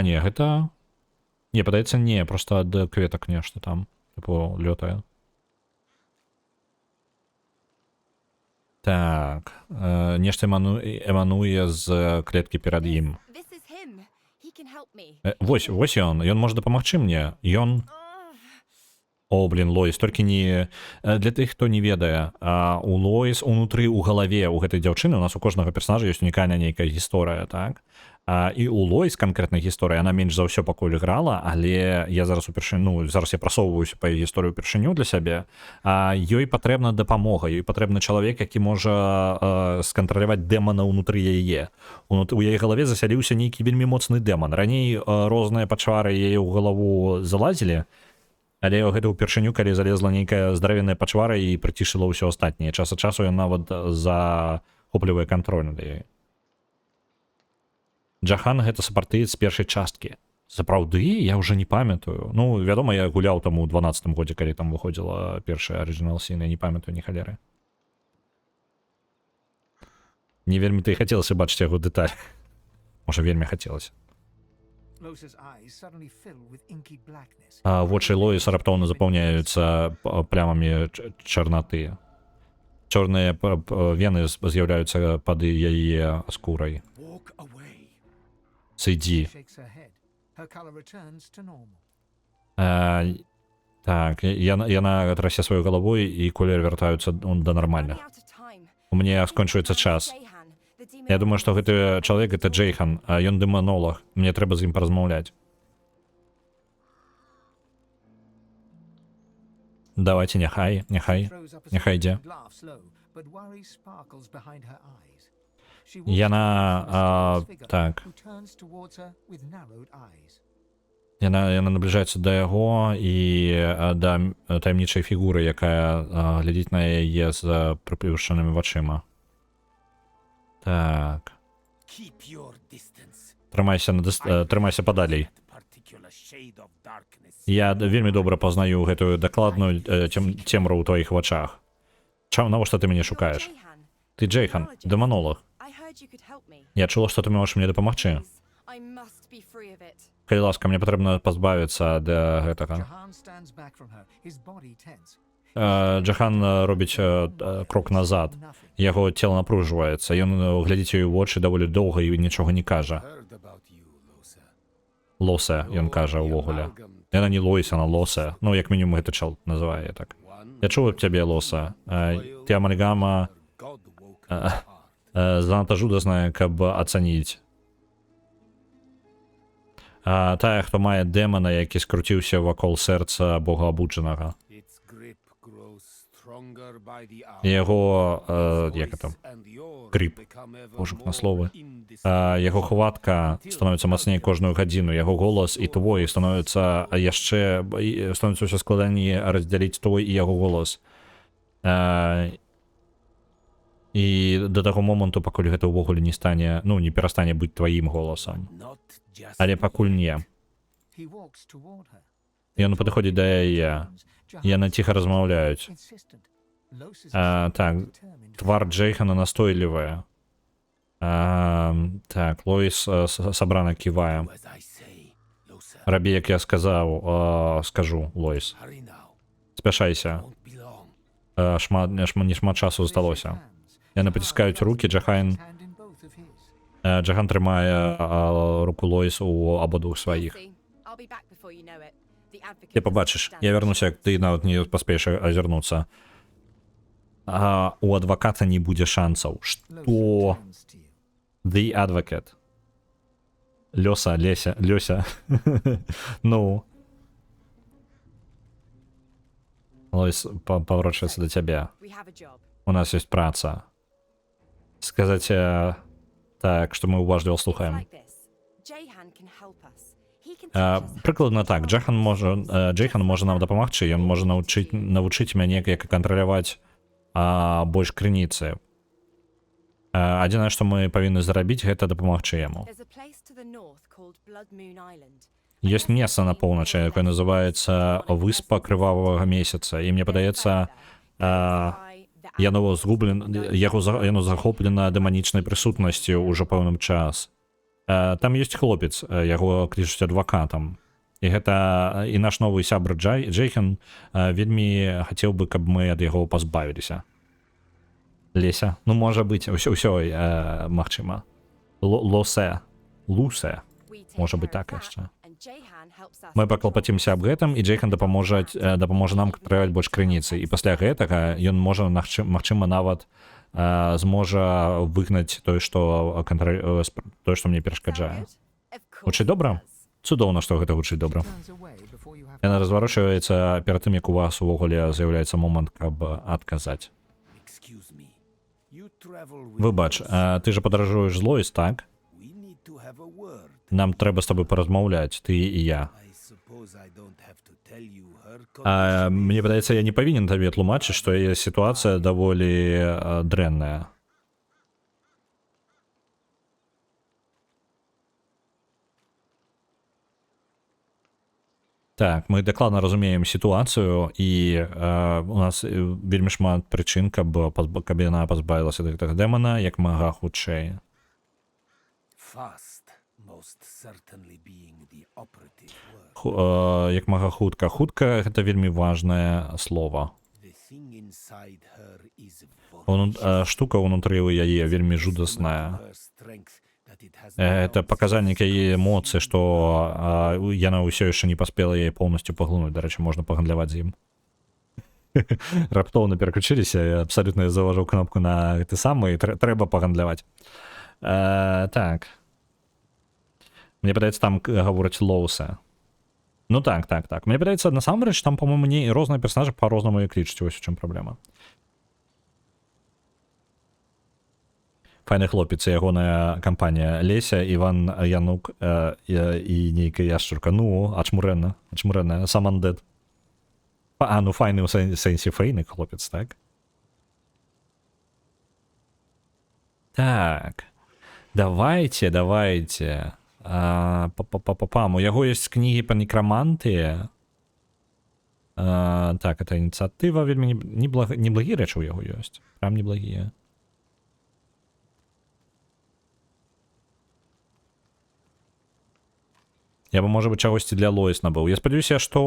не, гэта... Не, падаецца, не, просто ад кветак нешта там. Типу, лётае. Так. Нешта эмануе з клеткі перад ім. Вось ён. Ён можа дапамагчы мне. Ён... О, блин, Лоис, толькі не... Для тых, хто не ведае, у Лоис унутры ў галаве у гэтай дзяўчыны, у нас у кожнага персонажа ёсць унікальная нейкая гісторыя, так? І у Лоис канкрэтная гісторыя, яна менш за ўсё пакуль грала, але я зараз зараз я прасоўваюся па гісторыю упершыню для сябе, ёй патрэбна дапамога, ёй патрэбны чалавек, які можа скантраляваць дэмана ўнутры яе. У яе галаве засяліўся нейкі вельмі моцны дэман. Раней розныя пачвары яе ў галаву залазілі, але гэта ўпершыню, калі залезла нейкая здаравенная пачвара і прыцішыла ўсё астатняе. Час ад часу ён нават захоплівае кантроль над яе. Джахан гэта сапартыец з першай часткі. Сапраўды? Я ўжо не памятаю. Ну, вядома, я гуляў там у 12-м годзе, калі там выходзіла першая Original Sin, я не памятаю ні халеры. Не вельмі ты хацелася бачыць яго дэталь. Можа, вельмі хацелася. Вочы Лоіс раптоўна запаўняюцца плямамі чарнаты. Чорныя вены з'яўляюцца пад яе скурай. Сыдзі. Так, яна трасе сваёй галавой, і колер вяртаюцца да нармальных. У мяне скончваецца час. Я думаю, што гэты чалавек гэта Джейхан, а ён дэманолог. Мне трэба з ім паразмаўляць. Давайте, няхай ідзе. Яна, так. Яна набліжаецца да яго і да таямнічай фігуры, якая глядзіць на яе з прыплюшчанымі вачыма. Так. Трымайся падалей. Я вельмі добра пазнаю гэтую дакладную цемру ў тваіх вачах. Навошта ты мяне шукаеш? Ты Джейхан, дэманолог. Я чула, што ты можаш мне дапамагчы. Калі ласка, мне патрэбна пазбавіцца ад гэтага. Джахан робіць крок назад. Яго цела напружваецца. Ён глядзіць ёй у вочы даволі доўга і нічога не кажа. Лосе, ён кажа ўвогуле. Яна не Лоіс, она Лосе. Ну, як мінімум, гэты чал называе так. Я чуў аб цябе, Лоса. Ты амальгама занадта жудасная, каб ацаніць. Тая, хто мае дэмана, які скруціўся вакол сэрца бога абуджанага. Яго, як это, грip, божук на словы. Яго хватка становіцца мацней кожную гадзіну. Яго голас і твой становіцца ўсё складаней раздзяліць твой і яго голас. І да таго моманту, пакуль гэта ўвогуле не стане, ну, не перастане быць тваім голасам. Але пакуль не. Ён падыходзіць да яе. Яны ціха размаўляюць. Так, твар Джейхана настойлівая. Так, Лоіс сабрана ківае. Рабі, як я скажу, Лоіс. Спяшайся. Не шмат часу засталося. Яны паціскаюць рукі, Джахан трымае руку Лоіс у абодвух сваіх. Ты пабачыш, я вярнуся, як ты нават не паспееш азірнуцца. У адваката не будзе шансаў. Што? The Advocate. Лёся. Ну. Лоіс паварочваецца да цябе. У нас ёсць праца. Сказаць так, што мы уважліва слухаем. Прыкладна так, Джейхан можа нам дапамагчы, ён можа навучыць мяне, як кантраляваць больш крыніцы. Адзінае, што мы павінны зрабіць, гэта дапамагчы яму. Ёсць месца на поўначы, якое называецца выспа крывавага месяца, і мне падаецца, яно захоплена дэманічнай прысутнасцю ўжо пэўным час. Там ёсць хлопец, яго клічуць адвакатам. І гэта і наш новы сябр Джейхан вельмі хацеў бы, каб мы ад яго пазбавіліся. Леся, ну можа быць, ўсё магчыма. Лусе, можа быць так яшчэ. Мы паклапацімся аб гэтым, і Джейхан дапаможа нам кантраляваць больш крыніцы. І пасля гэтага ён можа, магчыма, нават зможа выгнаць тое, што мне перашкаджае. Гучыць добра? Цудоўна, што гэта гучыць добра. Яна разварочваецца перад тым, як у вас увогуле з'яўляецца момант, каб адказаць. Выбач, ты же падарожуеш з Лоіс, так? Нам трэба з тобой паразмаўляць, ты і я. Мне падаецца, я не павінен табе тлумачыць, што яе сітуацыя даволі дрэнная. Так, мы дакладна разумеем сітуацыю, і у нас вельмі шмат прычын, каб яна пазбавілася ад гэтага дэмана як мага хутчэй. Як мага хутка. Хутка — гэта вельмі важнае слова. Штука ўнутры ў яе вельмі жудасная. Это паказальнік яе эмоцый, што яна ўсё яшчэ не паспела яе поўнасцю паглынуць. Дарэчы, можна пагандляваць з ім. Раптоўна пераключыліся, я абсалютна заважаў кнопку на гэты самы, і трэба пагандляваць. Так. Мне падаецца, там гавораць Лоуса. Ну так. Мне падаецца, насамрэч, там, по-моему, не розныя персонажы па-рознаму і клічуць, вось у чым праблема. Файны хлопец, ягоная кампанія. Леся, Іван Янук і нейкая яшчурка. Ну, ачмурэнна. Самандед. Ну файны ў сэнсе файны хлопец, так? Так. Давайте. У яго ёсць кнігі па некрамантыі. Так, это ініцыятыва вельмі неблагія рэчы ў яго ёсць. Прям неблагія. Я бы, можа быць, чагосьці для Лоіс набыў. Я спадзяюся, што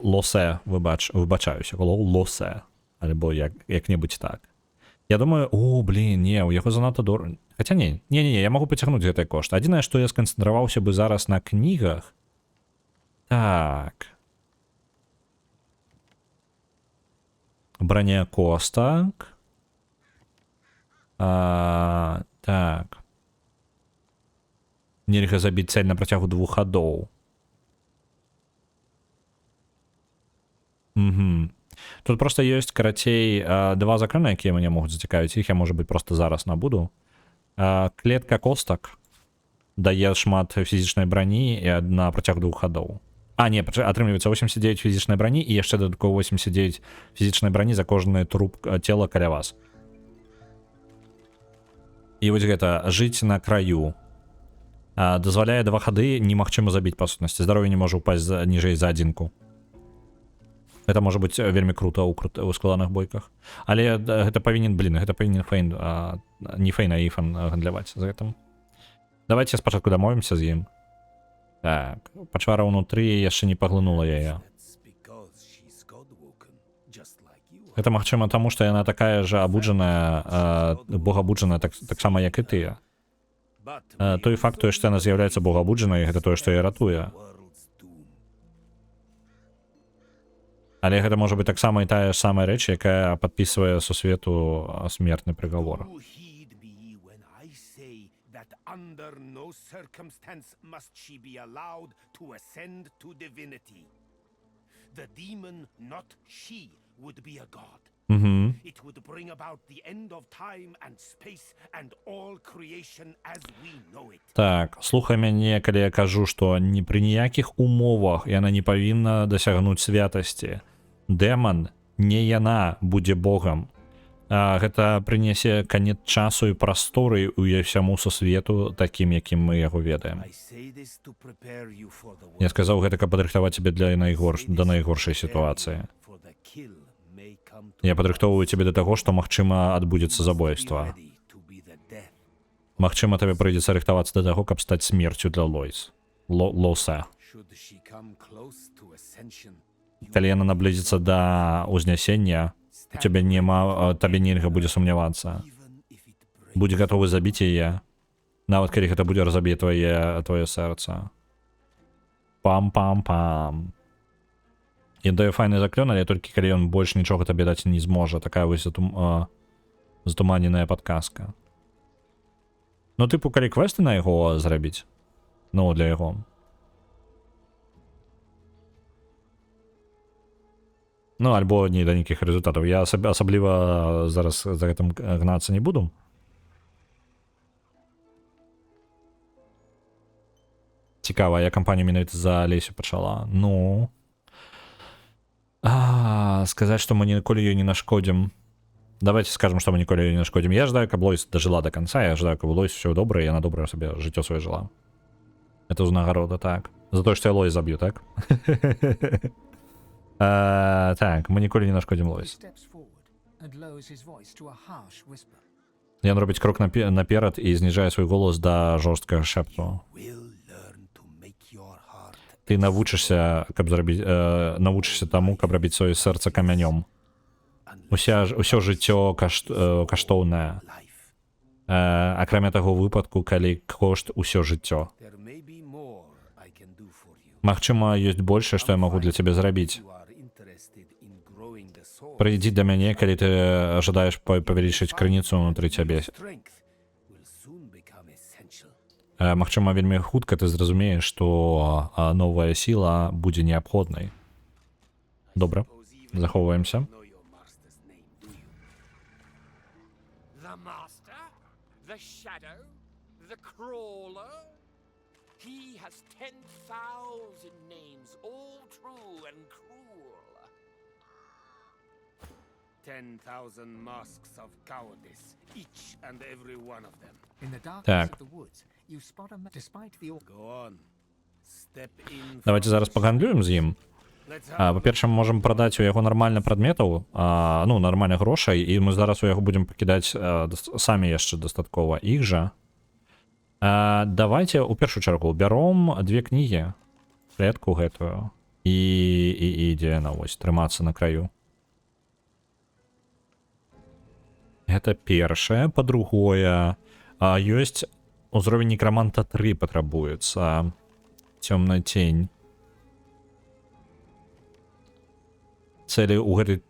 Лосе, выбачаюся, Лосе, альбо як-небудзь так. Я думаю, не, у яго занадта дорага. Хаця не, я магу пацягнуць гэты кошт. Адзінае, што я сканцэнтраваўся бы зараз на кнігах. Так. Броня костак. Так. Нельга забіць цэль на працягу 2 гадоў. Тут просто ёсць, карацей, 2 закраны, якія мяне могуць зацікавіць. Іх я, можа быць, просто зараз набуду. Клетка костак дае шмат фізічнай брані і на працяг 2 гадоў. Не, атрымліваецца 89 фізічнай брані і яшчэ дадаткова 89 фізічнай брані за кожны труп цела каля вас. І вось гэта, жыць на краю. Дазваляе 2 гады немагчыма забіць, па сутнасці. Здароўе не можа ўпасть ніжэй за 1. Это можа быць вельмі крута ў складаных бойках. Але гэта павінен, гэта павінен Фейн, не Фейн, а Іфан гандляваць за гэтым. Давайте спачатку дамовімся з ім. Так, пачвара ўнутры яшчэ не паглынула яе. Гэта магчыма таму, што яна такая жа абуджаная, богабуджаная, таксама як і тыя. Той факт, што яна з'яўляецца богабуджанай, гэта тое, што яе ратуе. Але гэта можа быць таксама і тая ж самая рэч, якая падпісвае сусвету смертны прыгавор. It would bring about the end of time and space and all creation as we know it. Так, слухай мяне, калі я кажу, што ні пры ніякіх умовах яна не павінна дасягнуць святасці. Дэман, не яна будзе богам. Гэта прынясе канец часу і прасторы ўсяму сусвету такім, якім мы яго ведаем. Я сказаў гэта, каб падрыхтаваць цябе да найгоршай сітуацыі. Я падрыхтоўваю цябе да таго, што, магчыма, адбудзецца забойства. Магчыма, табе прыйдзецца рыхтавацца да таго, каб стаць смерцю для Лоса. Калі яна наблізіцца да ўзнясення, табе нельга будзе сумнявацца. Будзь гатовы забіць яе, нават калі гэта будзе разабіць твоё сэрца. Пам-пам-пам. Ён дае файны заклён, але толькі калі ён больш нічога табе даць не зможа. Такая вось затуманеная падказка. Ну, тыпу, калі квесты на яго зрабіць. Ну, для яго. Ну, альбо не да нейкіх рэзультатаў. Я асабліва зараз за гэтым гнацца не буду. Цікава, я кампанію менавіта за Лесю пачала. Ну... сказаць, што мы ніколі ёй не нашкодзім. Давайте скажем, што мы ніколі ёй не нашкодзім. Я жадаю, каб Лоіс дажыла да канца, я жадаю, каб Лоіс усё добра, яна добрае сабе жыццё сваё жыла. Это ўзнагарода, так. За тое, што я Лоіс заб'ю, так? Так, мы ніколі не нашкодзім Лоіс. Ён робіць крок наперад і зніжае свой голас да жорсткага шэпту. Ты навучышся таму, каб рабіць сваё сэрца камянём. Усё жыццё каштоўнае. Акрамя таго выпадку, калі кошт усё жыццё. Магчыма, ёсць большае, што я магу для цябе зрабіць. Прыйдзі да мяне, калі ты жадаеш павялічыць крыніцу ўнутры цябе. Магчыма, вельмі хутка ты зразумееш, што новая сіла будзе неабходнай. Добра, захоўваемся. He has 10,000 names, all true and cruel. 10,000 masks of cowardice, each and every one of them. In the darkness Так. of the woods, you spot a despite the Go on. Step in. Давайте зараз пагандлюем з ім. Па-перша, мы можам прадаць у яго нармальна прадметаў, ну, нармальных грошай, і мы зараз у яго будзем пакідаць самі яшчэ дастаткова іх жа. Давайте у першую чаргу бяром 2 кнігі, клетку гэтую, і ідзе на вось трымацца на краю. Гэта першае. Па-другое, ёсць узровень некраманта 3 патрабуецца. Цёмная тень. Цэлі ў гэтай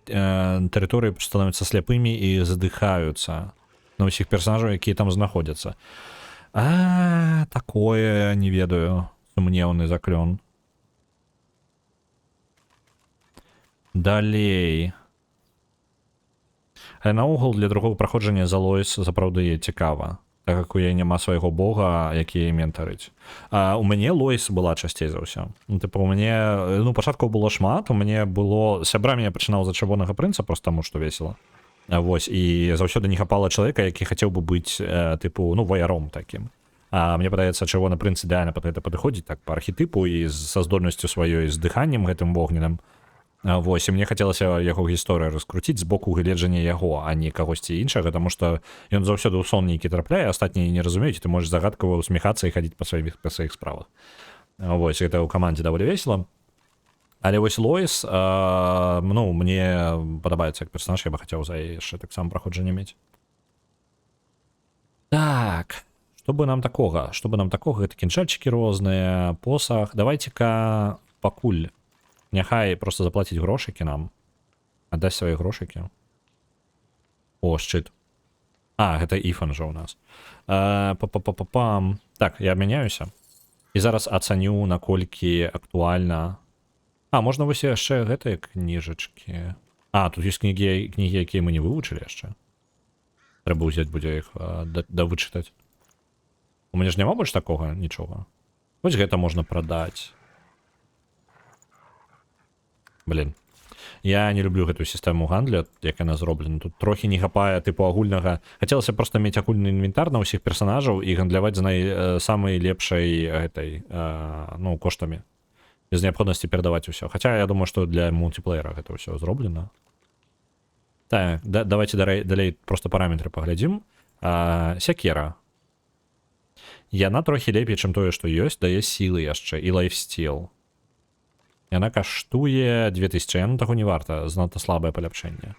тэрыторыі становяцца сляпымі і задыхаюцца на ўсіх персонажаў, якія там знаходзяцца. Такое, не ведаю, сумнеўны заклён. Далей. Наогул, для другого праходжання за Лоіс сапраўды цікава, так як у яе няма свайго бога, які яе ментарыць. У мяне Лоіс была часцей за ўсё. Тыпу, у мяне, ну, пачаткаў было шмат, у мяне было... Сябрамі я пачынаў за чырвонага прынца, проста таму, што весела. Вось, і заўсёды не хапала чалавека, які хацеў бы быць, тыпу, ну, ваяром такім. Мне падаецца, чырвоны прынц ідэальна пад гэта падыходзіць, так, па архетыпу і са здольнасцю сваёй, з дыханнем гэтым вогненным. Вось, і мне хацелася яго гісторыю раскруціць з боку гледжання яго, а не кагосьці іншага, таму што ён заўсёды ў сон нейкі трапляе, астатнія не разумеюць, ты можаш загадкава усміхацца і хадзіць па сваіх справах. Вось, гэта ў камандзе даволі весела. Але вось Лоіс, ну, мне падабаецца як персонаж, я бы хацеў за яе яшчэ таксама праходжанне мець. Так, што бы нам такога? Што бы нам такога? Гэта кінжальчыкі розныя, посах. Давайце-ка пакуль. Няхай просто заплаціць грошыкі нам. Аддаць свае грошыкі. О, шчыт. Гэта Іфан жа ў нас. Па-па-па-па-пам. Так, я абмяняюся. І зараз ацаню, наколькі актуальна. Можна вось яшчэ гэтыя кніжачкі. Тут ёсць кнігі, якія мы не вывучылі яшчэ. Трэба ўзяць будзе іх давычытаць. У мяне ж няма больш такога нічога. Вось гэта можна прадаць. Блин. Я не люблю гэтую сістэму гандля, як яна зроблена. Тут трохі не хапае тыпу агульнага. Хацелася проста мець агульны інвентар на ўсіх персонажаў і гандляваць з самай лепшай гэтай, ну, коштамі. Без неабходнасці перадаваць усё. Хаця я думаю, што для мультиплеера гэта ўсё зроблена. Так, давайте далей просто параметры паглядзім. Сякера. Яна трохі лепей, чым тое, што ёсць, дае сілы яшчэ і лайфстіл. Яна каштуе 2000, яна таго не варта, занадта слабае паляпшэнне.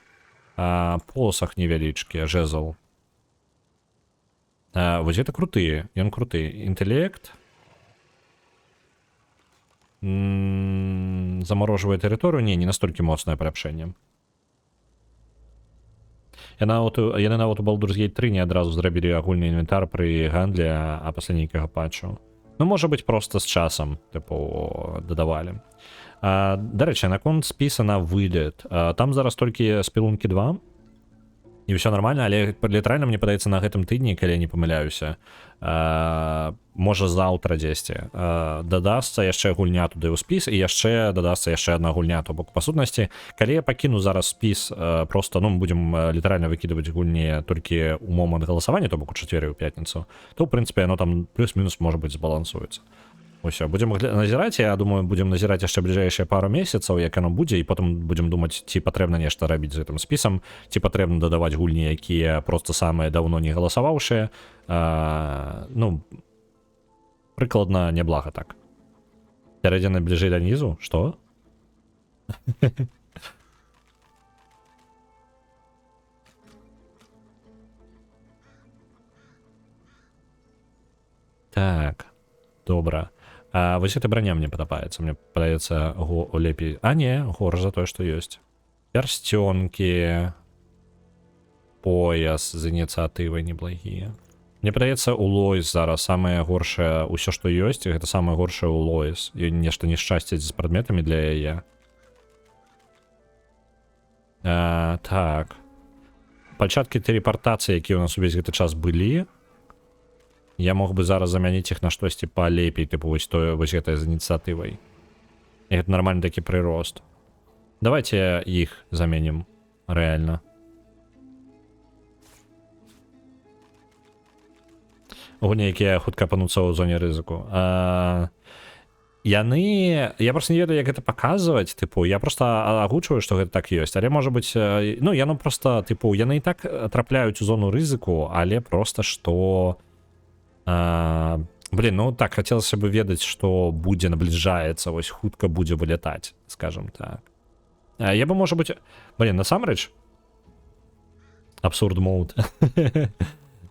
Посах невялічкі, жезл. Вось гэта круты, ён круты. Інтэлект. Замарожвае тэрыторыю, не настолькі моцнае паляпшэнне. Яны нават у Baldur's Gate 3 не адразу зрабілі агульны інвентар пры гандлі, а пасля нейкага патчу. Ну, можа быць, проста з часам, тыпу, дадавалі. Дарэчы, наконт спіса на вылет. Там зараз толькі спілункі 2. І ўсё нармальна, але літаральна, мне падаецца, на гэтым тыдні, калі я не памыляюся, можа заўтра дзесьці дадасца яшчэ гульня туды ў спіс, і яшчэ дадасца яшчэ адна гульня. То бок, па сутнасці, калі я пакіну зараз спіс, проста, ну, мы будзем літаральна выкідваць гульні толькі ў момант галасавання, то бок у чацвер і ў пятніцу, то, ў прынцыпе, яно там плюс-мінус, можа быць, збалансуецца. Усё, будзем назіраць, я думаю, будзем назіраць яшчэ бліжэйшыя пару месяцаў, як яно будзе, і потым будзем думаць, ці патрэбна нешта рабіць з гэтым спісам, ці патрэбна дадаваць гульні, якія проста самыя даўно не галасаваўшыя. Ну, прыкладна няблага так. Пярэдзены бліжэй да нізу? Што? Так, добра. Вось эта броня мне падабаецца. Мне падаецца лепей. Не, горш за тое, што ёсць. Перстёнки. Пояс з ініцыятывай неблагія. Мне падаецца, у Лоіс зараз самае горшае, усё, што ёсць, гэта самае горшае у Лоіс. І нешта няшчасціць з прадметамі для яе. Так. Пальчаткі тэлепартацыі, якія ў нас увесь гэты час былі, я мог бы зараз замяніць іх на штосьці палепей, тыпу вось гэтае з ініцыятывай. І гэта нармальны такі прырост. Давайте іх заменім рэальна. Гуні, якія хутка апынуцца ў зоне рызыку. Яны... Я просто не ведаю, як гэта паказваць, тыпу, я просто агучваю, што гэта так ёсць, але можа быць, ну, яно просто, тыпу, яны і так трапляюць у зону рызыку, але просто што... Блин, ну так, хацелася бы ведаць, што будзе набліжаецца, вось хутка будзе вылятаць, скажем так. Я бы, можа быць... Блин, насамрэч... Абсурд моуд.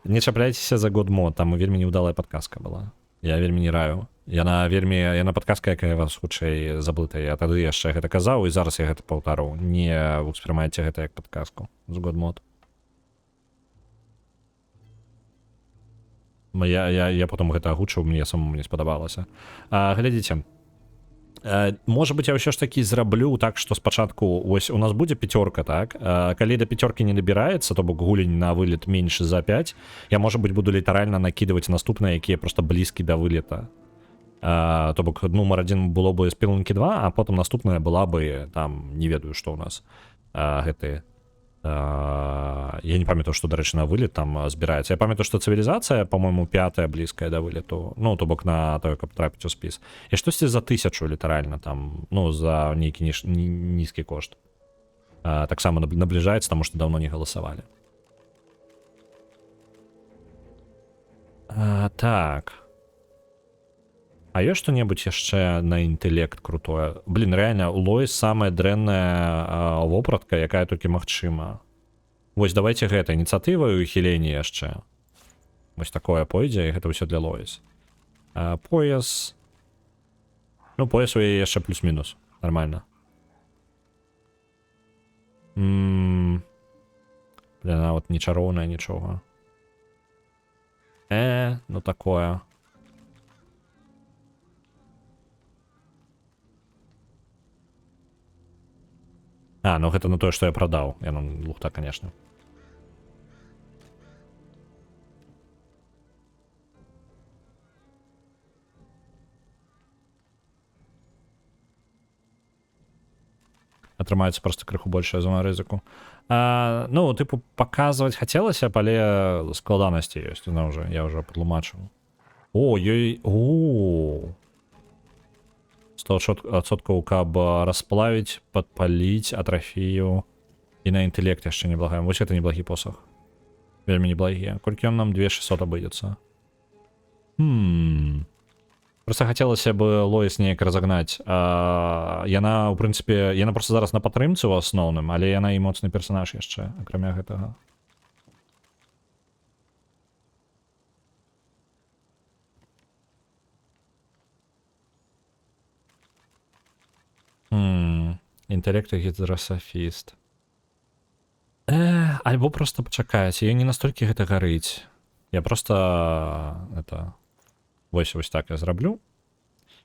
Не чапляйцеся за год мод, там вельмі неудалая падказка была. Я вельмі не раю. Яна падказка, якая вас хутчэй заблытая. Я тады яшчэ гэта казаў, і зараз я гэта паўтару. Не успрымайце гэта як падказку з год мод. Я потом гэта агучыў, мне самому не спадабалася. Глядзіце. Можа быць, я ўсё ж такі зраблю так, што спачатку ось у нас будзе пяцёрка, так? Калі да пяцёркі не набіраецца, то бок гулень на вылет менш за 5, я, можа быць, буду літаральна накідваць наступныя, якія проста блізкі да вылета. То бок нумар 1 было бы спілункі 2, а потым наступная была бы, там, не ведаю, што ў нас гэтыя. Я не памятаю, што, дарэчы, на вылет там збіраецца. Я памятаю, што цывілізацыя, па-мойму, 5-я блізкая да вылету. Ну, то бок на тое, каб трапіць у спіс. І штосьці за 1000 літаральна там, ну, за нейкі нізкі кошт. Таксама набліжаецца, таму што даўно не галасавалі. Так. А ёсць што-небудзь яшчэ на інтэлект крутое? Блин, рэальна, у Лоіс самая дрэнная вопратка, якая толькі магчыма. Вось давайте гэта, ініцыятыва і ухіленне яшчэ. Вось такое пойдзе, і гэта ўсё для Лоіс. Пояс... Ну, пояс у яе яшчэ плюс-мінус. Нормально. Блин, а вот не чароўная нічога. Ну такое. Ну гэта на тое, што я прадаў. Яно лухта, конечно. Атрымаецца просто крыху большая зона рызыку. Ну, тыпу, паказваць хацелася, але складанасці ёсць. Я ўжо патлумачыў. О, ёй... 100%, каб расплавіць, падпаліць атрафію. І на інтэлект яшчэ неблагаем. Вось гэта неблагі посах. Вельмі неблагі. Колькі ён нам 2600 абыдзецца? Просто хацелася бы Лоіс неяк разагнаць. Яна, у прынцыпе, яна просто зараз на падтрымцы ў асноўным, але яна і моцны персанаж яшчэ, акрамя гэтага. Інтэлект і гідрасафіст. Альбо просто пачакайце, я не настолькі гэта гарыць. Я просто вось так я зраблю.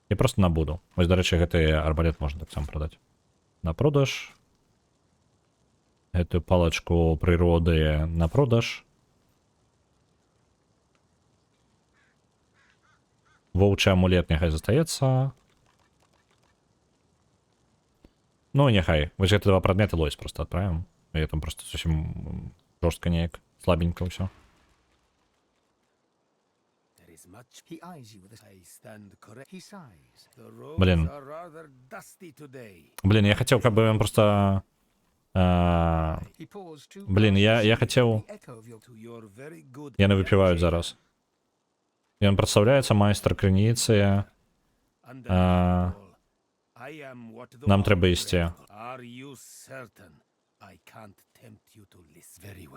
Я просто набуду. Вось, дарэчы, гэты арбалет можна таксама прадаць. На продаж. Гэтую палачку прыроды на продаж. Воўчы амулет няхай застаецца. Ну, няхай. Вось гэта 2 прадметы Лоіс просто адправім. Я там просто зусім жорстка неяк, слабенька ўсё. Блин. Блин, я хацеў, каб ён просто... Блин, я хацеў... Яны выпіваюць зараз. Ён прадстаўляецца майстар крыніцы. Нам трэба ісці.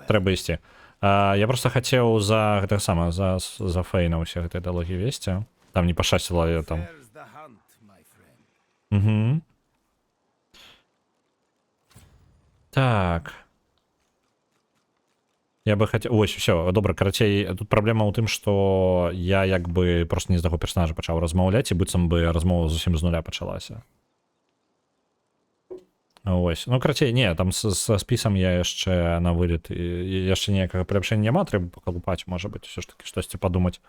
Трэба ісці. Я просто хацеў за гэта сама, за Фейна ўсе гэтыя дыалогі весці. Там не пашчасціла там. Так. Я бы хотел... Ось, все, добра, карацей, тут праблема ў тым, што я як бы просто не з таго персонажа пачаў размаўляць, і быццам бы размова зусім з нуля пачалася. Ось. Ну, карацей, не, там са спісам я яшчэ на вылет, яшчэ ніякага паляпшэння няма, трэба пакалупаць, можа быць, усё ж такі штосьці падумаць.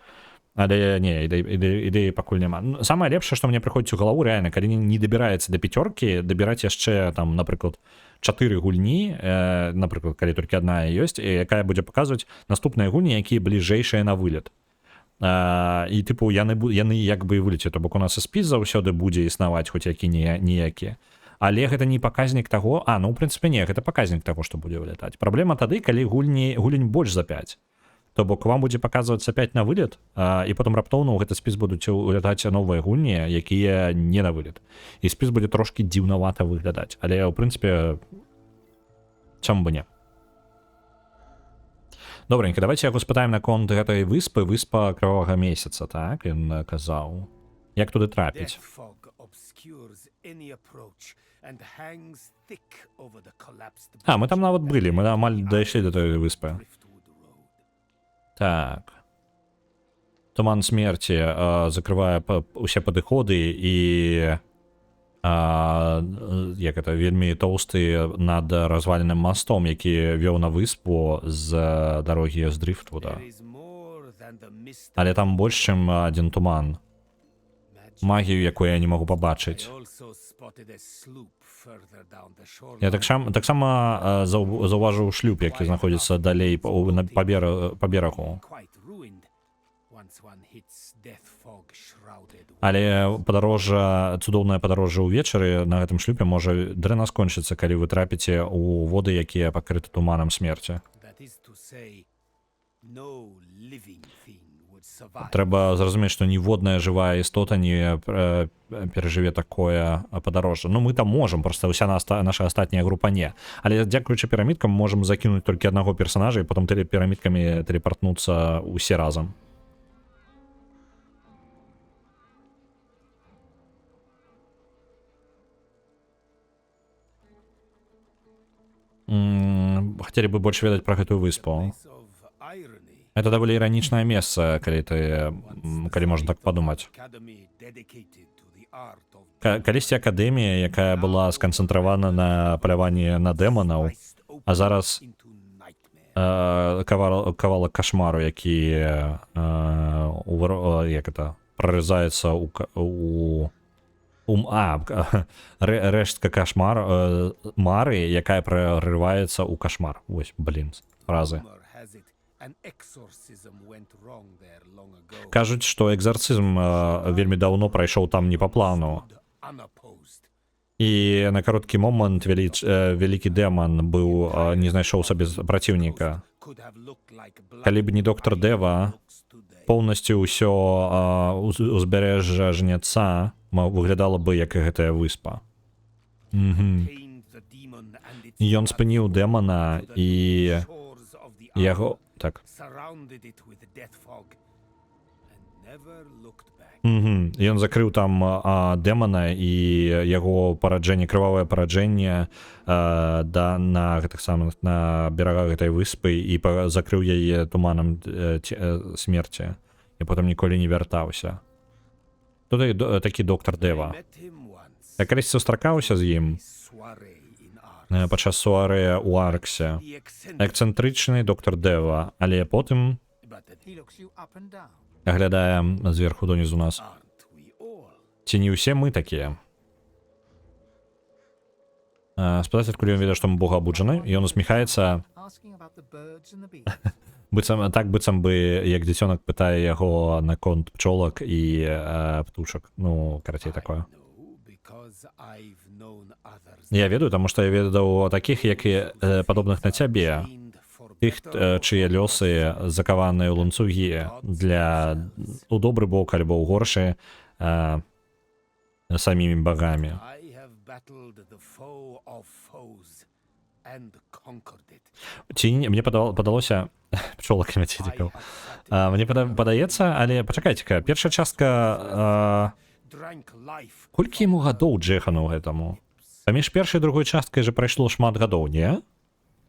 Але не, ідэі пакуль няма. Самае лепшае, што мне прыходзіць у галаву, рэальна, калі не дабіраецца да пяцёркі, дабіраць яшчэ там, напрыклад, 4 гульні, напрыклад, калі толькі адна ёсць, якая будзе паказваць наступныя гульні, якія бліжэйшыя на вылет. І тыпу яны як бы і вылеце, то бок у нас і спіс заўсёды будзе існаваць, хоць які-ніякі. Але гэта не паказнік таго, ну, ў прынцыпе, не, гэта паказнік таго, што будзе вылетаць. Праблема тады, калі гульень больш за 5. То бок вам будзе паказвацца 5 на вылет, і потым раптоўна ў гэты спіс будуць улятаць новыя гульні, якія не на вылет. І спіс будзе трошкі дзіўнавата выглядаць. Але, ў прынцыпе, чаму бы не. Добренька, давайте яго спытаем наконт гэтай выспы, выспа крывавага месяца, так? Ён казаў. Як туды трапіць? Death fog obscures any approach and hangs thick over the collapsed Мы там нават былі, мы амаль дайшлі да той выспы. Driftwood Road. Так. Туман смерці закрывае усе падыходы і як это, вельмі тоўсты над разваленым мастом, які вёў на выспу з дарогі з Дрифтвуда. There is more than the mist Але там больш, чым адзін туман. magic. Магію, якую я не магу пабачыць. I also spotted a sloop further down the shore. Я таксама заўважыў шлюб, які знаходзіцца далей па берагу. Quite ruined once one hits death fog shrouded. Але падарожжа, цудоўнае падарожжа ўвечары на гэтым шлюпе можа дрэнна скончыцца, калі вы трапіце ў воды, якія пакрыты туманам смерці. That is to say, no living thing would survive. Трэба зразумець, што ніводная жывая істота не перажыве такое падарожжа. Ну, мы там можам, проста ўся наша астатняя група не. Але дзякуючы пірамідкам можам закінуць толькі аднаго персонажа і потым пірамідкамі тэлепартнуцца ўсе разам. Хацелі бы больш ведаць пра гэтую выспу. Place of irony. Это даволі іранічнае месца, калі можна так падумаць. Academy dedicated to the art of Калісьці акадэмія, якая была сканцэнтравана на паляванні на дэманаў, Christ open а зараз into nightmare. кавалак кашмару, які як это прорызаецца рэштка кашмар мары, якая прорываецца ў кашмар. Вось, блін, фразы. Rumor has it an exorcism went wrong there long ago. Кажуць, што экзарцызм вельмі даўно прайшоў там не па плану. Unopposed. І на кароткі момант вялікі дэман быў не знайшоў сабе праціўніка. Could have looked like blood. Калі б не доктар Дэва, Looks today. поўнасцю ўсё узбярэжжа жняца выглядала бы як і гэтая выспа. Tamed the demon and its Ён спыніў дэмана і shores of the яго... Так. surrounded it with death fog and never looked back. Ён закрыў там дэмана і яго параджэнне, крывавае параджэнне на гэтых самых на берагах гэтай выспы і закрыў яе туманам смерці. І потым ніколі не вяртаўся. Тут такі доктар Дэва. Met him once. Я калісьці сустракаўся з ім Soiree in art. падчас суарэ ў Арксе. The eccentric, Эксцэнтрычны доктар Дэва, але потым but He looks you up and down. глядае зверху донізу нас. aren't we all? Ці не ўсе мы такія? Спытаць, адкуль ён ведае, што мы богаабуджаны, ён усміхаецца, Asking about the birds and the bees. быццам бы, як дзіцёнак пытае яго наконт пчолак і птушак. Ну, карацей, такое. No, because I've known others. Я ведаю, таму што я ведаў такіх, як і падобных на цябе, Trained for тых, чые лёсы закаваныя ў ланцугі для у добры бок альбо ў горшы самімі багамі. I have battled the foe of foes and conquered it. Ці мне падалося пчолак мецідзікаў. Мне падаецца, але пачакайце-ка, першая частка Drank life. колькі яму гадоў Джехану гэтаму? Паміж першай і другой часткай же прайшло шмат гадоў, не?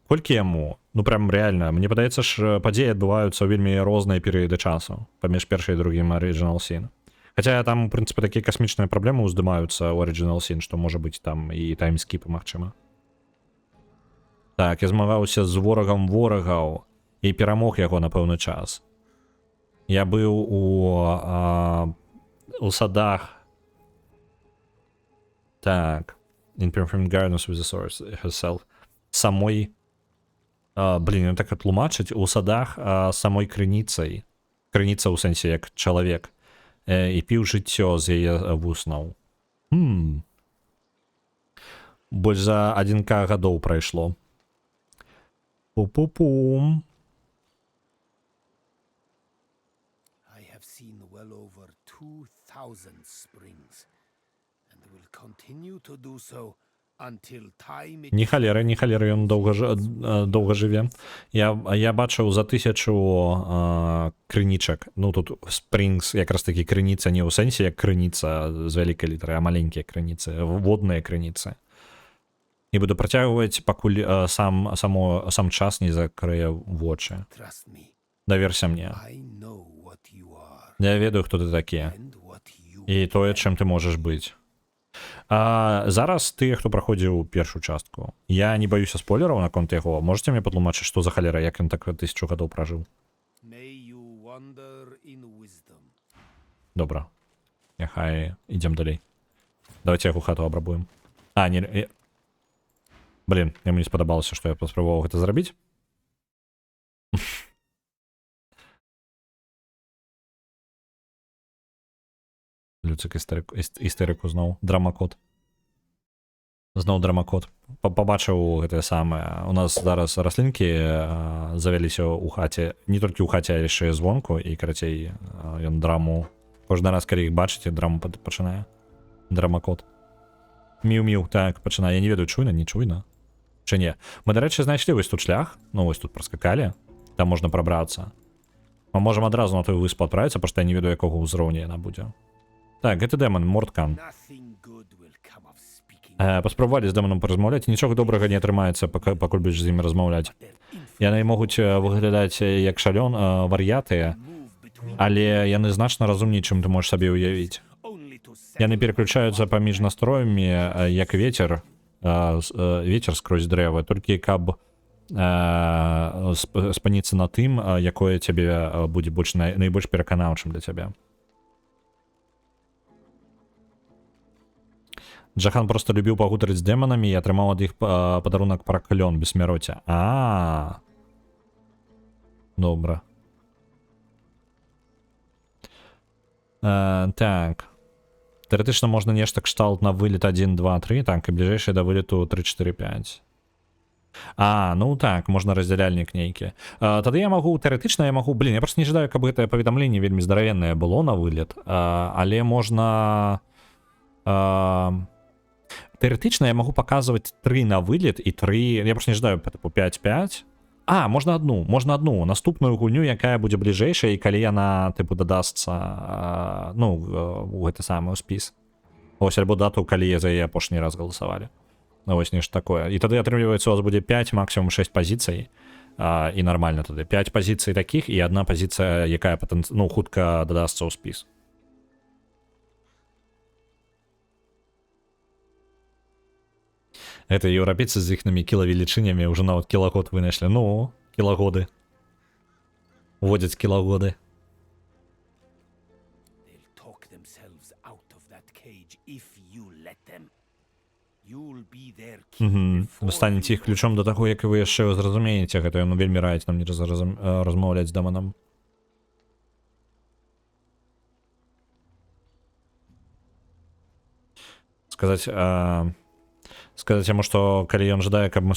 Колькі яму? Ну прям реально, мне падаецца ж падзеі адбываюцца ў вельмі розныя перыяды часу паміж першай і другім Original Sin. Хаця там, у прынцыпе, такія касмічныя праблемы ўздымаюцца ў Original Sin, што можа быць там і таймскіпы, магчыма. Так, я змагаўся з ворагам ворагаў і перамог яго на пэўны час. Я быў у садах. Так. In Perfumed Gardens with the Source herself. Самой... блин, так атлумачыць. У садах самой крыніцай. Крыніца ў сэнсе як чалавек. І піў жыццё з яе вуснаў. Больш за 1К гадоў прайшло. Пу-пу-пум. I have seen well over 2,000 springs, and will continue to do so until time Не халера, ён доўга жыве. Я бачыў за 1000 крынічак. Ну тут Springs якраз такі крыніца не ў сэнсе як крыніца з вялікай літары, а маленькія крыніцы, водныя крыніцы. І буду працягваць, пакуль сам час не закрые вочы. Trust me, Даверся мне. I know what you are Я ведаю, хто ты такі. and what you І тое, чым ты можаш быць. Зараз тыя, хто праходзіў першую частку. Я не баюся спойлераў наконт яго. Можаце мне патлумачыць, што за халера, як ён так 1000 гадоў пражыў? may you wander in wisdom. Добра. Няхай ідзем далей. Давайте яго хату абрабуем. Не... Блин, яму не спадабалася, што я паспрабаваў гэта зрабіць. Люцик істэрыку зноў. Драмакод. Зноў драмакод. Пабачыў гэтае самае. У нас зараз раслінкі завяліся ў хаце. Не толькі ў хаце, а яшчэ звонку. І, карацей, ён драму... Кожны раз, калі іх бачыце, драму пачынае. Драмакод. Міў-міў, так, пачынае. Я не ведаю, чуйна, не чуйна. Чи не? Мы, до речі, знайшлі вось тут шлях. Ну, вось тут проскакалі. Там можна прабрацца. Мы можем адразу на той выспу адправіцца, потому што я не ведаю, якога ўзроўня яна будзе. Так, гэты дэмон, Мордкан. Nothing good will come of speaking. Паспрабавалі з дэмонам паразмаўляць, нічога добрага не атрымаецца, пакуль будзеш з імі размаўляць. Яны могуць выглядаць як вар'яты, Move between але яны значна разумней, чым ты можаш сабе ўявіць. only to set Яны переключаюцца паміж настроямі, як ветер скрозь дрэва, толькі каб спыніцца на тым, якое цябе будзе найбольш пераканаўчым для цябе. Джахан просто любіў пагутарыць з дэманамі і атрымаў ад іх падарунак праклён бессмяротця. Добра. Так. Тэоретычна можна нешта кшталт на вылет 1, 2, 3, так, і бліжэйшае да вылету 3, 4, 5. Ну так, можна раздзяляльнік нейкі. Тады я магу, тэоретычна я магу, я просто не жадаю, каб гэтае паведамленне вельмі здаравеннае было на вылет, але можна... Тэоретычна я магу паказваць 3 на вылет і 3, я просто не жадаю, типу 5-5. Можна одну, наступную гульню, якая будзе бліжэйшая, і калі яна, типу, дадасца, у гэты самы спіс. Ось, альбо дату, калі за яе апошні раз галасавалі. Вось нешта такое. І тады атрымліваецца, у вас будзе 5, максимум 6 пазіцый, і нармальна тады. 5 пазіцый такіх, і одна пазіцыя, якая хутка дадасца ў спіс. Это еўрапейцы з іхнымі кілавелічынямі ўжо нават кілагод вынайшлі. Ну, кілагоды. Уводзяць кілагоды. They'll talk themselves out of that cage if you let them. You'll be their king before Станеце іх ключом да таго, як вы яшчэ зразумееце гэта. Ён вельмі раіць нам не размаўляць з дэманам. Сказаць яму, што калі ён жадае, каб мы...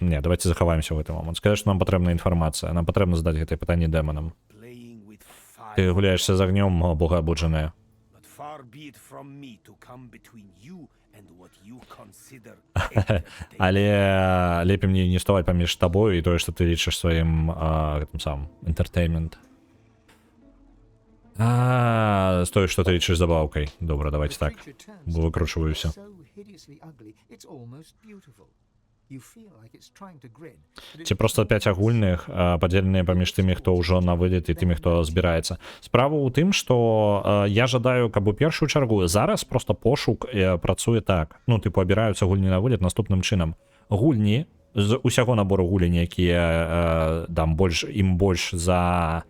Не, давайте захаваемся ў гэты момант. Сказаць, што нам патрэбна інфармацыя. Нам патрэбна задаць гэтае пытанне дэманам. playing with fire. Ты гуляешся з агнём, богаабуджаная. But far be it from me to come between you and what you consider Але лепей мне не ставаць паміж табою і тое, што ты лічыш сваім гэтым самым entertainment. З тое, што ты лічыш забаўкай. Добра, давайте так. Creature turns Выкручваюся. so hideously ugly, it's almost beautiful. You feel like it's trying to grin. but Ці it's просто not 5 агульных, падзеленыя паміж тымі, хто ўжо на вылет і тымі, хто збіраецца. Справа ў тым, што я жадаю, каб у першую чаргу зараз просто пошук працуе так. Ну, тыпу, абіраюцца гульні на вылет наступным чынам. Гульні з усяго набору гулень, якія там ім больш за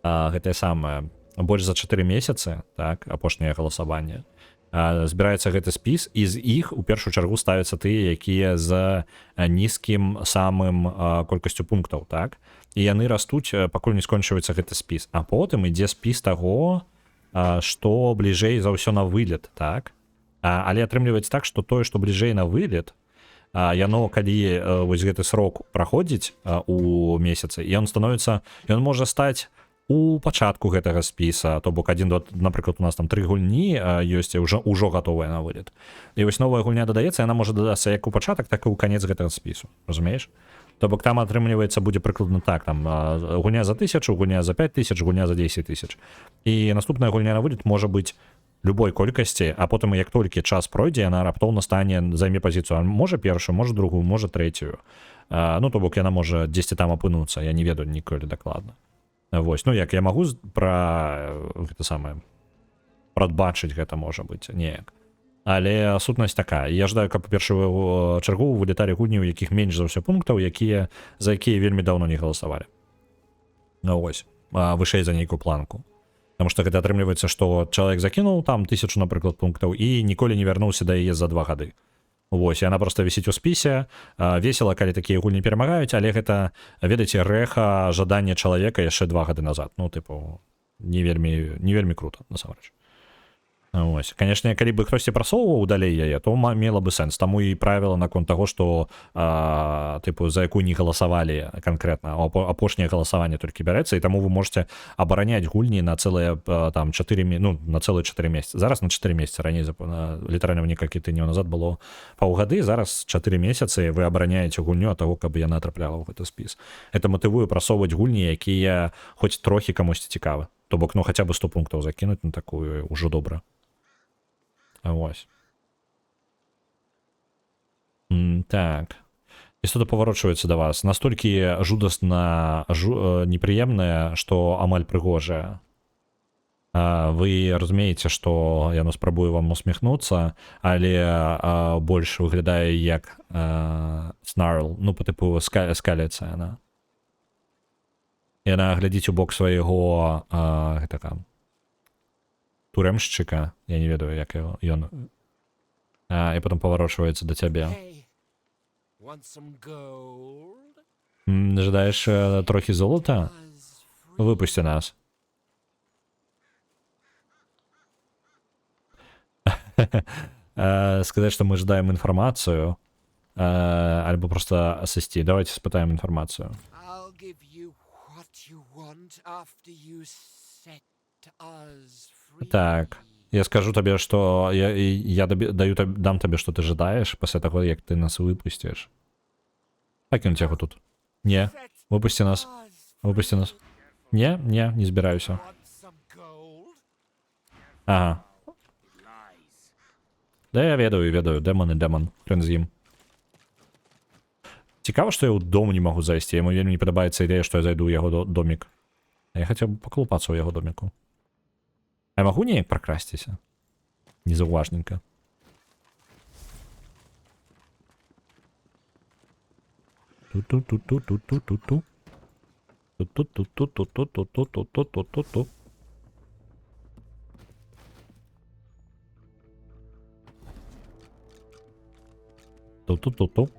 гэтае самае, больш за 4 месяцы, так, апошняе галасаванне. Збіраецца гэты спіс, і з іх у першую чаргу ставяцца тыя, якія з нізкім самым колькасцю пунктаў, так? І яны растуць, пакуль не скончваецца гэты спіс. А потым ідзе спіс таго, што бліжэй за ўсё на вылет, так? Але атрымліваецца так, што тое, што бліжэй на вылет, яно, калі вось гэты срок праходзіць у месяцы, ён можа стаць у пачатку гэтага спіса, то бок напрыклад, у нас там 3 гульні ёсць ўжо гатовыя на вылет. І вось новая гульня дадаецца, яна можа дадасться як у пачатак, так і ў канец гэтага спісу, разумееш? То бок там атрымліваецца будзе прыкладна так, там гульня за 1000, гульня за 5000, гульня за 10 000. І наступная гульня на вылет можа быць любой колькасці, а потым як толькі час пройдзе, яна раптоўна займе пазіцыю, можа першую, можа другую, можа трэцюю. Ну, то бок яна можа дзесьці там апынуцца, я не ведаю ніколі дакладна. Вось, ну як я магу гэта самае прадбачыць гэта можа быць неяк. Але сутнасць такая. Я жадаю, каб у першую чаргу вылеталі гульні, у якіх менш за ўсё пунктаў, за якія вельмі даўно не галасавалі. Ну вось, вышэй за нейкую планку. Таму што гэта атрымліваецца, што чалавек закінуў там 1000, напрыклад, пунктаў і ніколі не вярнуўся да яе за 2 гады. Вось, яна просто вісіць у спісе. Весела, калі такія гульні перамагаюць, але гэта, ведаеце, рэха жадання чалавека яшчэ 2 гады назад. Ну, тыпу, не вельмі круто, насамрэч. Вось. Канешне, калі бы хтосьці прасоўваў далей яе, то мела бы сэнс. Таму і правіла наконт таго, што тыпу, за якую не галасавалі канкрэтна, апошняе галасаванне толькі бярэцца, і таму вы можете абараняць гульні на цэлыя там 4 месяцы. Зараз на 4 месяцы, раней літаральна некалькі тыдняў назад было паўгады, зараз 4 месяцы вы абараняеце гульню ад таго, каб яна трапляла ў гэты спіс. Это матывуе прасоўваць гульні, якія хоць трохі камусьці цікавы. То бок, ну хаця бы 100 пунктаў закінуць на такую ўжо добра. Вось. Так. Істота паварочваецца да вас. Настолькі жудасна непрыемная, што амаль прыгожая. Вы разумееце, што яно спрабуе вам усміхнуцца, але больш выглядае як снарл, ну, па тыпу скаляцца яна. Яна глядзіць у бок свайго гэтага турэмшчыка, я не ведаю, як ён, і потым паварочваецца да цябе. Жадаеш трохі золота? Выпусці нас. Сказаць, што мы жадаем інфармацыю, альбо проста сысці. Давайте спытаем інфармацыю. Так, я скажу табе, што я дам табе, што ты жадаеш пасля таго, як ты нас выпусціш. Пакінуць яго тут. Не, выпусці нас. Выпусці нас. Не збіраюся. Ага. Да, я ведаю, дэмон, хрен з ім. Цікава, што я ў дом не магу зайсці, яму вельмі не падабаецца ідэя, што я зайду ў яго домік. А я хацеў паклупацца ў яго доміку. А я магу неяк пракрасціся? Незаўважненька. Ту-ту-ту-ту-ту-ту-ту-ту. Ту-ту-ту-ту-ту-ту-ту-ту-ту-ту-ту. Ту-ту-ту-ту.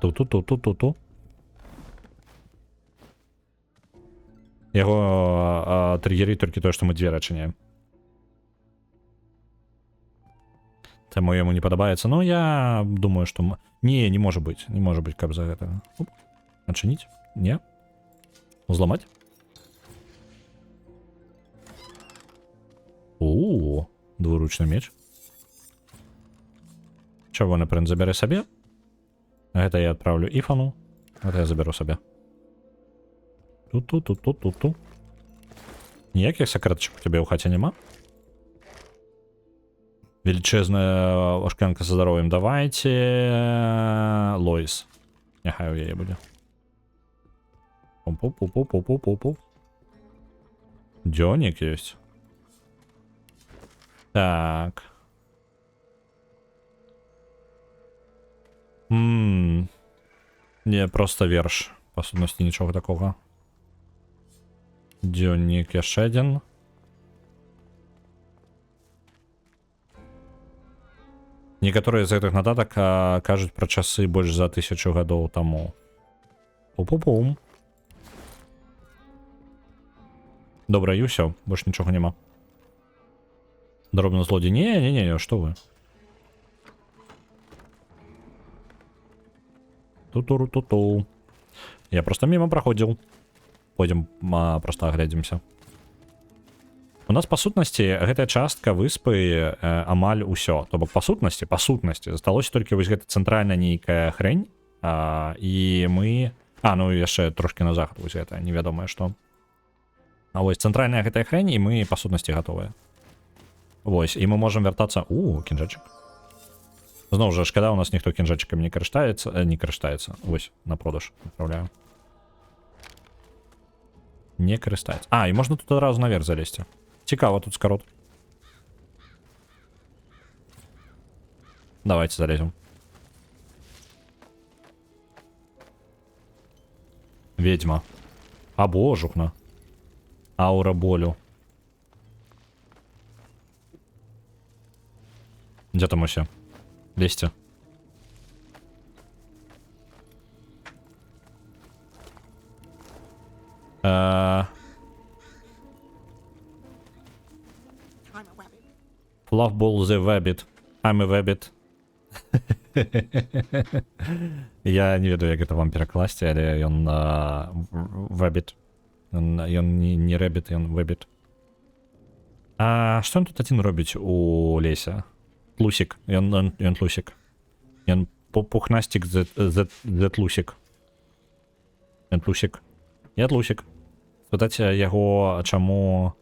Ту-ту-ту-ту-ту-ту. Яго триггерить толькі тое, што мы дзверы адчыняем. Таму яму не падабаецца. Ну, я думаю, што... Не можа быць. Не можа быць, каб за гэта... Адчыніць? Не? Узламаць? Двуручны меч. Чырвоны прынц забярэ сабе. Гэта я адпраўлю Іфану. Гэта я забяру сабе. Ту-ту-ту-ту-ту-ту. Ніякіх сакрэтачак у цябе ў хаце няма? Величезная шклянка со здоров'ям. Давайте Лоїс. Нехай у яє буде. Пу-пу-пу-пу-пу-пу-пу. Дьонік есть. Так. Не, просто верш. По сутності нічого такого. Дьонік ще один. Некоторые из этих нотаток кажуть про часы больше за 1000 годов тому. Пу-пу-пум. Добре, і все, больше нічого нема. Дробно злодій. Не, что вы? Ту-туру-ту-ту. Я просто мимо проходил. Пойдем просто оглядимся. У нас, по сутнасці, гэтая частка выспы амаль усё. То бок, по сутнасці, засталося толькі вось гэта цэнтральная нейкая хрень. І мы... ну і яшчэ трошки на захад, вось гэта, невядомае што. А вось цэнтральная гэтая хрень, і мы, па сутнасці, гатовыя. Вось, і мы можам вяртацца... кінжачык. Зноў жа, шкада, у нас ніхто кінжачыкамі не карыстаецца. Вось, на продаж адпраўляю. Не карыстаецца. І можна тут адразу наверх залезці. Цікава тут скарот. Давайте залезем. Ведьма. Божухна. Аура болю. Где там усе? Лезьте. Love Ball the Wabbit. I'm a Wabbit. Я не ведаю, як гэта вам перакласці, але ён Wabbit. Ён не Rabbit, ён Wabbit. Што ён тут адзін робіць у лесе? Тлусік. Ён тлусік. Ён пухнастик the тлусік. Ён тлусік. Я тлусік. Спытаць яго, чаму...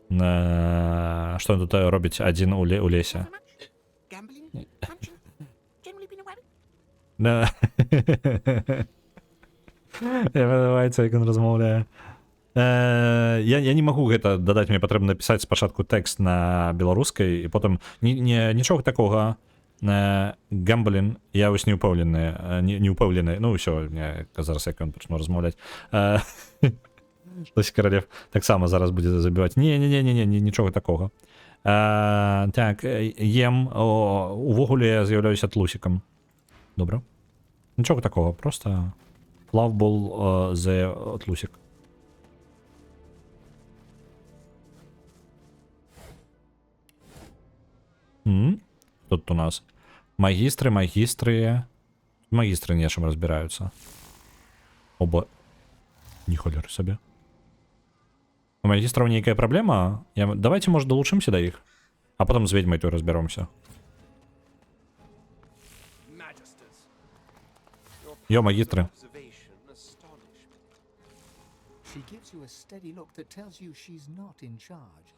Што ён тут робіць адзін у лесе? Я падабаецца, як ён размаўляе. Я не магу гэта дадаць, мне патрэбна напісаць спачатку тэкст на беларускай, і потым нічога такога. Гамблін, я вось не ўпэўлены. Ну ўсё, зараз як ён пачну размаўляць. Лось Королев таксама зараз будзе забіваць. Не, нічога такога. Так, увогуле я з'яўляюся тлусікам. Добра. Нічога такога, просто Loveball the тлусік. Тут у нас магістры нечым разбіраюцца. Оба. Не холер сабе. У магістраў нейкая праблема? Давайте, может, долучымся да іх, а потом з ведьмай той разбяромся. Йо, магістры. She gives you a steady look that tells you she's not in charge.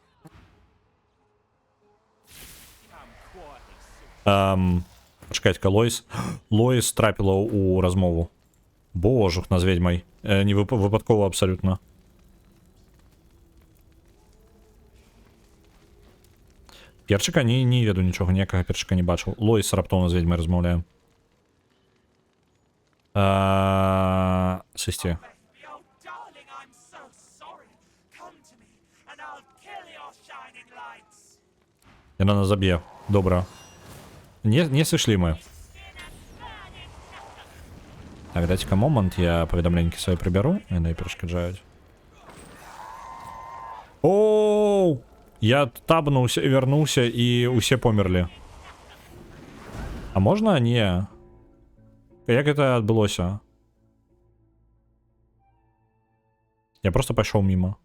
Чекайте-ка, Лоїс трапіла у розмову. Божухна з ведьмой. Не випадково абсолютно. Перчика? Не веду нічого, ніякого перчика не бачив. Лоїс раптовно з ведьмой розмовляє. Систі. Вона нас заб'є. Добре. Не сошли мы. Так, дайте-ка момент, я повідомленьки свої приберу. Вони перешкоджають. Оу! Я табнувся і вернувся, і усі померли. А можна? Ні. Як це відбулося? Я просто пішов мимо.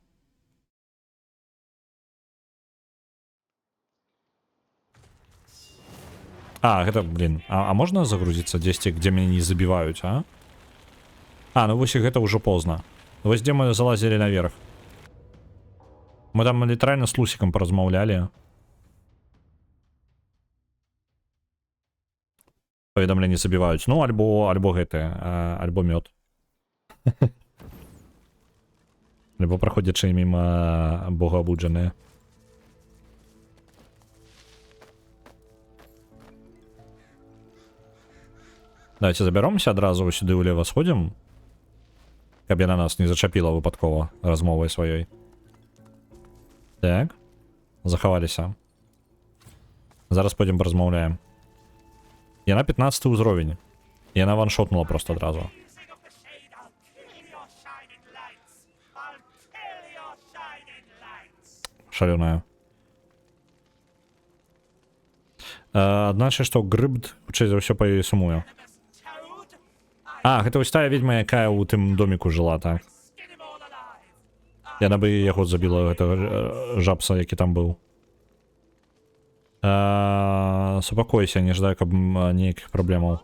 Это, блин, а можно загрузиться здесь, где меня не забивают, а? Ну вось это уже поздно. Вось где мы залазили наверх. Мы там литерально с Лусиком поразмаўляли. паведамленні забіваюць, ну альбо гэты, альбо мёд. Альбо праходзячы міма богаабуджаныя. Давайте забяромся адразу сюды ўлева сходзім, каб яна нас не зачапіла выпадкова размовай сваёй. Так, захаваліся. Зараз пойдзем паразмаўляем. Яна 15 ўзровень. Яна ваншотнула просто адразу. Шалёная. Адначай, што грыбд хутчэй за ўсё па ёй сумую. А, гэта вось тая ведьма, якая ў тым доміку жыла, так. Яна бы яго забіла, гэтага жабса, які там быў. Супакойся, не ждай, каб ніякіх праблемаў.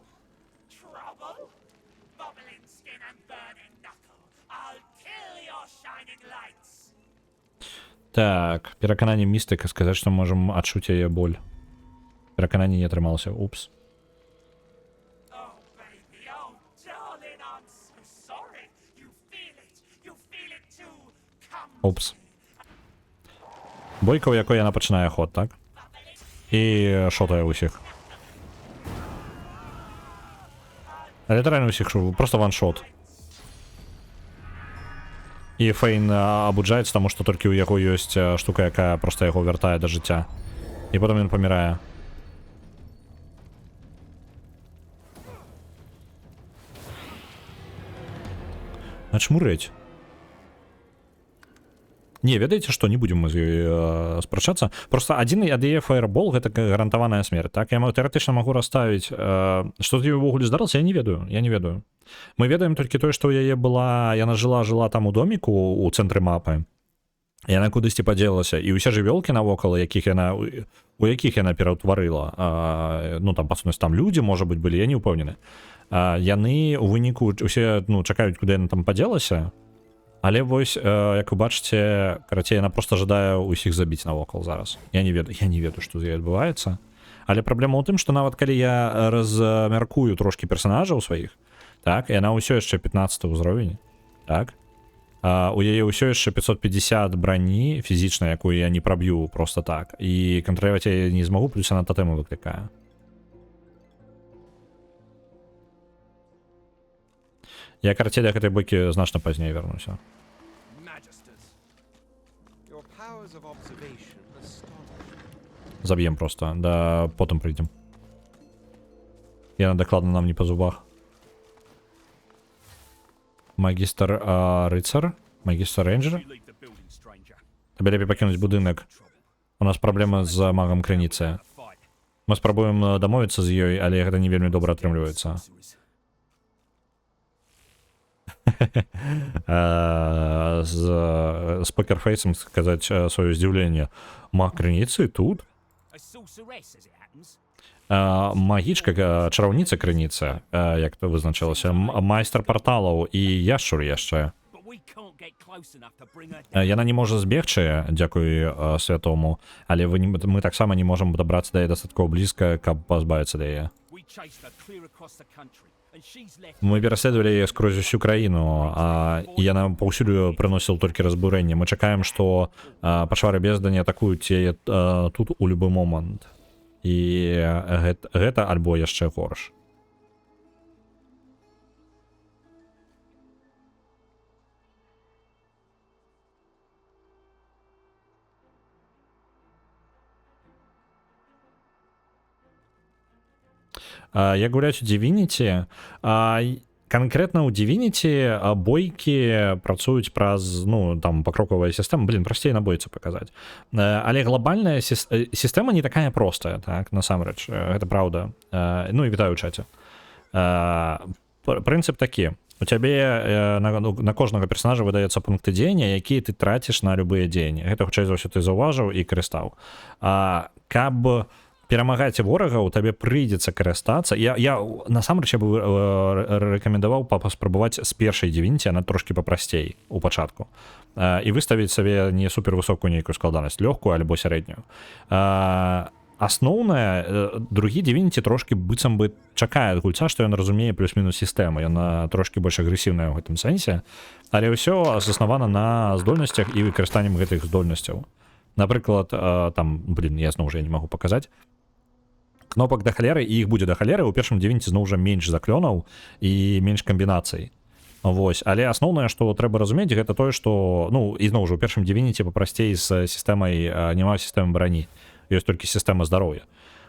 Так, перакананне містыка сказаць, што можам адчуць яе боль. Перакананне не атрымалася. Упс. Упс. Бойка, у якой яна пачынае ход, так? І шотае ўсіх. Літаральна ўсіх, просто ваншот. І Фейн абуджаецца, таму што толькі ў яго ёсць штука, якая проста яго вяртае да жыцця. І потым ён памірае. Начмурэць. Не, ведаеце, што не будзем мы з ёй спрачацца. Просто адзін ад яе фаербол гэта гарантаваная смерць, так? Я тэарэтычна магу расставіць, што з ёй увогуле здарылася, я не ведаю. Мы ведаем толькі тое, што ў яе была, яна жыла там у доміку у цэнтры мапы. Яна кудысьці падзелася, і ўсе жывёлкі навокал, у якіх яна пераўтварыла, ну там па сутнасці там людзі, можа быць, былі, я не ўпэўнены. Яны ў выніку усе, ну, чакаюць, куды яна там падзелася. Але вось, як вы бачыце, карацей, яна проста жадае ўсіх забіць навокал зараз. Я не ведаю, што з ёй адбываецца. Але праблема ў тым, што нават калі я размяркую трошкі персанажаў сваіх, так, яна ўсё яшчэ 15 ўзровень, так, у яе ўсё яшчэ 550 брані фізічнай, якую я не праб'ю просто так, і кантраляваць я не змагу, плюс яна татэму выклікае. Я, карацей, да гэтай бойкі значна пазней вярнуся. Заб'ем просто, да потым прыйдзем. Яна дакладна нам не па зубах. Магістр рыцар? Магістр рейнджер? Табе лепей пакінуць будынак. У нас праблема з магам крыніцы. Мы спрабуем дамовіцца з ёй, але гэта не вельмі добра атрымліваецца. З покерфейсом сказаць сваё здзіўленне. Маг крыніцы тут? Магічка, чараўніца крыніца, як то вызначылася, майстар парталаў і яшчур яшчэ. Яна не можа збегчы, дзякуй святому, але мы таксама не можам дабрацца да яе дастаткова блізка, каб пазбавіцца да яе. Мы пераследавалі яе скрозь усю краіну, і яна паўсюль прыносіла толькі разбурэнне. Мы чакаем, што пачвары бездані атакуюць яе тут у любы момант. І гэта альбо яшчэ горш. Як гуляць у Divinity, канкрэтна ў Divinity бойкі працуюць праз, ну, там, пакрокавая сістэма, прасцей на бойцы паказаць. Але глобальная сістэма не такая простая, так, насамрэч, гэта праўда. Ну, і вітаю ў чаце. Прынцып такі. У цябе на кожнага персонажа выдаецца пункты дзеяння, якія ты траціш на любыя дзеянні. Гэта, хутчэй за ўсё, ты заўважыў і карыстаў. Каб перамагаць ворага, у табе прыйдзецца карыстацца. Я насамрэч бы рэкамендаваў паспрабаваць з першай Divinity, яна трошкі папрасцей у пачатку. І выставіць сабе не супервысокую нейкую складанасць, лёгкую альбо сярэднюю. асноўнае другі Divinity трошки быццам бы чакае ад гульца, што ён разумее плюс-мінус сістэму, яна трошки больш агрэсіўная ў гэтым сэнсе, але ўсё заснавана на здольнасцях і выкарыстаннем гэтых здольнасцяў. Напрыклад, там, я зноў жа не магу паказаць, кнопак да халеры, і іх будзе да халеры, у першым Divinity зноў жа менш заклёнаў і менш камбінацый. Вось, але асноўнае, што трэба разумець, гэта тое, што, ну, і зноў жа, у першым Divinity папрасцей з сістэмай, няма сістэмы брані, ёсць толькі сістэма здароўя.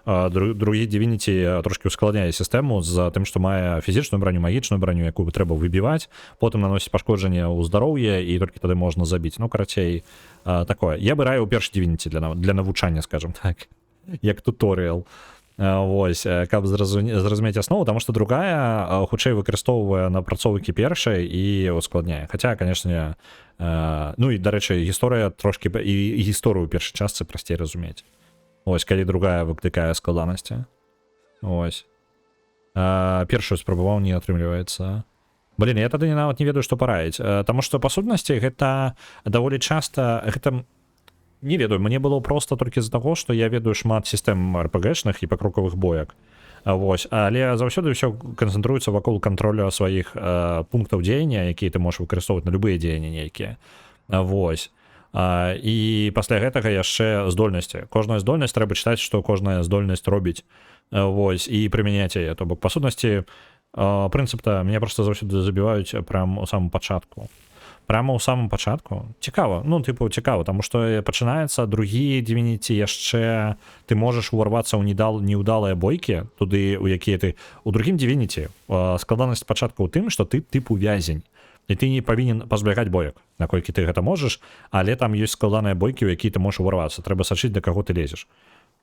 Другі Divinity трошки ускладняе сістэму з тым, што мае фізічную броню, магічную броню, якую трэба выбіваць, потым наносіць пашкоджанне ў здароўе, і толькі тады можна забіць. Ну, карацей, такое. Я бы раіў першы Divinity для навучання, скажем так, як туторыял. Вось, каб зразумець аснову, таму што другая хутчэй выкарыстоўвае напрацоўкі першай і ускладняе. Хаця, канешне, ну і, дарэчы, гісторыя трошки і гісторыю ў першай частцы прасцей разумець. Вось, калі другая выклікае складанасці. Вось. Першую спрабаваў, не атрымліваецца. Блін, я тады нават не ведаю, што параіць. Таму што, па сутнасці, гэта даволі часта... Гэта... Не ведаю, мне было проста толькі з-за таго, што я ведаю шмат сістэм РПГшных і пакроковых боек. Вось. Але заўсёды ўсё канцэнтруецца вакол кантролю сваіх пунктаў дзеяння, якія ты можаш выкарыстоўваць на любыя дзеянні нейкія. Вось. І пасля гэтага яшчэ здольнасці. Кожная здольнасць трэба чытаць, што кожная здольнасць робіць. Вось. І прымяняць яе. То бок, па сутнасці, прынцып-то мяне проста заўсёды забіваюць прям у самым пачатку. Прямо ў самым пачатку. Цікава, ну, тыпу, цікава, таму што пачынаецца другі Divinity яшчэ ты можаш уварвацца ў неўдалыя бойкі, туды, у якія ты... У другім Divinity складанасць пачатку ў тым, што ты тыпу вязень, і ты не павінен пазбягаць боек, наколькі ты гэта можаш, але там ёсць складаныя бойкі, у якія ты можаш уварвацца, трэба сачыць, да каго ты лезеш.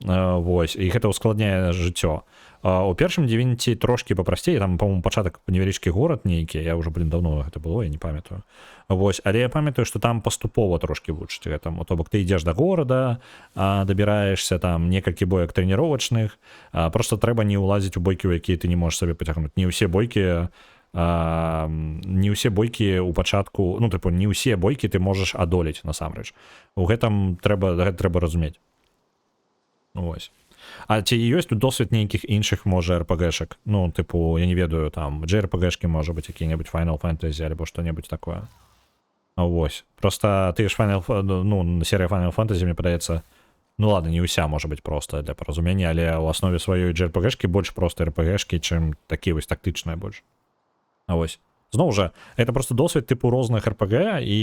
Вось, і гэта ускладняе жыццё. У першым Divinity трошки папрасцей, там, по-моему, пачатак невялічкі горад нейкі, я ўжо, давно гэта было, я не памятаю. Вось, але я памятаю, што там паступова трошки вучыць гэтаму. То бок ты ідзеш да горада, дабіраешся там некалькі боек трэніровачных, просто трэба не ўлазіць у бойкі, у якія ты не можаш сабе пацягнуць. Не ўсе бойкі ў пачатку, ну, тыпу, не ўсе бойкі ты можаш адолець насамрэч. У гэтым трэба разумець. Вось. А ці ёсць тут досвед нейкіх іншых, можа, РПГшак? Ну, тыпу, я не ведаю, там, JRPG-шкі, можа быць, які-небудзь Final Fantasy, альбо што-небудзь такое. Вось. Просто ты ж серія Final Fantasy, мне падаецца, ну ладно, не ўся можа быць проста для паразумення, але ў аснове сваёй JRPG-шкі больш проста РПГшкі, чым такі вось тактычныя больш. Вось. Зноў жа, это просто досвед тыпу розных РПГ і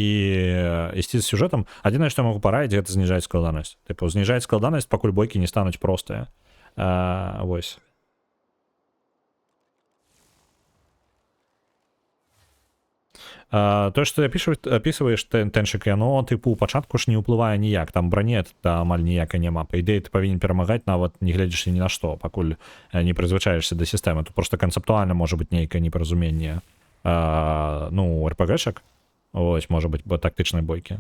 ісці з сюжэтам. Адзінае, што я магу параіць, гэта зніжаць складанасць. Тыпу, зніжаць складанасць, пакуль бойкі не стануць простыя. Вось. Тое, што апісваеш, Тэншык, яно, тыпу, у пачатку ж не ўплывае ніяк. Там бранет амаль ніякай няма. Па ідэі, ты павінен перамагаць, нават не гледзячы ні на што, пакуль не прызвычаешся да сістэмы. Тут просто канцэптуальна можа быць нейкае непаразуменне. Ну, РПГшак, ось, можа быць, тактычнай бойкі.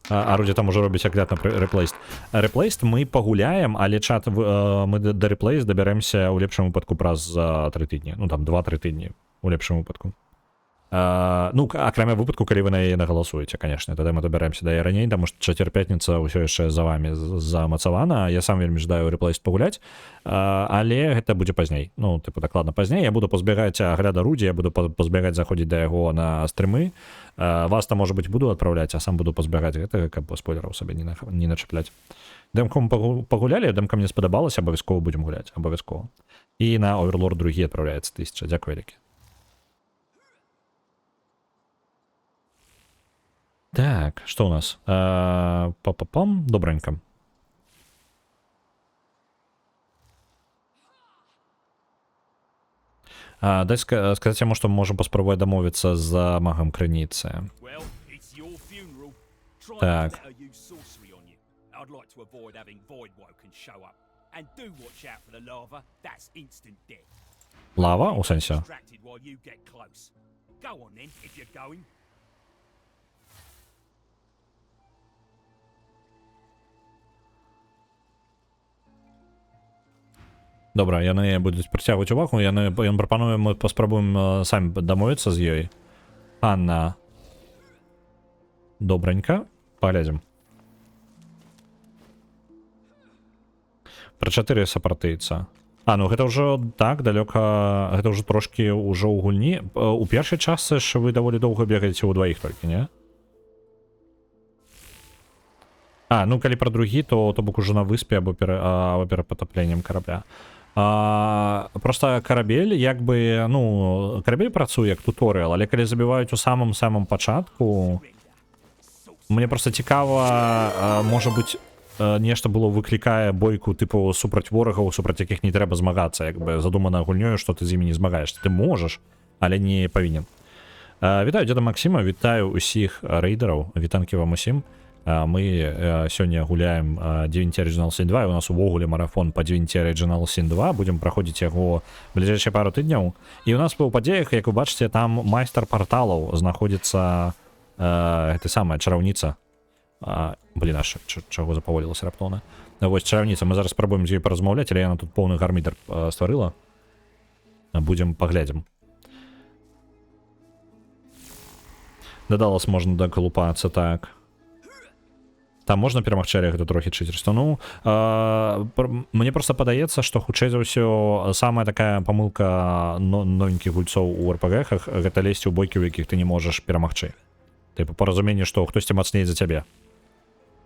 Арудзе там уже робіць агляд на реплейст. Реплейст мы пагуляем, але чат мы да реплейст дабярэмся ў лепшым выпадку праз 3 тыдні. Ну, там 2-3 тыдні у лепшым выпадку. Ну, акрамя выпадку, калі вы на яе нагаласуеце, канешне, тады мы дабяремся да яе раней, таму што чацвер-пятніца ўсё яшчэ за вами замацавана. Я сам вельмі жадаю реплейст пагуляць, але гэта будзе пазней. Ну, тыпу, дакладна пазней. Я буду пазбягаць агляда Рудзі, я буду пазбягаць заходзіць да яго на стрымы. Вас там, можа быць, буду адпраўляць, а сам буду пазбягаць гэтага, каб спойлераў сабе не начапляць. Дэмком пагулялі, дэмка мне спадабалася, абавязкова будзем гуляць, абавязкова. І на Overlord другі адпраўляецца 1000. Дзякуй вялікі. Так, што ў нас? Па-па-пам, добранька. Дай сказаць яму, што можам паспрабаваць дамовіцца з магам крыніцы. Так. Лава, у сэнсе? Добра, яны будуць прыцягваць увагу, ён прапануе, мы паспрабуем самі дамовіцца з ёй. Анна. Добранька, паглядзім. Пра 4 сапартыйца. А, ну гэта ўжо так, далёка... Гэта ўжо трошкі ўжо ў гульні. У першай частцы ж вы даволі доўга бегаеце ў дваіх толькі, не? А, ну калі пра другі, то бок ужо на выспе або перад патапленнем карабля. Просто карабель, як бы, ну, карабель працуе як туторыал, але калі забіваюць у самым пачатку, мне просто цікава, можа быць, нешта было выклікае бойку тыпу супраць ворагаў, супраць якіх не трэба змагацца, як бы задумана гульнёю, што ты з імі не змагаешься. Ты можаш, але не павінен. Вітаю дзеда Максіма, вітаю усіх рэйдераў, вітанкі вам усім. Мы сёння гуляем Divinity Original Sin 2, і у нас увогуле марафон по Divinity Original Sin 2, будзем праходзіць яго бліжэйшыя пару тыдняў. І у нас па падзеях, як вы бачыце, там майстар парталаў знаходзіцца гэта самая чараўніца. Блін, аж чаго запаволілася раптоўна. Вось чараўніца, мы зараз спрабуем з ёй паразмаўляць, але яна тут поўны гармідар стварыла. Будзем паглядзім. Дадалас можна дакалупацца, так. Там можна перамагчы, але гэта трохі чыцерства. Ну, мне просто падаецца, што хутчэй за ўсё самая такая памылка новенькіх гульцоў у РПГ-хах гэта лезці ў бойкі, у якіх ты не можаш перамагчы. Тыпу па разуменню, што хтосьці мацней за цябе.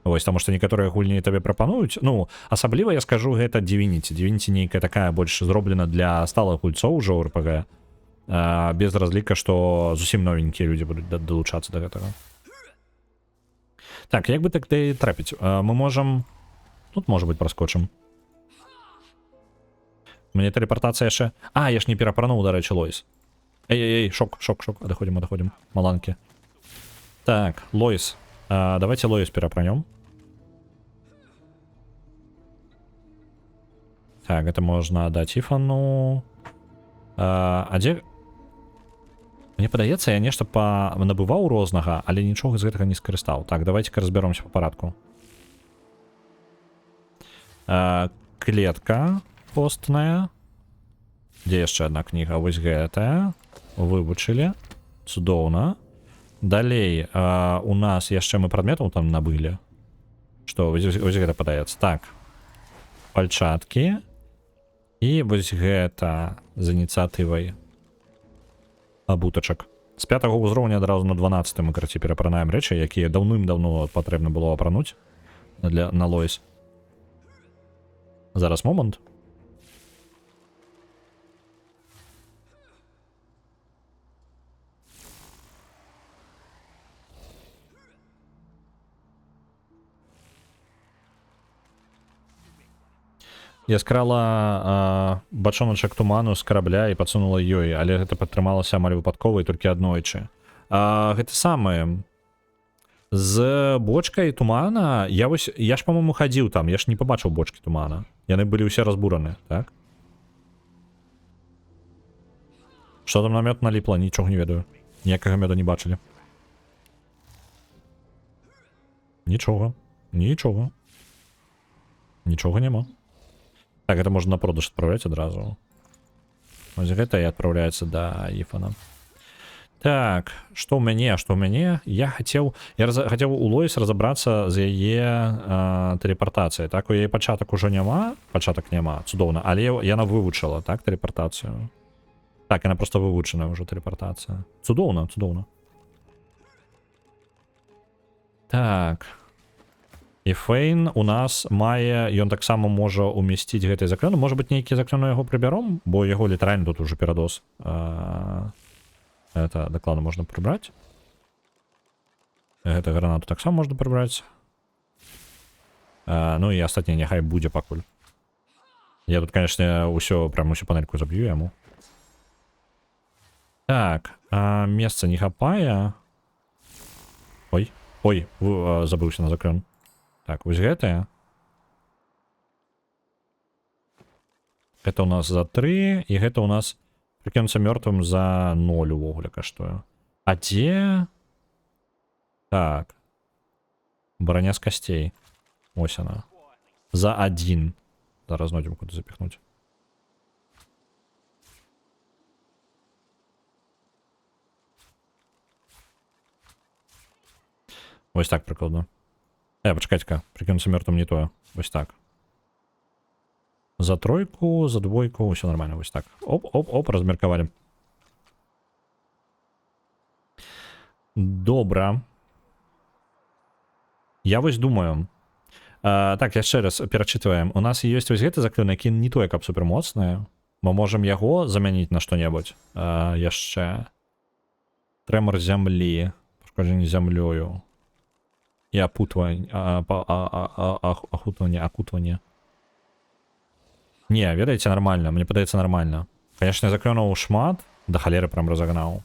Вось, таму што некаторыя гульні табе прапануюць. Ну, асабліва я скажу, гэта Divinity. Divinity нейкая такая больш зроблена для сталых гульцоў ужо ў РПГ. Без разліка, што зусім новенькія людзі будуць далучацца да гэтага. Так, як бы так ты трапіць? Мы можам... Тут, можа быць, праскочым. Мне тэлепартацыя яшчэ... А, я ж не перапрануў, дарэчы, Лоіс. Эй, шок. Адыходзім. Маланкі. Так, Лоіс. Давайте Лоіс перапранём. Так, это можна даць Ифану. А дзе... Мне падаецца, я нешта набываў рознага, але нічога з гэтага не скарыстаў. Так, давайте-ка разбяромся по парадку. Клетка постная. Дзе яшчэ адна кніга? Вось гэтая. Вывучылі. Цудоўна. Далей у нас яшчэ мы прадметаў там набылі. Што, вось гэта падаецца. Так. Пальчаткі. І вось гэта з ініцыятывай абутачак. З 5-го ўзроўня адразу на 12 мы, караці, перапранаем рэчы, якія даўным-даўно патрэбна было апрануць на Лоіс. Зараз момант. Я скрала бачоначак туману з карабля і падсунула ёй, але гэта падтрымалася амаль выпадкова і толькі аднойчы. Гэта самае. З бочкай тумана я ж, па-моему, хадзіў там, я ж не пабачыў бочкі тумана. Яны былі ўсе разбураны, так? Што там на мёд наліпла? Нічога не ведаю. Ніякага мёда не бачылі. Нічога. Нічога няма. Так, это можно на продаж отправлять одразу. Вот это и отправляется до Ифана. Так, что у меня? Я хотел у Лоіс разобраться з яе телепортацией. Так, у яе пачатак уже няма. Пачатак няма, цудоўна. Але яна вывучила, так, телепортацию. Так, она просто вывучена уже телепортация. Цудоўна. Так. І Фейн у нас мае, ён таксама можа умесціць гэтай заклёну. Можа быць, нейкі заклёну яго прыбяром, бо яго літаральна тут уже перадос. Это дакладна можна прыбраць. Гэта гранату таксама можна прыбраць. Ну і астатняе няхай будзе пакуль. Я тут, конечно, усё панельку заб'ю яму. Так, месца не хапае. Ой, забыўся на заклён. Так, вось гэтая. Гэта у нас за 3, і гэта у нас прыкінуцца мёртвым за 0 увогуле каштуе. А дзе? Так. Броня з касцей. Ось она. За 1. Зараз знойдзем куды запихнуць. Ось так прикладно. Пачекайте-ка, прикинуться мертвым не то. Ось так. За тройку, за двойку, все нормально, ось так. Оп, розміркували. Добре. Я ось думаю. Так, я ще раз перечитываем. У нас є ось гэты заклін, які не той, каб супермоцны. Мы можем яго замяніць на што-небудзь. Яшчэ. Трэмор зямлі. Пашкоджанне зямлёю. І апутванне. Акутванне. Не, ведаеце, нормально. Мне падаецца нормально. Конечно, заклёнаў шмат. Да халеры прям разогнаў.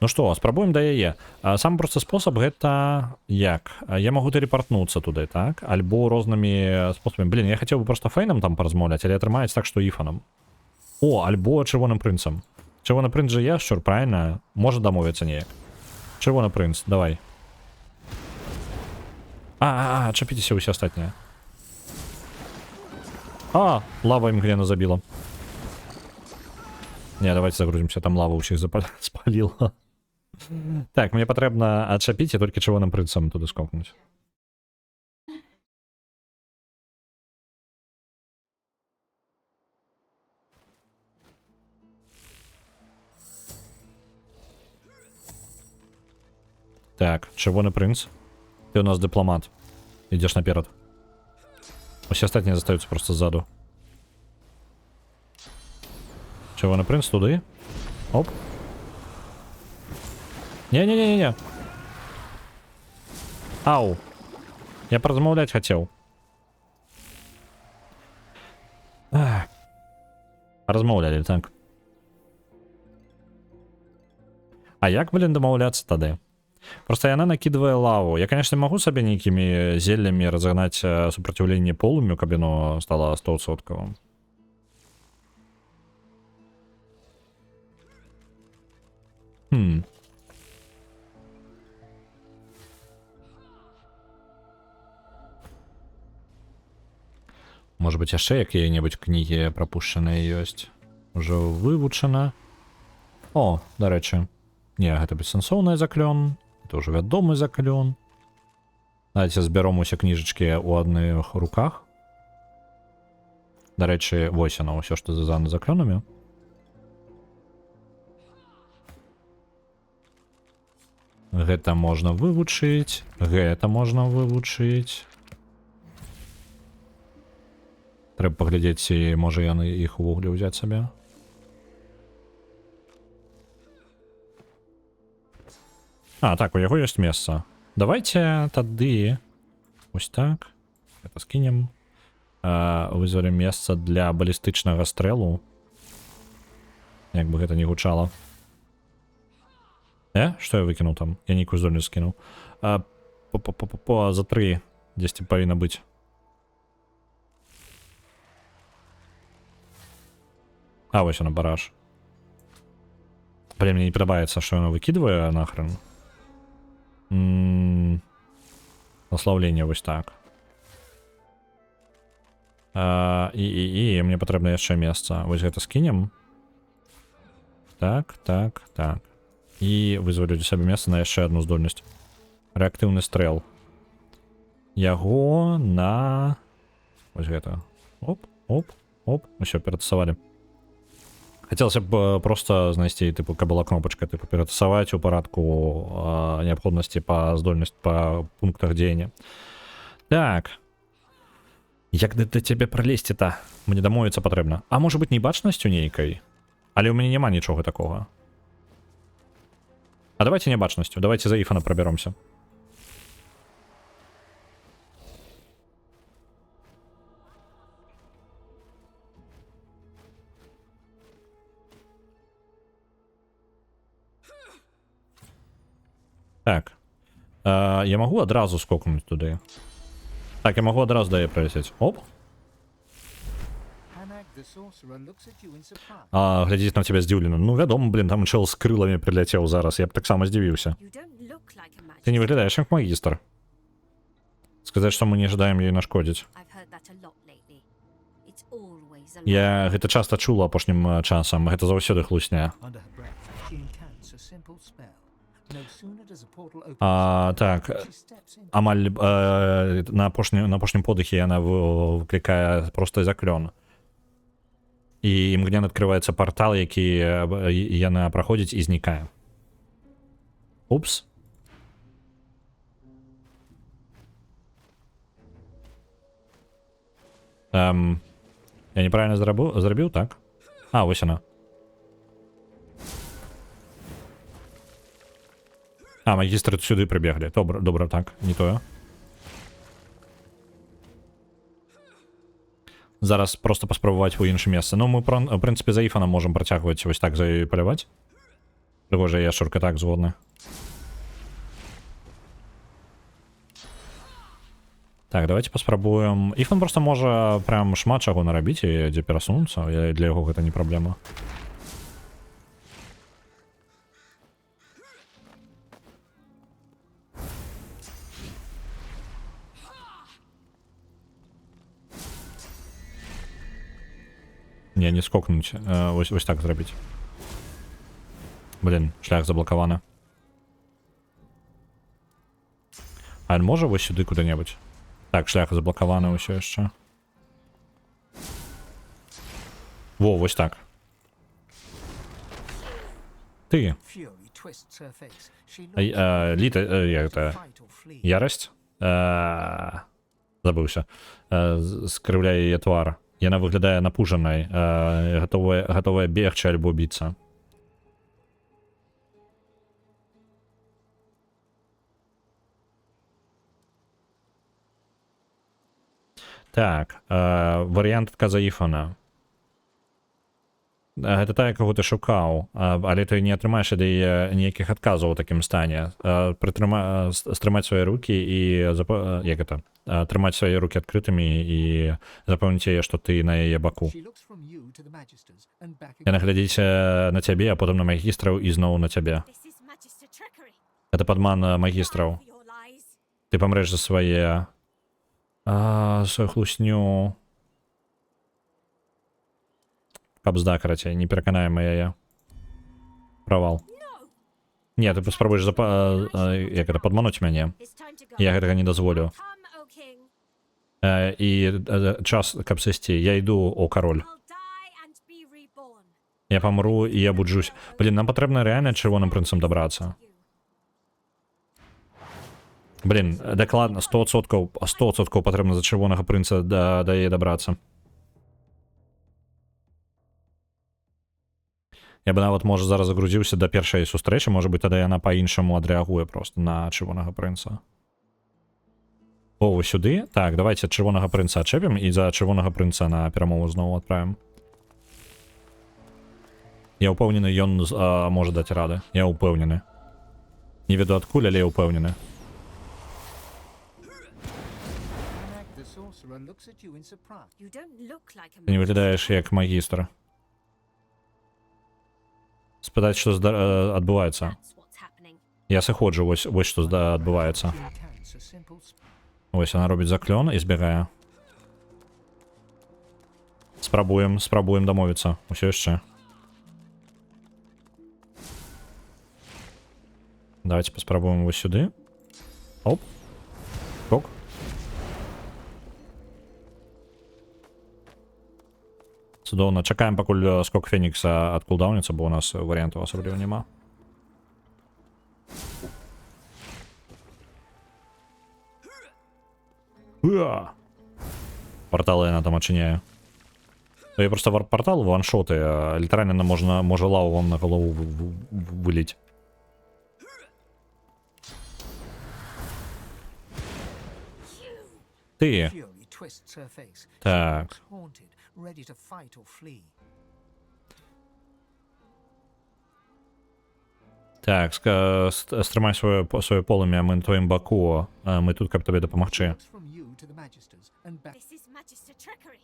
Ну што, спрабуем да яе. Самы просты спосаб гэта як? Я магу тэлепартнуцца туды, так? Альбо рознымі спосабамі. Блін, я хацеў бы проста фэйнам там паразмаўляць, але атрымаецца так, што іфанам. О, альбо чырвоным прынцам. Чырвоны прынц жа яшчур, правильно? Можа дамовіцца неяк. Чырвоны прынц, давай. Чапіцеся ўсе астатнія. Лава імгненна забіла. Не, давайте загрузимся, там лава ўсіх спаліла. Так, мне патрэбна адчапіць і толькі чырвоным прынцам туды скокнуць. Так, чырвоны прынц. Ты у нас дыпламат. Ідзеш наперад. Усе астатнія застаюцца проста ззаду. Чырвоны прынц туды. Оп. Не-не-не-не. Ау. Я паразмаўляць хацеў. Размаўлялі, так. А як, блин, дамаўляцца тады? Просто яна накидывае лаву. Я, конечно, могу сабе нейкімі зеллямі разогнаць супраціўленне полымю, каб яно стало 100%. Может быть, яшчэ якія-небудзь кнігі прапушчаныя ёсць. Ужо вывучана. О, дарэчы. Не, гэта бессэнсоўны заклён. Это ўжо вядомы заклён. Давайте збяром усе кніжачкі ў адных руках. Дарэчы, вось яно, ўсё, што звязана з заклёнамі. Гэта можна вывучыць. Гэта можна вывучыць. Трэба паглядзець, ці можа яны іх увогуле ўзяць сабе. Так, у яго ёсць месца. Давайте тады... Ось так. Это скінем. Вызвалім месца для балістычнага стрэлу. Як бы гэта не гучала. Што я выкінуў там? Я нейкую здольнасць скінуў. За 3 дзесьці павінна быць. Вось яна, бараж. Блин, мне не падабаецца, што яна выкідвае нахрен. Наслаўленне вось так. І мне патрэбна яшчэ месца. Вось гэта скінем. Так. І вызвалю для сябе месца на яшчэ адну здольнасць. Рэактыўны стрэл. Яго на... Вось гэта. Оп. Усё, ператасавалі. Хацелася б просто знайсці, типу, каб была кнопачка, типу, ператасаваць у парадку неабходнасці па здольнасць па пунктах дзеяння. Так. Як да цябе пралезці-то? Мне дамовіцца патрэбна. А можа быць небачнасцю нейкай? Але ў мяне няма нічога такога. А давайте небачнасцю. Давайте за Ифана проберемся. Так. Я могу одразу скокнуть туди. Так, я могу одразу да я пролететь. Оп. Глядзіць на тебя здзіўлена. Ну, вядома, блин, там чел з крылами прилетел зараз. Я б так само здзівіўся. Ты не выглядаешь как магистр. Сказать, что мы не ожидаем ей нашкодить. Я гэта часто чула апошнім часам. Гэта заўсёды хлусня. No sooner does a portal open, Так, she steps in. амаль на апошнім подыхе яна выклікае просто заклён. І імгненна адкрываецца партал, які яна праходзіць і знікае. Упс. Я неправильно зрабіў, так? А, вось яна. А, магістры сюды прыбеглі. Добра, так, не тое. Зараз просто паспрабаваць у іншым месцы. Ну, мы, в прынцыпе, за Іфаном можам працягваць вось так за ёй паляваць. Прыгожая яшчурка, так, згодны. Так, давайте паспрабуем. Іфан просто можа прям шмат чаго нарабіць і дзе перасунуцца. Для яго гэта не праблема. Не скокнуть. Ось так зрабіць. Блін, шлях заблокаваны. А ён можа вось сюды куды-небудзь? Так, шлях заблокаваны ўсё яшчэ. Во, вось так. Ты. Fury twists her face. She Літа, як to это? fight or flee. Ярасць? Забыўся. Скрыўляе яе твар. Яна выглядае напужанай, гатовая бегчы альбо біцца. Так, варыянт адказа Іфана. Гэта тая, каго ты шукаў, але ты не атрымаеш ад яе ніякіх адказаў у такім стане. Стрымаць свае рукі і як гэта? Трымаць свае рукі адкрытымі і запэўніць яе, што ты на яе баку. She looks from you to the magisters and back Яна again. глядзіць на цябе, а потым на магістраў і зноў на цябе. This is Magister trickery. Гэта падман магістраў. For your lies. Ты памрэш за свае... сваю хлусню. Кабзда, карацей, не пераканаем яе. Правал. Не, ты паспрабуеш як гэта, падмануць мяне. It's time to go. Я гэтага не дазволю. Come, O king. І час, каб сысці. Я іду, о кароль. I'll die and be reborn. Я памру і я буджусь. Блін, нам патрэбна рэальна чырвоным прынцам дабрацца. Блін, дакладна, 100% патрэбна за чырвонага прынца да яе дабрацца. Я бы нават, можа, зараз загрузіўся да першай сустрэчы, можа быць, тады яна па-іншаму адрэагуе просто на чырвонага прынца. О, вось сюды? Так, давайте чырвонага прынца адчэпім і за чырвонага прынца на перамову зноў адправім. Я ўпэўнены, ён можа даць рады. Я ўпэўнены. Не веду адкуль, але я ўпэўнены. Anag the sorcerer looks at you in surprise. You don't look like a Ты не magister. выглядаеш як магістр. Спытаць, што адбываецца. That's what's happening. Я сыходжу, вось што адбываецца. Intense, a simple Вось яна робіць заклён і збегае. Спрабуем дамовіцца. Усё яшчэ. Давайте паспрабуем вось сюды. Оп. Скок. Цудоўна. Чакаем, пакуль скок Фенікса адкулдаўніцца, бо у нас варыянтаў асабліва няма. Порталы яна там адчыняе. Я просто портал ваншоты, літаральна можа лаву вам на галову выліць. Ты. fury twists her face. Так. She looks haunted, ready to fight or flee. Так, стрымай сваё полымя, мы на твоім баку, мы тут, каб табе She дапамагчы. looks from you to the magisters and back. This is Magister trickery.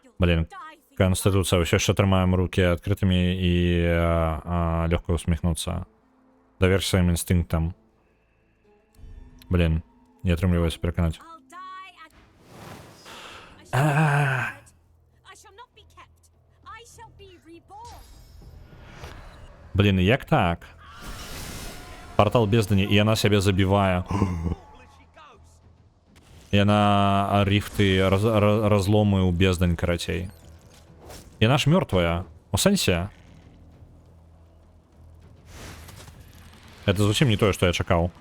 You'll Блін, die for your Конституцыя, ўсё яшчэ трымаем рукі адкрытымі і лёгка усміхнуцца. Давер сваім інстынктам. Блін, не атрымліваецца пераканаць. I'll die and I shall not be kept. I shall be reborn. Блін, як так? Портал бездани, і яна сябе забівае. Яна рифты, разломы ў бездань, карацей. Яна ж мёртвая. У сэнсе? Это зусім не тое, што я чакаў.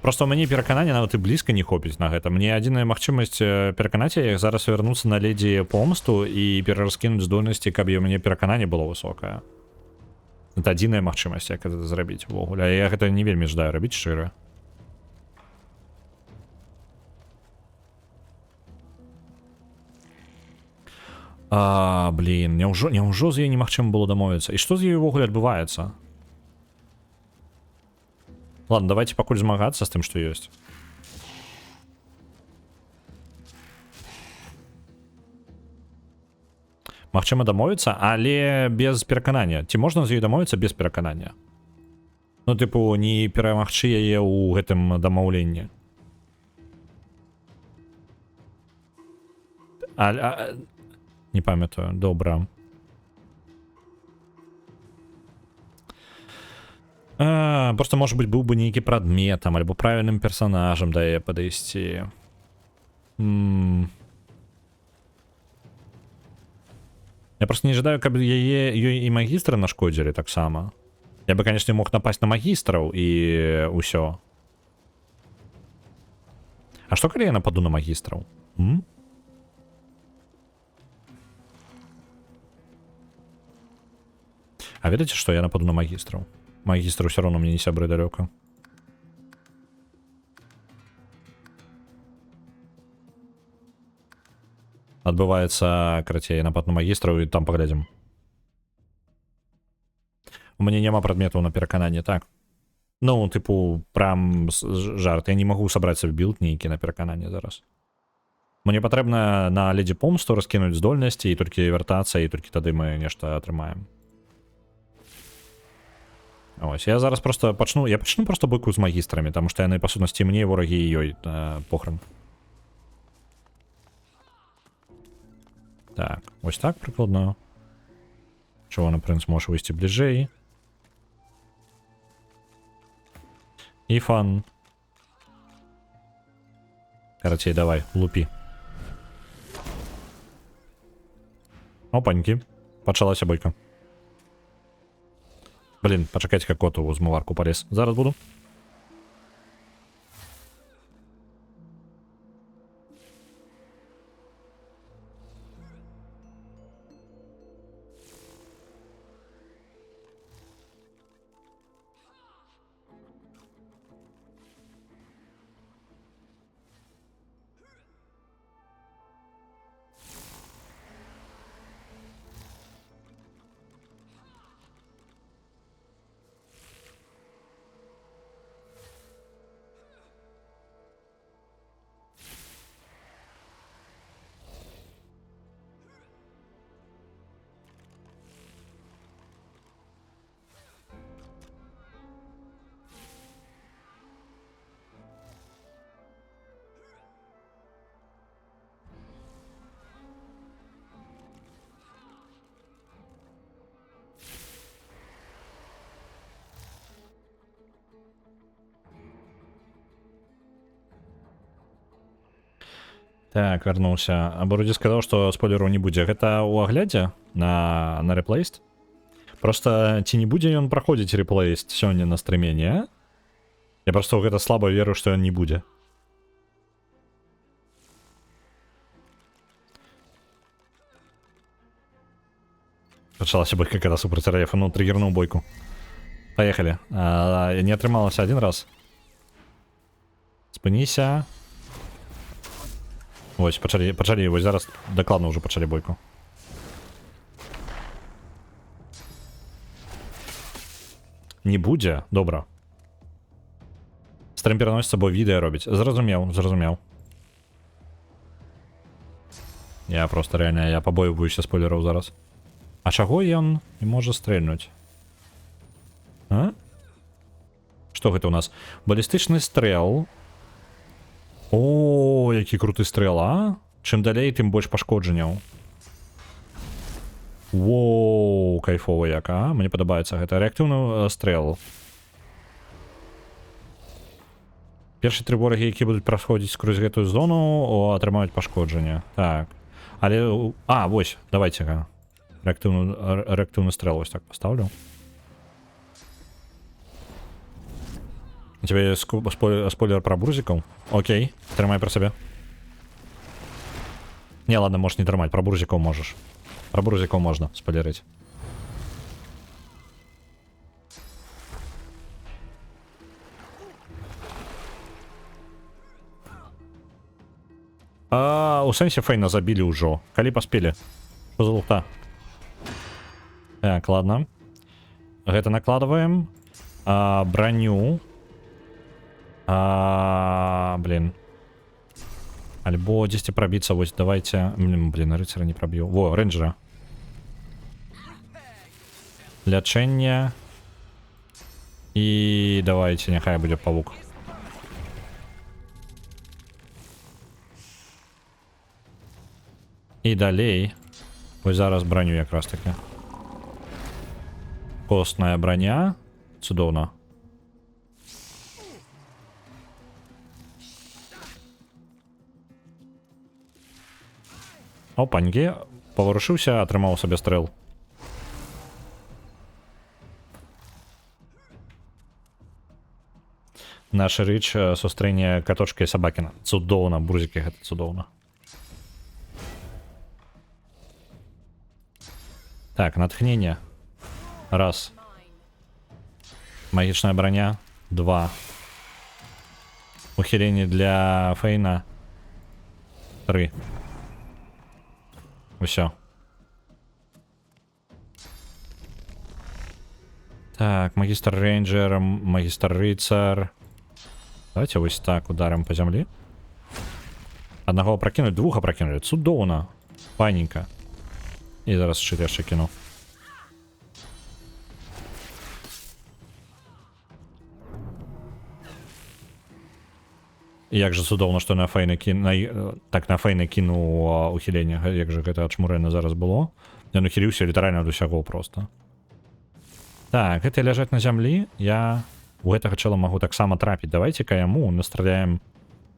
Просто ў мяне пераканання нават і блізка не хопіць на гэта. Мне адзіная магчымасць пераканаць яе зараз вярнуцца на ледзі помсту і перараскінуць здольнасці, каб у мяне перакананне было высокае. Это адзіная магчымасць, як гэта зрабіць увогуле. Я гэта не вельмі жадаю рабіць шчыра. Блін, няўжо з ёй немагчыма было дамовіцца? І што з ёй увогуле адбываецца? Ладно, давайте пакуль змагацца з тым, што ёсць. Магчыма дамовіцца, але без пераканання. Ці можна з ёй дамовіцца без пераканання? Ну, тыпу, не перамагчы яе ў гэтым дамаўленні. Не памятаю, добра. Просто, может быть, быў бы нейкі прадметам альбо правільным персонажам да яе падысці. Я просто не жадаю, каб ёй і магістры нашкодзілі таксама. Я бы, конечно, мог напасть на магістраў і ўсё. А што калі я нападу на магістраў? А ведаеце, што я нападу на магістраў? Магістру ўсё роўно мне не сябры далёка. Адбываецца, карацей, напад на магістраў, і там паглядзім. У мяне няма прадметаў на перакананне, так. Ну, тыпу, прям жарт. Я не магу сабраць сабе білд нейкі на перакананне зараз. Мне патрэбна на ледзі помсту раскінуць здольнасці і толькі вяртацца, і толькі тады мы нешта атрымаем. Ось, я зараз просто пачну просто бойку з магістрамі, таму што яны, па сутнасці, мне, ворагі і ёй похрен. Так, ось так прыкладна. Чырвоны прынц можа выйсці бліжэй. І фан. Карацей, давай, лупі. Опанькі, пачалася бойка. Блин, пачакайце, как кот у змыварку полез. Зараз буду. Так, вярнуўся. А Барудзі сказаў, што спойлераў не будзе. Гэта ў аглядзе на рэплейст? Просто ці не будзе ён праходзіць рэплейст сёння на стрыме, не? Я просто ў гэта слаба веру, што ён не будзе. Пачалася бойка, когда супраць РФ, ну, триггернуў бойку. Поехали. Не атрымалася один раз. Спыніся. Вось, пачалі, вось зараз дакладна ўжо пачалі бойку. Не будзе? Добра. Стрым пераносіцца, бо відэа робіць. Зразумеў. Я просто реально, я пабойваюся спойлераў зараз. А чаго ён не можа стрэльнуць? А? Што гэта у нас? Балістычны стрэл. О, які круты стрэл, а? Чым далей, тым больш пашкоджанняў. Воу, кайфово як, а? Мені падабаецца гэта. Рэактыўны стрэл. Перші 3 ворагі, які будуць праходзіць скрозь гэтую зону, атрымаюць пашкоджанне. Так. Але... А, вось, давайте-ка. Рэактыўны стрэл вось так пастаўлю. У тебя есть спойлер про бурзиков? Окей, трымай про себя. Не, ладно, можешь не трымать, про бурзиков можешь. Про бурзиков можно спойлерить. У сэнсе Фейна забили уже. Калі поспели. Что за луфта? Так, ладно. Это накладываем. Броню. Блин. Альбо 10 пробиться, вот давайте. Блин, рыцаря не пробью. Во, рейнджера. Лячэнне. И давайте, нехай будет павук. И далей. Ось зараз броню якраз таки. Костная броня. Цудовно. Опаньки. Поворушився, отримав собі стрел. Наша річ сустріння катошки і собакина. Цудовно, бурзики, гэта цудовно. Так, натхнение. Раз. Магичная броня. 2. Ухиление для Фейна. 3. Все. Так, магистр рейнджер, магистр рыцарь. Давайте вот так ударим по земле. Одного опрокинуть, 2 опрокинули. Цудовно. Паненько. И зараз ще кину. Як же цудовно, що на Фейна так на Фейна кинув ухилення. Як же гэта ачмурена зараз было. Ён ухилився літаральна до усяго просто. Так, гэта ляжаць на зямлі. Я у гэтага чела могу таксама трапіць. Давайте-ка яму настраляем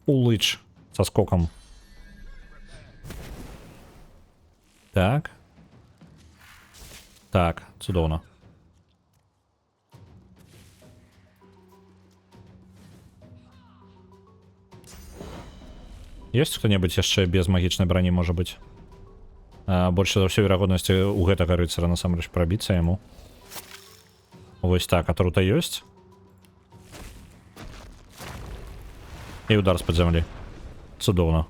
у лыч со скоком. Так. Так, цудовно. Есть кто-нибудь яшчэ без магічнай броні, можа быць? Больше за ўсё верагоднасці у гэтага рыцара насамрэч прабіцца яму. Вось так, атрута ёсць. І удар з-пад зямлі. Цудоўна.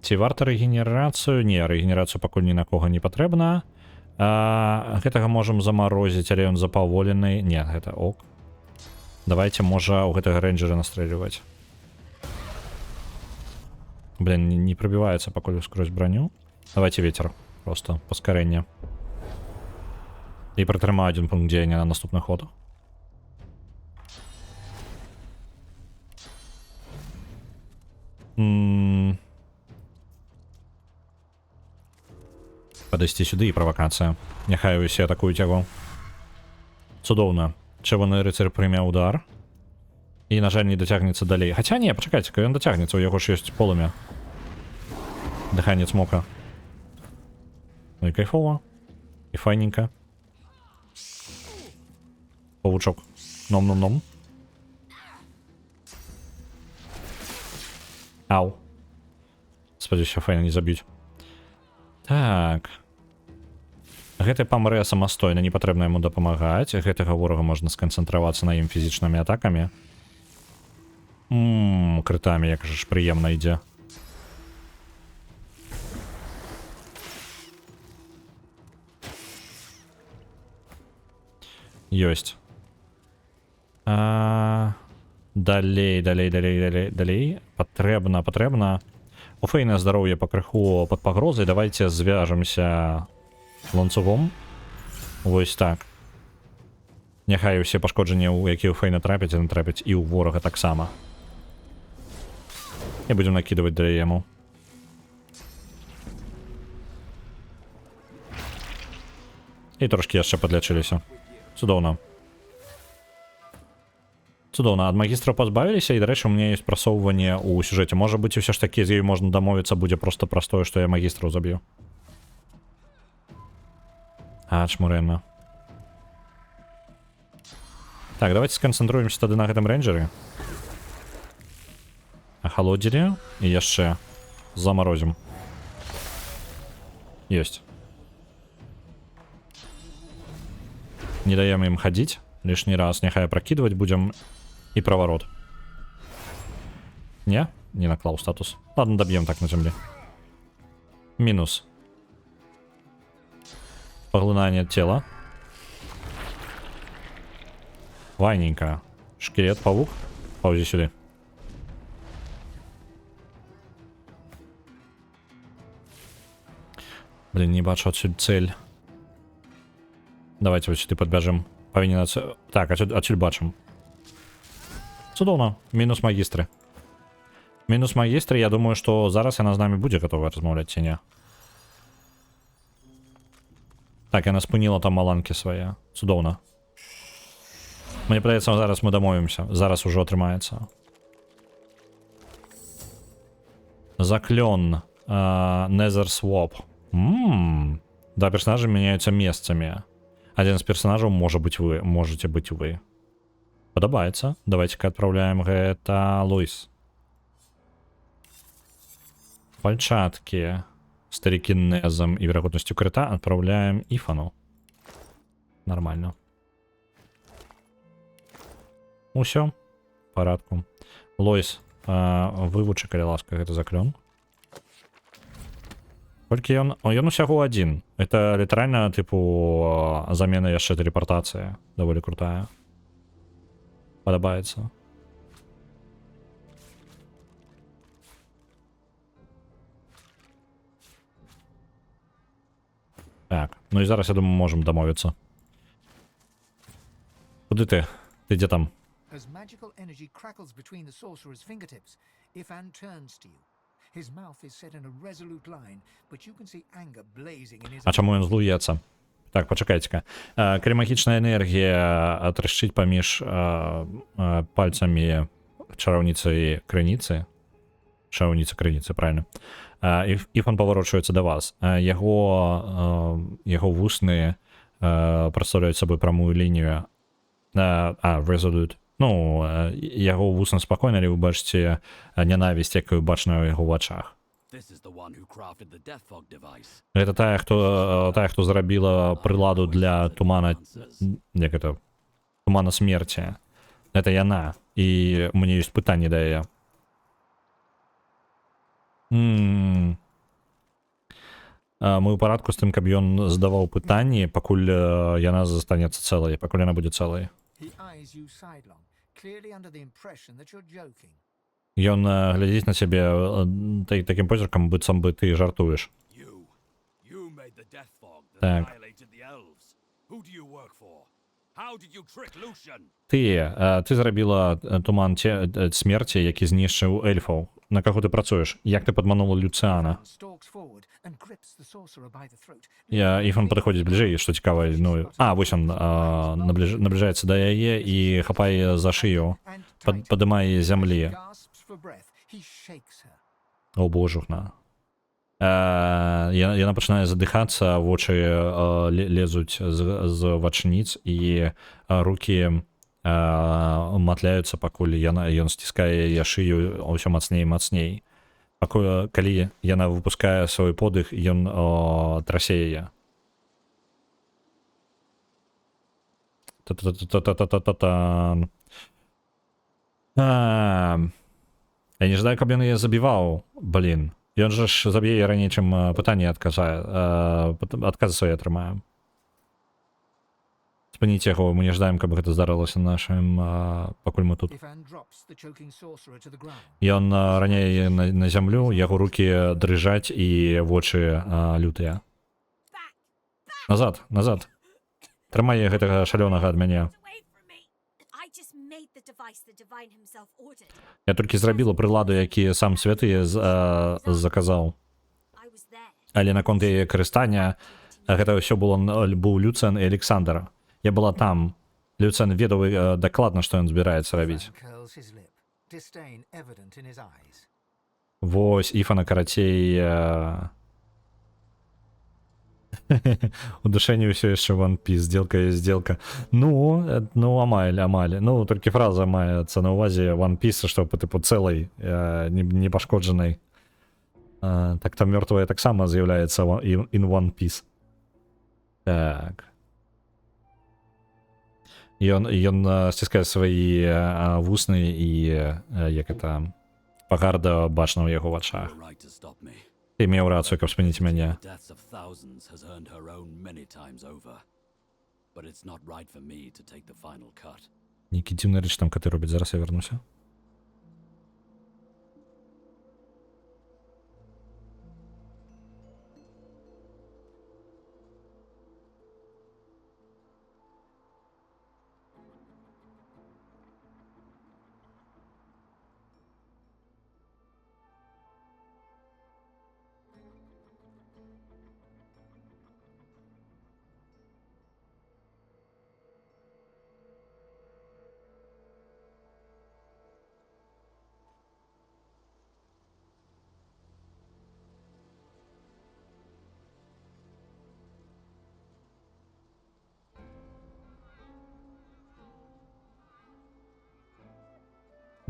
Ці варта рэгенерацыю? Не, рэгенерацыю пакуль ні на кого не патрэбна. Гэтага можам замарозіць, але ён запаволены. Не, гэта ок. Давайте, можа, у гэтага рейнджера настрэльваць. Блин, не пробивается пакуль скрозь броню. Давайте ветер. Просто паскарэнне. І пратрымаю 1 пункт дзеяння на наступны ход. Падысці сюды і правакацыя. Няхай усе атакуюць яго. Цудоўна. Чырвоны рыцарь прыме удар. І, на жаль, не дацягнецца далей. Хаця не, пачакайце-ка, ён дацягнецца, у яго ж ёсць полымя. Дыханне цмока. Ну і кайфова. І файненька. Павучок. Ном-ном-ном. Ау. Спадзяюся, файна не заб'юць. Так. Гэты памрэ самастойна, не патрэбна яму дапамагаць. Гэтага ворага можна сканцэнтравацца на ім фізічнымі атакамі. Крытамі, як жа ж прыемна ідзе. Ёсць. Далей. Патрэбна. У Фейна здароўе пакрыху пад пагрозай. Давайте звяжемся ланцугом. Вось так. Няхай усе пашкоджанні, у якія ў Фейна трапяць, яны трапяць і ў ворага таксама. І будзем накідываць далей яму. І трошки яшчэ падлячыліся. Цудоўна. Цудоўна, ад магістра пазбавіліся, і, дарэчы, у мяне ёсць прасоўванне ў сюжэце. Можа быць, усё ж такі з ёй можна дамовіцца будзе проста праз тое, што я магістраў заб'ю. Чмурэнна. Так, давайте сканцэнтруемся тады на гэтым рэйнджеры. Ахалодзілі і яшчэ замарозім. Ёсць. Не даем ім хадзіць лишний раз, няхай пракідваць будзем. І праворот. Не? Не наклаў статус. Ладно, добьем так на земле. Минус. Поглынание тела. Вайненько. Шкелет, паук. Паузи сюда. Блин, не бачу отсюда цель. Давайте вот сюда подбежим. Повинен так, отсюда бачим. Цудоўна. Мінус магістры. Мінус магістры, я думаю, што зараз яна з намі будзе гатова размаўляць ці не. Так, яна спыніла там маланкі свае. Цудоўна. Мне падаецца, зараз мы дамовімся. Зараз ужо атрымаецца. Заклён. Nether Swap. Да, персонажы мяняюцца месцамі. Адзін з персонажаў можа быць вы. Можете быць вы. Падабаецца. Давайте-ка адпраўляем гэта Луіс. Пальчаткі з тэрыкінезам і верагоднасцю крыта адпраўляем Іфану. Нормально. Усё. Парадку. Луіс, вывучы, калі ласка, гэта заклён. Толькі ён усяго адзін. Это літаральна, тыпу, замена яшчэ тэлепартацыя. Даволі крутая. Падабаецца. Так, ну і зараз, я думаю, можем дамовіцца. Куди ти? Ти де там? As magical energy crackles between the sorcerer's fingertips, Ifan turns to you. His mouth is set in a resolute line, but you can see anger blazing in his А чаму ён злуецца? Так, пачакайце-ка. Калі магічная энергія трашчыць паміж пальцамі чараўніцы і крыніцы. Чараўніцы крыніцы, правильно. Іфан паварочваецца да вас. Яго вусны прадстаўляюць сабой прамую лінію. Resolute. Ну, яго вусны спакойна, але вы бачыце нянавісць, якую бачна ў яго вачах. Гэта тая, хто зрабіла прыладу для тумана, як это, тумана смерці. Гэта яна. І мне ёсць пытанне да яе. Мы ў парадку з тым, каб ён задаваў пытанні, пакуль яна застанецца цэлай, пакуль яна будзе цэлай. Ён глядзіць на цябе такім позіркам, быццам бы ты жартуеш. Так. Ты зрабіла туман смерці, які знішчыў эльфаў. На каго ты працуеш? Як ты падманула Люцыана? Іфан падыходзіць бліжэй, што цікава. Вось ён набліжаецца да яе і хапае за шыю, падымае зямлі. О, божухна. Яна пачынае задыхацца, вочы лезуць з вачніц і рукі матляюцца, пакуль ён сціскае яе шыю ўсё мацней і мацней. Калі яна выпускае свой подых, ён трасе яе. Я не жадаю, каб ён яе забіваў, блин. Ён жа ж заб'е раней, чым пытанне адказы свае атрымаем. Спыніць яго, мы не жадаем, каб гэта здарылася нашым, пакуль мы тут. Ён раняе на зямлю, яго рукі дрыжаць і вочы лютыя. Назад, назад. Трымай гэтага шалёнага ад мяне. Я толькі зрабіла прыладу, які сам святы заказаў. Але наконт яе карыстання Гэта ўсё быў Люцен і Александр. Я была там. Люцен ведаў дакладна, што ён збіраецца рабіць. Ifan curls his lip, disdain evident in his eyes. Вось, Іфана, карацей... Удушэнне ўсё яшчэ One Piece, сделка есть сделка. Ну, амаль. Ну, толькі фраза маецца на ўвазе One Piece, што па тыпу цэлай, не пашкоджанай. Так там мёртвая таксама з'яўляецца in One Piece. Так. Ён сціскае свае вусны і як это пагарда бачна ў яго вачах. Right to stop me. Ты меў рацыю, каб спыніць мяне. The deaths of thousands has earned her own many times over. But it's not right for me to take the final cut. Нейкі дзіўны рэч там каты робяць, зараз я вярнуся.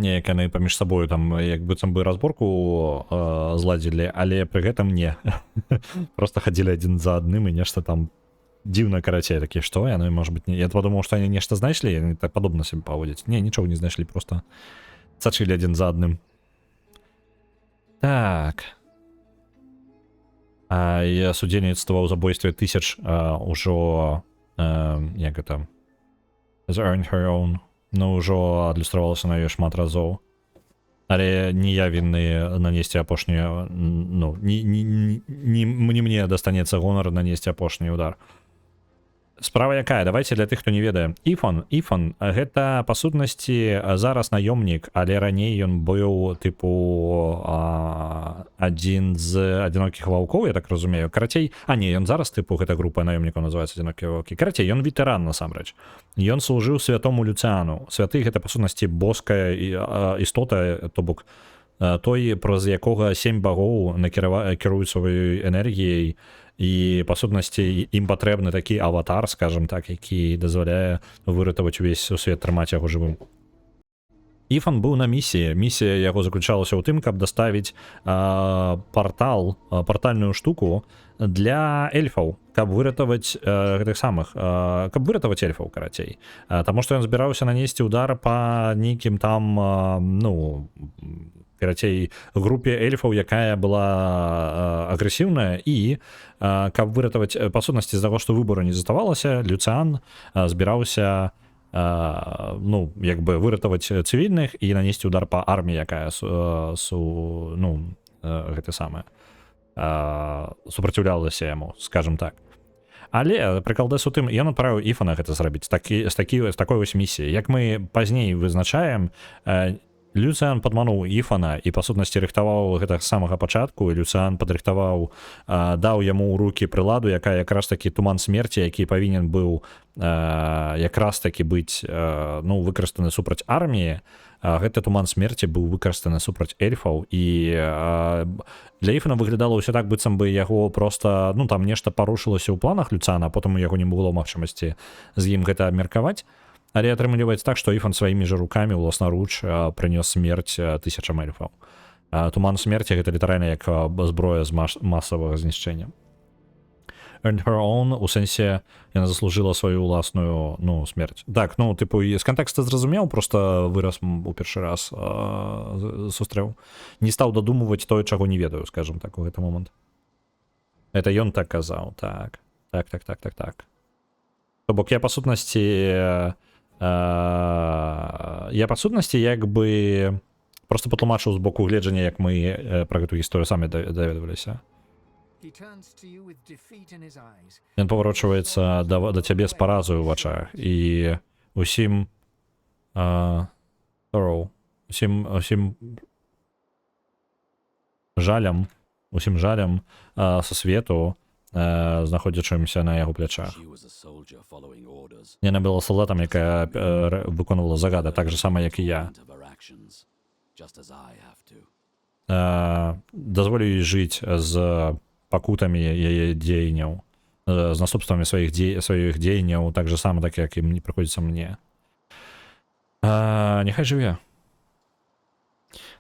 Неяк яны паміж сабою там як быццам бы разборку зладзілі, але пры гэтым не. Просто хадзілі адзін за адным і нешта там дзіўна, карацей, такі, што яны, можа быць, не... Я падумаў, што яны нешта знайшлі, яны так падобна сябе паводзяць. Не, нічого не знайшлі, просто сачылі адзін за адным. Так. Я судзейніцтва ў забойстве тысяч ўжо як это has earned her own. Ну, ўжо адлюстравалася на ёй шмат разоў. Але не я вінны нанесці апошнюю... Ну, не мне дастанецца гонар нанесці апошні удар. Справа якая? Давайте для тых, хто не ведае. Іфан, гэта, па сутнасці, зараз наёмнік, але раней ён быў, тыпу, адзін з адзінокіх ваўкоў, я так разумею. Карацей, не, ён зараз, тыпу, гэта група наёмнікаў называецца адзінокія ваўкі. Карацей, ён ветэран, насамрэч. Ён служыў святому Люцыану. Святы гэта, па сутнасці, боская істота, то бок, той, праз якога 7 багоў кіруюць сваёй энергіяй, і па сутнасці ім патрэбны такі аватар, скажем так, які дазваляе выратаваць увесь свет, трымаць яго жывым. Іфан быў на місіі. Місія яго заключалася ў тым, каб даставіць партальную штуку для эльфаў, каб выратаваць гэтых самых, каб выратаваць эльфаў, карацей. Таму што ён збіраўся нанесці удар па нейкім там, ну, карацей, групе эльфаў, якая была агрэсіўная, і каб выратаваць, па сутнасці, з таго, што выбору не заставалася, Люцыан збіраўся, ну, як бы выратаваць цывільных і нанесці удар па арміі, якая гэта самае супраціўлялася яму, скажем так. Але прыкалдэс у тым, ён адправіў Іфана гэта зрабіць з такой вось місіяй. Як мы пазней вызначаем, Люцыан падмануў Іфана і, па сутнасці, рыхтаваў гэта з самага пачатку, і Люцыан падрыхтаваў, даў яму ў рукі прыладу, якая якраз такі туман смерці, які павінен быў якраз такі быць, ну, выкарыстаны супраць арміі. Гэты туман смерці быў выкарыстаны супраць эльфаў, і для Іфана выглядала ўсё так, быццам бы яго просто, ну, там нешта парушылася ў планах Люцыана, а потым у яго не было магчымасці з ім гэта абмеркаваць. Але атрымліваецца так, што Іфан сваімі жа рукамі ўласнаруч прынёс смерць тысячам эльфаў. Туман смерці гэта літаральна як зброя з масавага знішчэння. Earned her own, у сэнсе яна заслужыла сваю ўласную, ну, смерць. Так, ну, тыпу, з кантэкста зразумеў, просто выраз у першы раз сустрэў. Не стаў дадумваць тое, чаго не ведаю, скажем так, у гэты момант. Это ён так казаў, так. То бок я па сутнасці як бы просто патлумачыў з боку гледжання, як мы пра гэту гісторыю самі даведваліся. Ён паварочваецца да цябе з паразою ў вачах і усім жалям са свету знаходячимся на його плечах. She was a soldier following orders. Яна була солдатом, яка виконувала загади, так же само, як і я. Of her actions, just as I have to. Дозволю їй жити з покутами її діянняв, з наступствами своїх діянняв, так же само, так як і приходиться мені. Нехай живе.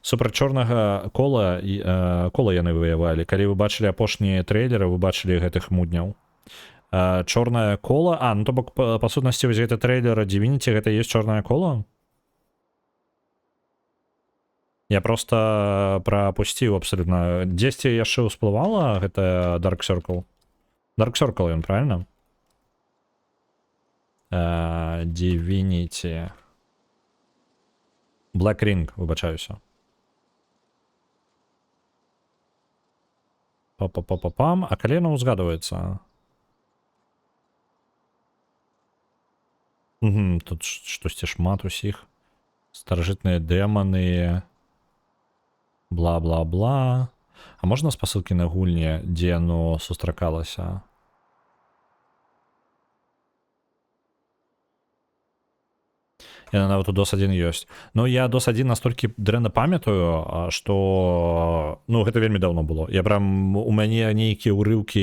Супер чорнага кола яны ваявалі. Калі вы бачылі апошнія трэйлеры, вы бачылі гэтых мудняў. Чорнае кола, ну то бок па сутнасці вось гэта трэйлера Divinity, гэта ёсць чорнае кола? Я просто прапусціў абсолютно. Дзесьці яшчэ ўсплывала гэта Dark Circle? Dark Circle ён, правильно? Divinity. Black Ring, выбачаюся. Па-па-па-па-пам. А калі яно ўзгадваецца? Тут штосьці шмат усіх. Старажытныя дэманы. Бла-бла-бла. А можна спасылкі на гульні, дзе яно сустракалася? Яна нават у DOS 1 ёсць. Ну, я DOS 1 настолькі дрэнна памятаю, што... Ну, гэта вельмі даўно было. Я прям... У мяне нейкія ўрыўкі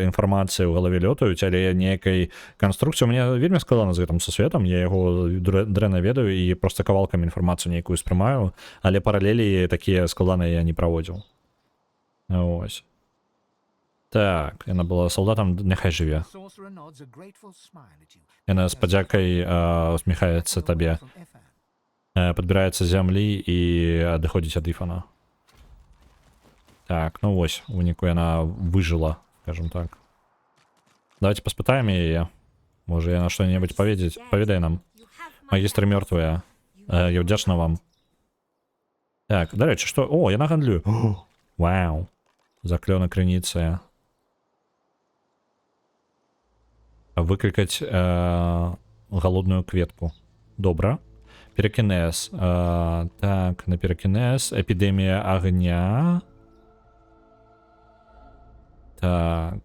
інфармацыі ў галаве лётаюць, але нейкай канструкцыі... У мяне вельмі складана з гэтым сусветам. Я яго дрэнна ведаю і проста кавалкамі інфармацыю нейкую спрымаю, але паралелі такія складаныя я не праводзіў. Ось. Так, яна была солдатам, няхай жыве. Sorcerer nods a grateful smile at you. Яна з падзякай усміхаецца табе. From Ifan. Падбіраецца з зямлі і адыходзіць ад Іфана. Так, ну вось, у выніку яна выжыла, скажем так. Давайте паспытаем яе. Можа яна што-небудзь паведай нам. You have my Магістры мёртвыя. Я ўдзячна вам. Так, дарэчы, што... О, яна гандлюе. Вау. Заклёна крыніца. Выклікаць галодную кветку. Добра. Перакінез. Так, на перакінез. Эпідэмія агня. Так.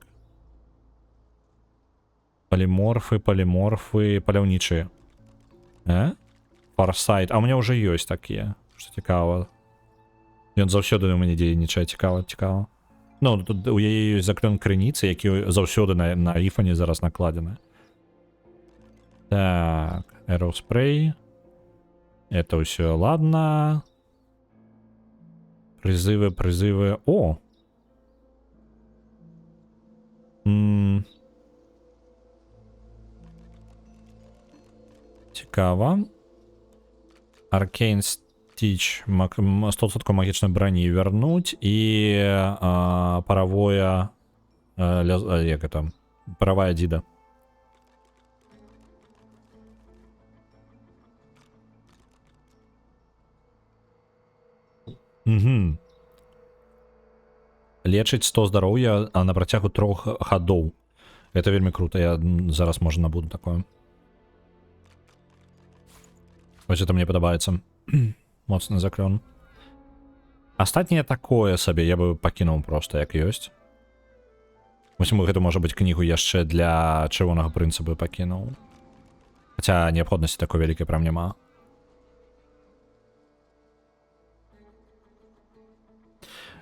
Паліморфы, паляўнічыя. Фарсайт. А ў мяне ўжо ёсць такія. Што цікава. Ён заўсёды у мяне дзейнічае. Цікава. Ну, тут у яе ёсць заклён крыніцы, які заўсёды на Іфане зараз накладзены. Так, Aerospray. Это ўсё ладно. Прызывы. О! Цікава. Arcane Stitch, 100% магічнай броні вернуть і паравое як это? Паравая дзіда. Лечыць 100 здароўя на працягу 3 хадоў. Это вельмі круто, я зараз можа набуду такое. Вось это мне падабаецца. Моцны заклён. Астатняе такое сабе я бы пакінуў проста як ёсць. Вось мы гэта можа быць кнігу яшчэ для чырвонага прынца бы пакінуў. Хаця неабходнасці такой вялікай прям няма.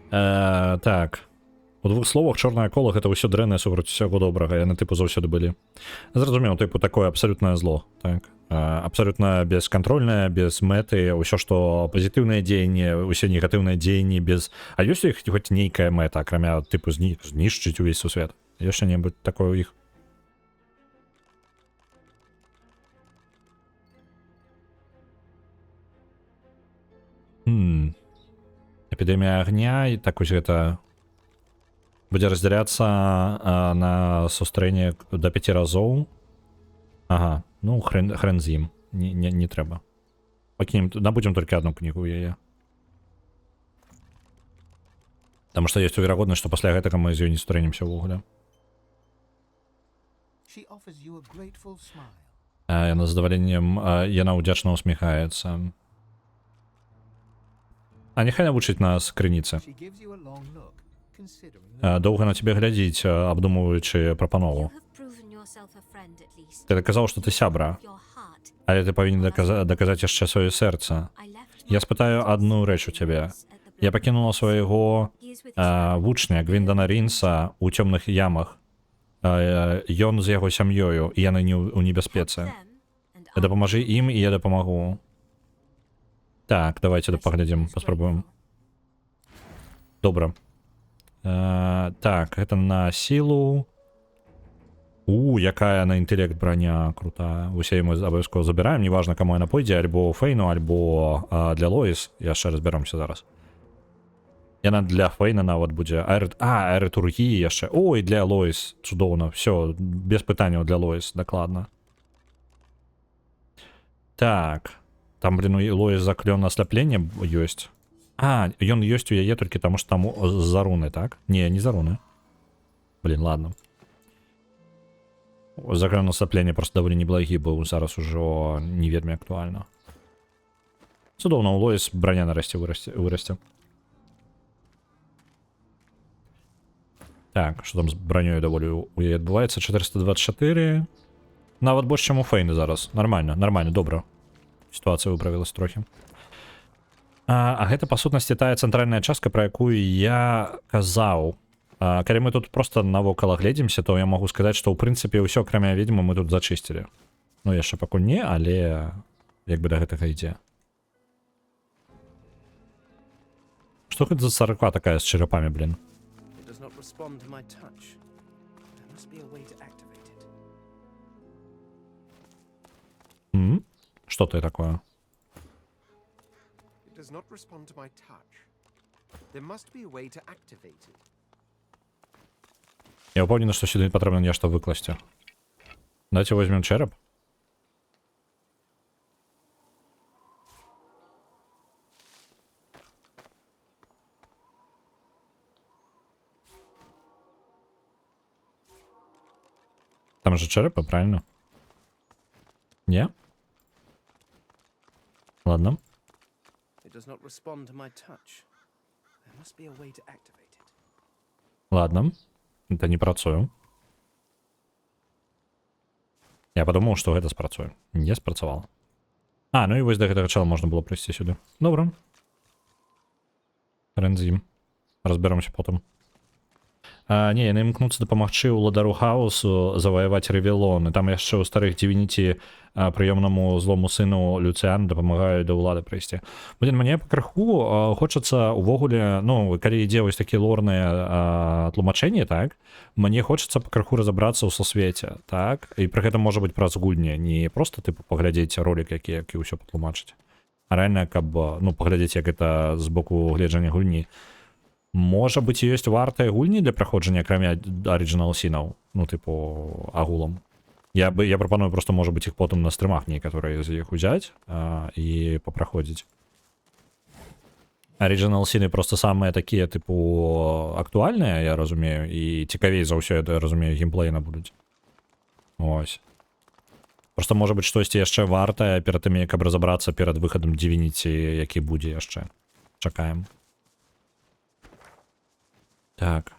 Так. У двух словах, чорнае кола гэта ўсё дрэннае супраць усяго добрага, яны тыпу заўсёды былі. Зразумеў, тыпу такое абсалютнае зло, так. Абсолютно бесконтрольнае, без мэты, ўсё што пазітыўнае дзеянне, усе негатыўныя дзеянні без... А ёсць у іх хоць нейкая мэта, акрамя тыпу знішчыць увесь сусвет? Ёсць што-небудзь такое ў іх? Эпідэмія агня, і так вось гэта будзе раздзяляцца на сустрэнне да 5 разоў. Ага. Ну, хрен з ім. Не трэба. Пакінем, набудзем толькі одну кнігу яе. Таму што ёсць верагоднасць, што пасля гэтага мы з ёй не сустрэнемся ўвогуле. Яна з задаваленнем, яна ўдзячна усміхаецца. А няхай навучыць нас крыніцы. considering the Довго на тебе глядіть, обдумуючи пропанову. You have proven yourself a friend at least. Ти казав, що ти сябра, Your heart. але ти повинен доказати ще своє серце. I left Я спитаю одну реч у тебе. Я покинула свого He is with his вучня Гвіндана Рінса у темних ямах. Ён з його сям'єю, і яны у небезпеці. them, and I Допоможи їм, і я допомогу. Так, давайте поглядим, поспробуем. Добре. Так, это на силу. Якая на інтелект броня крута. Усе її ми обов'язково забираємо, неважно, кому вона пойде, або Фейну, або для Лоїс. Я ще розберемося зараз. Яна для Фейна навіть буде. Аеретургії ще. І для Лоїс. Чудовно. Все, без питання для Лоїс, докладно. Так. Там, блин, у Лоїс заклён ослеплення есть. Ён есть у яе тільки тому, що там за руни, так? Не за руни. Блин, ладно. Заклён ослеплення просто доволі неблагий був, зараз уже не вельми актуально. Чудовно, у Лоїс броня нарешті виросте. Так, що там з бронею доволі у яе відбувається? 424. Навіть більше, ніж у Фейни зараз. Нормально, добре. Ситуація виправилась трохи. Гэта, па сутнасці, тая цэнтральная частка, пра якую я казаў. Калі мы тут просто навокал гледзімся, то я магу сказаць, што ў прынцыпе ўсё, акрамя ведьмы, мы тут зачысцілі. Ну, яшчэ пакуль не, але як бы да гэтага ідзе. Што гэта за царква такая з чарапамі, блин? It does not respond to my touch. There must be a way to activate it. Что это такое? It does not respond to my touch. There must be a way to activate it. Я упевнений, що сюди потрібно нечто викласти. Давайте візьмемо череп. Там же черепи, правильно? Ні? Ладно. It does not respond to my touch. There must be a way to activate it. Ладно. Это не працую. Я подумал, что это спрацуе. Не спрацавала. Ну і вось до гэтага чала можна было прыйсці сюды. Добра. Рэнзім. Разберемся потом. Не, яны імкнуцца дапамагчы ўладару хаосу заваяваць Ревелон. І там яшчэ ў старых Дивініті прыёмнаму злому сыну Люцыяну дапамагаюць да ўлады прыйсці. Блин, мне пакрыху хочацца увогуле, ну, калі ідзе вось такія лорныя тлумачэнні, так, мне хочацца пакрыху разабрацца ў сусвеце, так, і пры гэтым можа быць праз гульні, не просто, тыпу, паглядзець ролик, які ўсё патлумачыць, а рэальна, каб, ну, паглядзець, як гэта з боку гледжання гульні. Можа быць, ёсць вартыя гульні для праходжання, акрамя Original Sin'аў, ну, тыпу, агулам. Я прапаную просто, можа быць, іх потым на стрымах некаторыя з іх узяць і папраходзіць. Original Sin'ы просто самыя такія, тыпу, актуальныя, я разумею, і цікавей за ўсё, я разумею, геймплейна будуць. Ось. Просто, можа быць, штосьці яшчэ вартае перад тым, каб разабрацца перад выхадам Divinity, які будзе яшчэ. Чакаем. Так.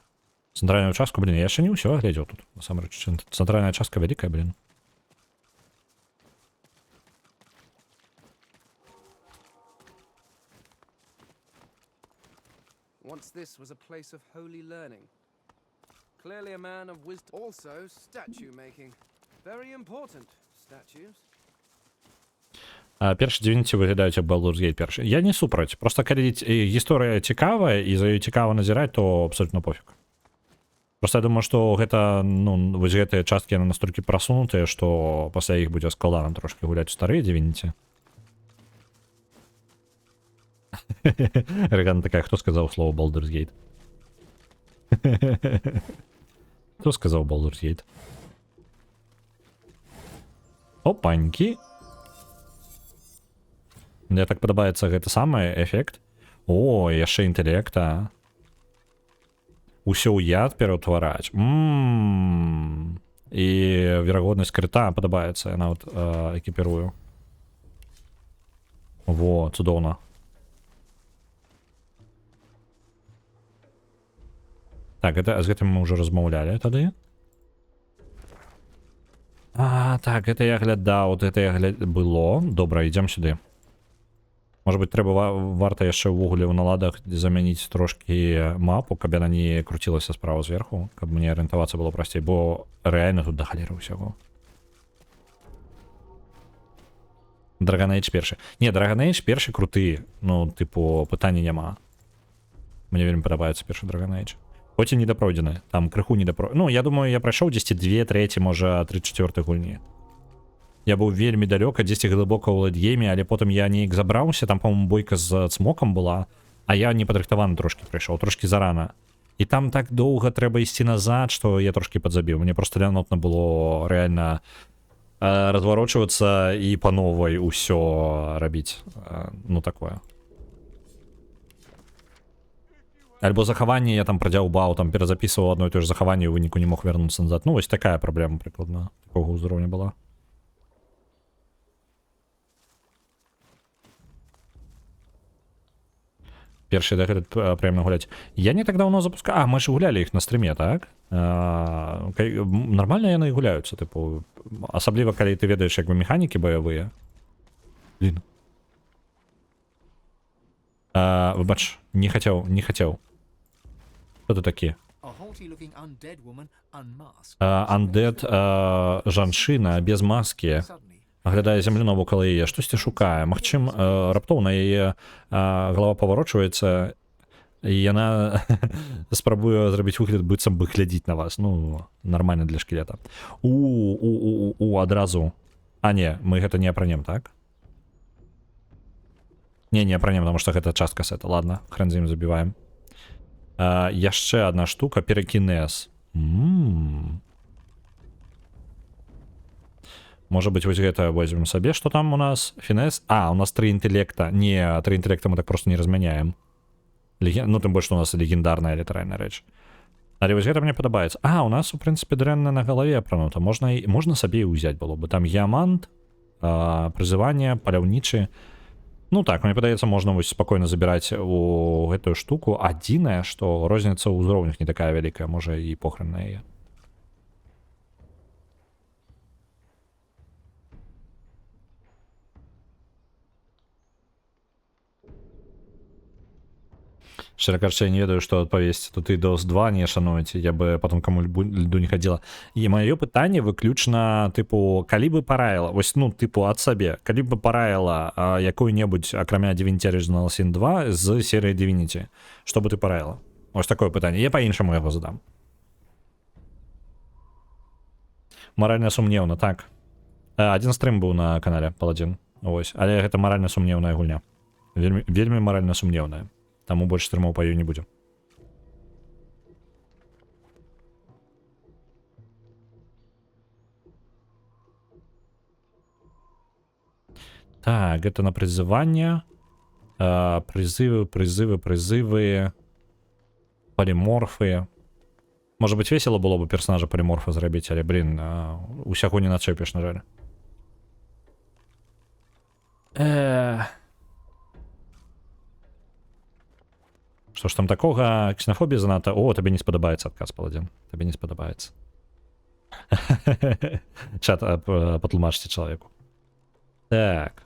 Центральную частку, блин, я еще не все оглядел тут. На самом деле, центральная частка великая, блин. Once this was a place of holy learning. Clearly a man of wisdom. Also, statue making. Very important. Statues. Перші Divinity виглядають як Baldur's Gate перші. Я не супраць. Просто коли історія цікава, і за її цікаво назирати, то абсолютно пофіг. Просто я думаю, що гэта, ну, вось гэтыя часткі яны настолькі прасунутыя, што пасля іх будзе складана трошки гуляць у старыя Divinity. Регана такая, хто сказаў слово Baldur's Gate? Хто сказаў Baldur's Gate? Опанькі. Мне так падабаецца гэты самы эфект. О, яшчэ інтэлекта. Усё ў яд пераўтвараць. І верагоднасць крыта падабаецца. Я нават экіпірую. Во, цудоўна. Так, з гэтым мы ўжо размаўлялі тады. Так, гэта я глядаў, было. Добра, ідзем сюды. Может быть, трэба варта яшчэ ўвогуле ў наладах замяніць трошкі мапу, каб яна не круцілася справа зверху, каб мне арыентавацца было прасцей, бо рэальна тут да халеры ўсяго. Dragon Age першы. Не, Dragon Age першы круты. Ну, типу, пытання няма. Мне вельмі падабаецца першы Dragon Age. Хоць і недапройдзены. Там крыху недапройдзены. Ну, я думаю, я прайшоў 10 2-3, можа 3-4 гульні. Я быў вельмі далёка, дзесьці глыбока ў лэдгейме, але потым я неяк забраўся, там, по-моему, бойка з цмокам была, а я непадрыхтаваны трошкі прыйшоў, трошкі зарана. І там так доўга трэба ісці назад, што я трошкі падзабіў. Мне проста лянотна было рэальна разварочвацца і па новай усё рабіць. Ну, такое. Альбо захаванне я там прадзяўбаў, там перазапісваў адно і тое ж захаванне, і ў выніку не мог вярнуцца назад. Ну, вось такая праблема, прыкладна, такога ўзроўня была. Перший декрет приємно гулять. Я не так давно запускав. А, ми ж гуляли їх на стрімі, так? Нормально яны гуляються, типу. Особливо, коли ти ведаєш, як би механіки бойові. Блін. Вибач, не хотів. Хто ти такі? Undead жанчына без маски. Аглядае зямлю навокал яе, штосьці шукае. Магчым, раптоўна яе галава паварочваецца, і яна спрабуе зрабіць выгляд, быццам бы глядзіць на вас. Ну, нармальна для шкілета. Адразу. А, не, мы гэта не апранем, так? Не апранем, потому што гэта частка сета. Ладно, хрен з ім забіваем. Яшчэ адна штука, перекінез. Может быть, вось гэта возьмем сабе. Что там у нас? Фінес? У нас 3 інтэлекта. Не, 3 інтэлекта мы так просто не размяняем. Ну, тым больш, што у нас легендарная літаральная рэч. Але вось гэта мне падабаецца. У нас, у прынцыпе, дрэнна на галаве апранута. Можна сабе і ўзяць было бы. Там геамант, прызыванне, паляўнічы. Ну так, мне падаецца, можна вось спакойна забіраць у гэтую штуку. Адзінае, што розніца ў узроўнях не такая вялікая. Можа, і похрен на яе. Шчыра кажучы, я не ведаю, што адпавесці. Тут і DOS 2 не шануеце, я бы потом каму льду не хадзіла. І маё пытанне выключна, тыпу, калі бы параіла, вось, ну, тыпу, ад сабе, калі бы параіла якую-небудзь, акрамя Divinity Original Sin 2 з серыі Divinity, што бы ты параіла? Вось такое пытанне, я па-іншаму яго задам. Маральна сумнеўна, так. Адзін стрым быў на канале Паладзін, вось, але гэта маральна сумнеўная гульня. Вельмі маральна сумнеўная. Таму больш стрымаў па ёй не будзе. Так, гэта на прызыванне. Прызывы. Поліморфы. Можа быць, весела было бы персонажа поліморфа зрабіць, але, блін, усяго не начэпіш, на жаль. Што ж там такога? Ксенофобія занадта. О, табе не спадабаецца адказ, Паладзін. Табе не спадабаецца. Чат, патлумачце чалавеку. Так.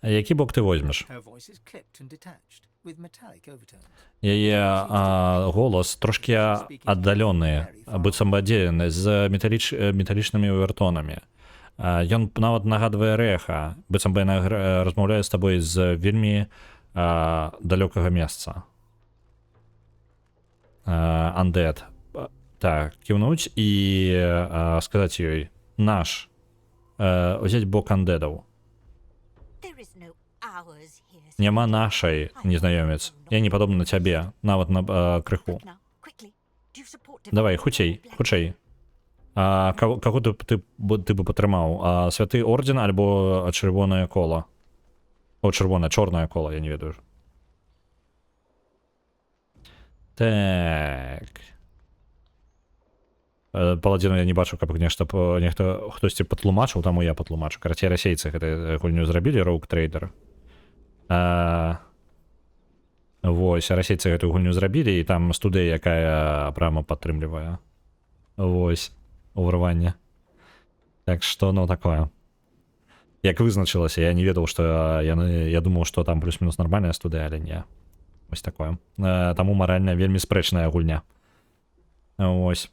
Які бок ты возьмеш? Яе голас трошкі аддалены, быццам бы аддзелены з металічнымі овертонамі. Ён нават нагадвае рэха, быццам бы яна размаўляе з табой з вельмі далёкага месца. Undead. Так, кіўнуць і сказаць ёй, наш, узяць бок андедаў. Няма нашай, незнаёмец. Я не падобны на цябе, нават на крыху. Давай, хутчэй. Каго ты бы падтрымаў? Святы орден альбо чырвонае кола? Чорнае кола, я не ведаю. Так. Паладзіну я не бачу, каб нехта хтосьці патлумачыў, таму я патлумачу. Карацей, расейцы гэтую гульню зрабілі, Rogue Trader. Вось, расейцы гэтую гульню зрабілі, і там студыя, якая прямо падтрымлівае. Вось, ўрыванне. Так што, ну, такое. Як вызначылася, я не ведаў, што я думаў, што там плюс-мінус нармальная студыя, але не. Вось такое. Таму маральна вельмі спрэчная гульня. Вось.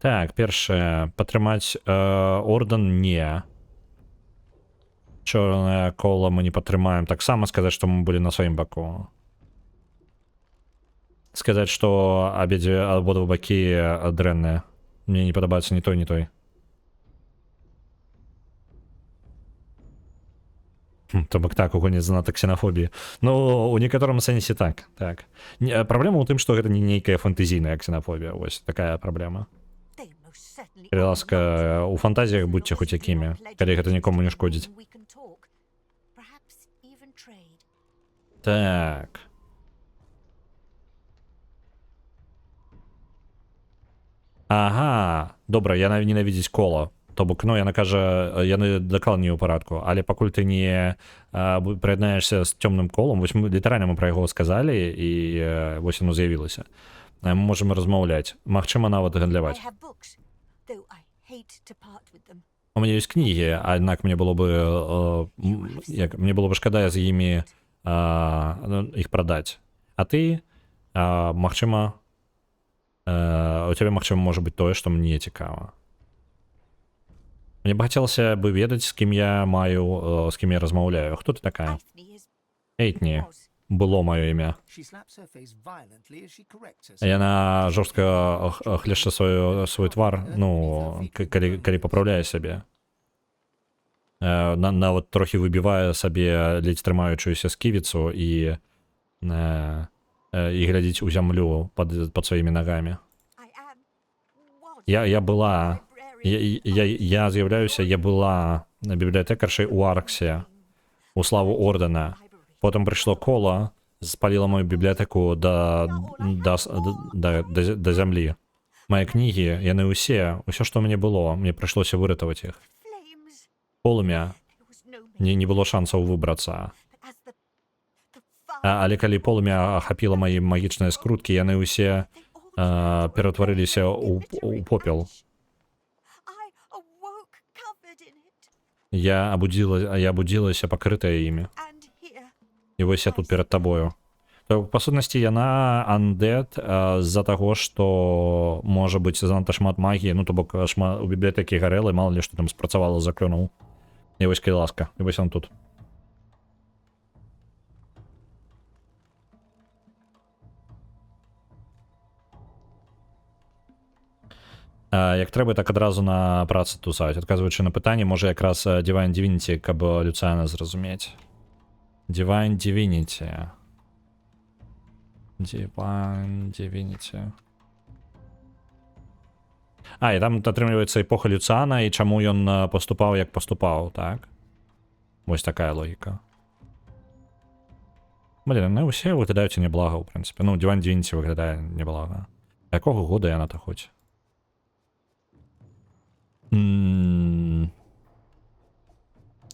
Так, першае, падтрымаць ордэн не. Чорнае кола мы не падтрымаем. Таксама сказаць, што мы былі на сваім баку. Сказаць, што абодва бакі дрэнныя. Мне не падабаецца ні той, ні той. То бок так, у гульні занадта ксенафобіі. Ну, у некаторым сэнсе так. Так. Праблема ў тым, што гэта не нейкая фантазійная ксенафобія. Вось такая праблема. Калі ласка, у фантазіях будьце хоць якімі, калі гэта нікому не шкодзіць. Так. Ага, добра, яна ненавідзіць кола. То бок, ну, яна кажа, яны дакладна не ў парадку, але пакуль ты не прыяднаешся з цёмным колам, вось мы літаральна мы пра яго сказалі, і вось яно з'явілася. Мы можам размаўляць, магчыма, нават гандляваць. У мяне ёсць кнігі, аднак мне было бы шкада з імі іх прадаць. А ты, магчыма, у цябе, магчыма, можа быць тое, што мне цікава. Мне б хацелася бы ведаць, з кім я маю, з кім я размаўляю. Хто ты такая? Эйтні. Было маё імя. Яна жорстка хлешча свой твар, ну, калі папраўляе сябе. Нават трохі выбівае сабе ледзь трымаючуюся сківіцу і глядзіць у зямлю пад сваімі нагамі. Я з'яўляюся, я была бібліятэкаршай у Арксе, у славу ордэна. Потым прыйшло кола, спаліла мою бібліятэку да зямлі. Мае кнігі, яны ўсё, што ў мяне было, мне прыйшлося выратаваць іх. Полымя, не было шансаў выбрацца. Але калі полымя ахапіла мае магічныя скруткі, яны ўсе ператварыліся ў попел. Я абудзілася пакрытая імі. І вось я тут перад табою. Па сутнасці, яна undead з-за таго, што можа быць занадта шмат магіі, ну, то бок у бібліятэкі гарэла, мала ли што там спрацавала з заклёнаў. І вось, калі ласка, і вось он тут. Як трэба, так адразу на працы тусаюць. Адказваючы на пытанне, можа якраз Divine Divinity, каб Люцыяна зразумець. Divine Divinity. Divine Divinity. І там атрымліваецца эпоха Люцыяна, і чаму ён паступаў, як паступаў, так? Вось такая логіка. Блін, ну усе выглядаюць неблага, у прынцыпе. Ну, Divine Divinity выглядае неблага. Якога года яна-то хоць?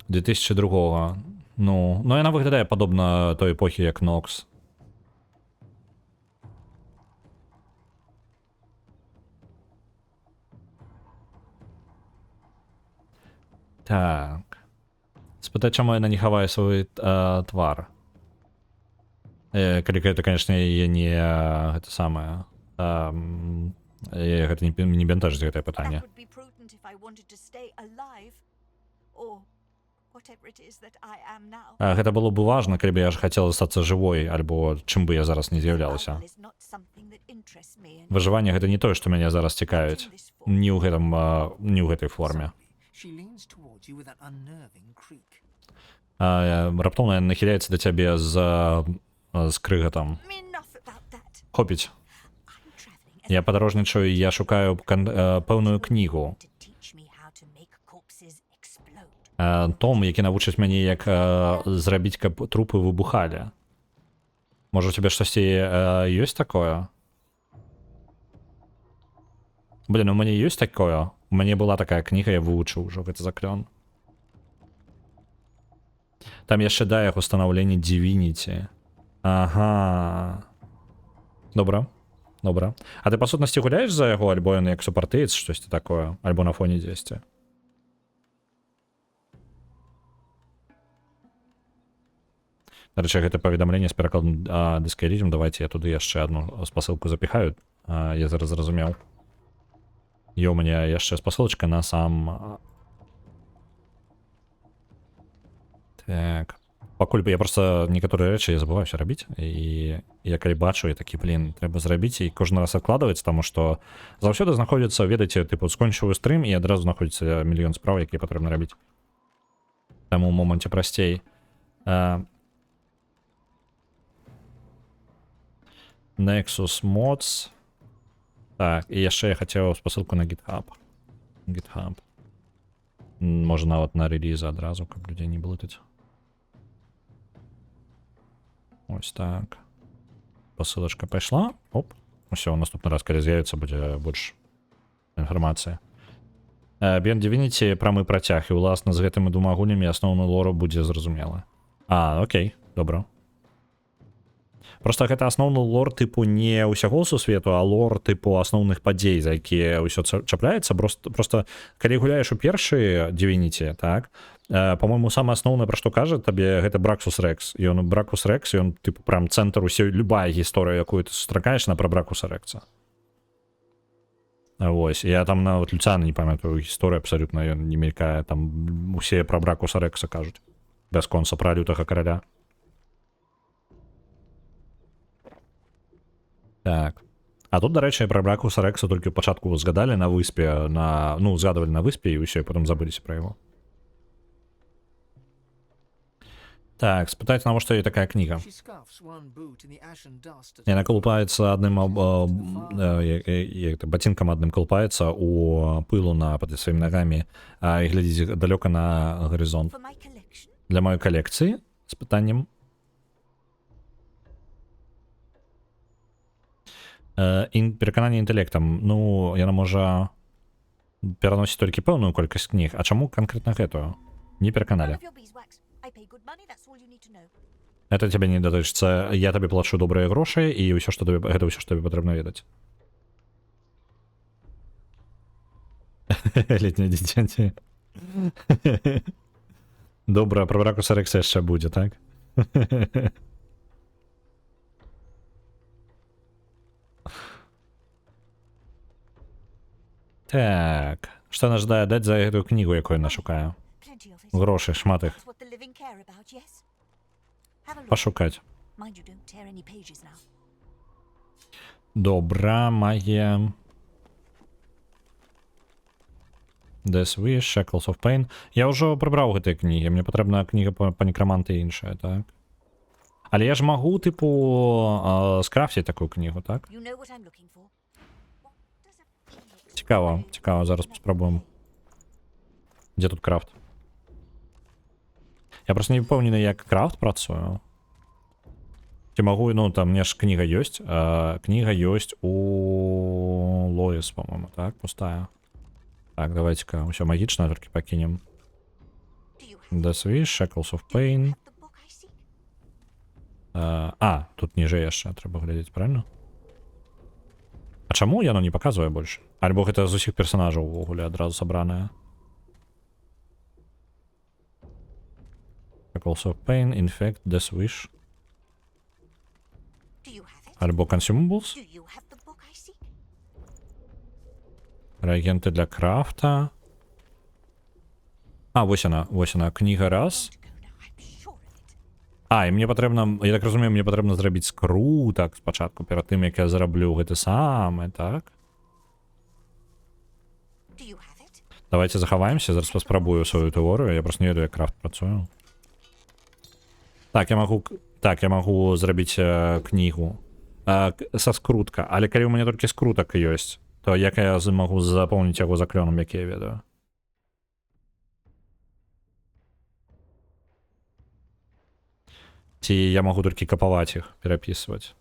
2002. Ну, яна выглядае падобна той эпохі, як Нокс. Так. Спытай, чаму яна не хавае свой твар. Калі гэта, канешне, яе не гэта самае. Гэта не бентажыць гэтае пытанне. Гэта было б важна, калі б я ж хацела застацца жывой, альбо чым бы я зараз не з'яўлялася. Выжыванне гэта не тое, што мяне зараз цікавіць. Не ў гэтай форме. Раптоўна яна нахіляецца да цябе з крыгатам. Хопіць. Я падарожнічаю, я шукаю пэўную кнігу. Том, які навучыць мяне, як зрабіць, каб трупы выбухалі. Можа, у цябе штосьці ёсць такое? Блин, у меня есть такое? У меня была такая книга, я выучил уже гэты заклён. Там яшчэ да яго станаўленне Divinity. Ага. Добра. Добра. А ты па сутнасці гуляеш за яго, альбо ён як супартыец, штосьці такое, альбо на фоне дзесьці? Дарэчы, гэта паведамленне з перакладам дыскайлізм. Давайте я туды яшчэ одну спасылку запіхаю. Я зараз зразумеў. Є у мяне яшчэ спасылочка на сам... Так. Пакуль я просто некаторыя рэчы я забываюся рабіць. І я калі бачу, я такі, блин, трэба зрабіць, і кожны раз адкладваецца, таму што заўсёды знаходзіцца, ведаеце, тыпу, скончыў стрым, і адразу знаходзіцца мільён спраў, якія патрэбна рабіць. Таму ў моманце прасцей. Nexus Mods. Так, і яшчэ я хацеў спасылку на GitHub. Можа нават на релізы адразу, каб людзей не блытаць. Ось так. Посылочка пайшла. Оп. Усё, наступны раз, калі з'явіцца, будзе больш інфармацыі. Beyond Divinity прамы працяг, і ўласна з гэтымі двума гульнямі асноўны лор будзе зразумела. Окей, добра. Просто гэта асноўны лор тыпу не ўсяго сусвету, а лор тыпу асноўных падзей, за якія ўсё чапляецца. Просто калі гуляеш у першы Divinity, так, по-моему, самае асноўнае, пра што кажа табе, гэта Браксус Рекс. Ён Бракус Рекс, ён тыпу прям цэнтр усёй, любая гісторыя, якую ты сустракаеш, на пра Бракуса Рекса. Вось, я там нават Люцяна не памятаю гісторыю абсалютна, ён не мелькае, там усе пра Бракуса Рекса кажуць. Бясконца пра лютага караля. Так. А тут, дарэчы, пра Бракуса Рекса толькі ў пачатку згадалі на выспе, згадывалі на выспе, і ўсё, і потым забыліся пра яго. Так, спытаць, навошта ёй такая кніга. She scuffs one boot in the ashen dust at Яна калупаецца адным ботинкам адным калупаецца у пылу пад сваімі нагамі і глядзіць далёка на гарызонт. For my collection? Для маёй калекцыі з пытаннем. Перакананне інтэлектам. Ну, яна можа пераносіць толькі пэўную колькасць кніг. А чаму канкрэтна гэтую? Не пераканалі. None of your beeswax. I pay good money, that's all you need to know. Это тебе не датычыцца. Я табе плачу добрыя грошы, і ўсё, што табе, гэта ўсё, што табе патрэбна ведаць. Летняе дзіцяці. Добра, пра Бракуса Рекса яшчэ будзе, так? Так, што нас жадае даць за гэтую кнігу, якую яна шукае? Plenty of it. Грошы, шмат іх. That's what the living care about, yes? Have a look. Пашукаць. Mind you don't tear any pages now. Добра, мае... Death Wish, Shackles of Pain. Я ўжо прыбраў гэтыя кнігі. Мне патрэбна кніга па некраманты і іншая, так? Але я ж магу, тыпу, скрафціць такую кнігу, так? You know what I'm looking for. What does a pin look Цікава, цікава, зараз паспрабуем. Дзе тут крафт? Я просто не упэўнены, як крафт працую. Ці магу, там мне ж кніга ёсць. Кніга ёсць у Лоіс, по-моему, так? Пустая. Так, давайте-ка ўсё магічна толькі пакінем. do you have? Death Wish, Shackles of Pain. Have the book I seek? Тут ніжэй яшчэ трэба глядзець, правильно? А чаму яно не паказвае больш? Альбо гэта з усіх персонажаў увогуле адразу сабранае? Shackles of Pain, Infect, Death Wish. Do you have it? Альбо Consumables. Do you have the book I seek? Реагенты для крафта. Вось яна, кніга раз. To go now, I'm sure of it. І мне патрэбна, я так разумею, мне патрэбна зрабіць скрутак спачатку, перад тым, як я зараблю гэты самы, так? Do you have it? Давайте захаваемся, зараз паспрабую сваю тэорыю, я просто не ведаю, як крафт працую. Так, я магу зрабіць кнігу са скрутка, але калі ў мяне толькі скрутак ёсць, то як я магу запомніць яго заклёнам, які я ведаю? Ці я магу толькі капаваць іх, перапісваць?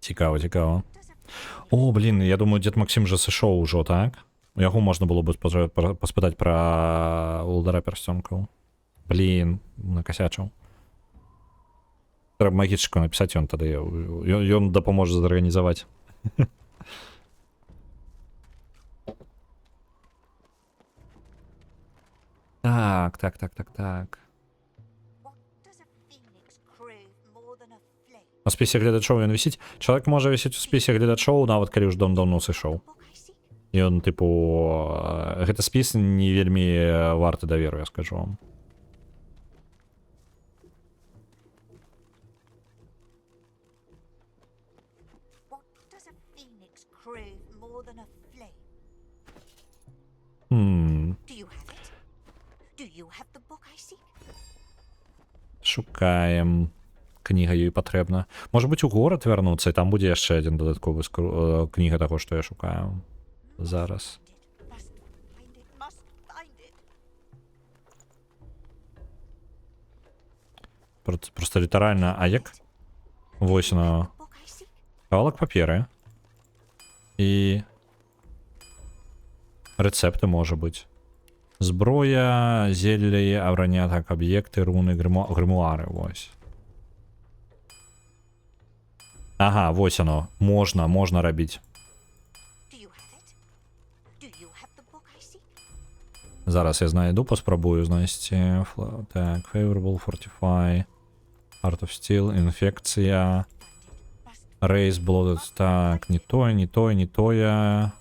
Цікаво, цікаво. О, блін, я думаю, дід Максим же сышоў ужо, так? У яго можна было бы паспытаць пра Улдара Персцёнкаў. Блін, накасячыў. Трэба магічку напісаць, ён тады ён дапаможа зарганізаваць. Так. What does a phoenix crave more than a flame? У спісе гледачоў ён вісіць. Чалавек можа вісіць у спісе гледачоў, нават калі ўжо даўно сышоў. Book I seek? Ён, тыпу, гэты спіс не вельмі варты даверу, я скажу вам. What does a phoenix crave more than a flame? Do you have it? Do you have the book I seek? Шукаем. Кніга ёй патрэбна. Можа быць, у горад вярнуцца, і там будзе яшчэ адзін дадатковы кніга таго, што я шукаю. Зараз. Must find it, must find it. Просто літаральна, а як? Вось на Book I seek? кавалак паперы. І рэцэпты, можа быць. Зброя, зеллі, абраня, так, аб'екты, руны, грымуары, вось. Ага, вось оно. Можна рабіць. Do you have it? Do you have the book I seek? Зараз я знайду, паспрабую знайсці. Так, Favorable, Fortify, Art of Steel, Інфекція, Raise, Blooded, так, не тое.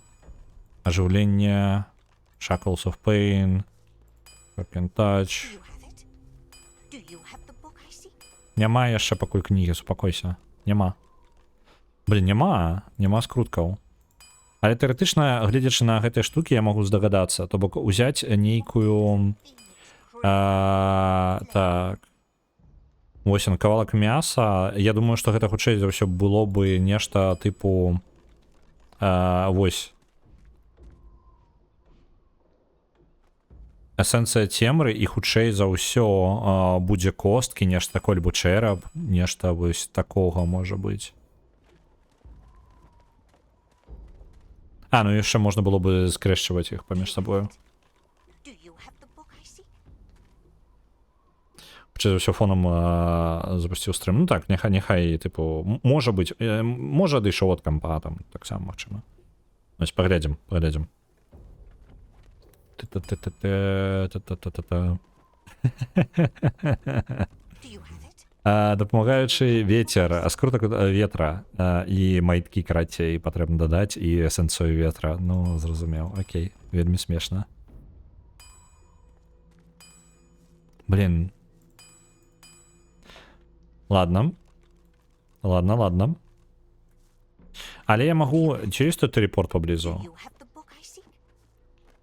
Ажыўленне, Shackles of Pain, Broken Touch. Do you have it? Do you have the book I seek? Няма яшчэ пакуль кнігі, супакойся. Няма. Блин, няма скруткаў. Але тэарэтычна, гледзячы на гэтыя штукі, я магу здагадацца, то бок узяць нейкую... Так. Вось он, кавалак мяса. Я думаю, што гэта хутчэй за ўсё было бы нешта тыпу... Вось. Эсэнцыя цемры, і хутчэй за ўсё будзе косткі, нешта такое, альбо чэрап, нешта вось такога можа быць. Ну яшчэ можна было бы скрэшчваць іх паміж сабою. Do you have the book I seek? Хутчэй за ўсё фонам запусціў стрым. Ну так, няхай, тыпу, можа быць, можа адышоў ад кампа, там, таксама магчыма. Вось, паглядзім. Та-та-та-та-та-та-та-та. Do you have it? Дапамагаючы вецер, скрутак ветра і майткі, карацей, патрэбна дадаць, і эсэнцыю ветра. Ну, зразумеў, окей, вельмі смешна. Блин. Ладно. Але я магу... Ці ёсць тут тэлепорт паблізу? Do you have the book I seek?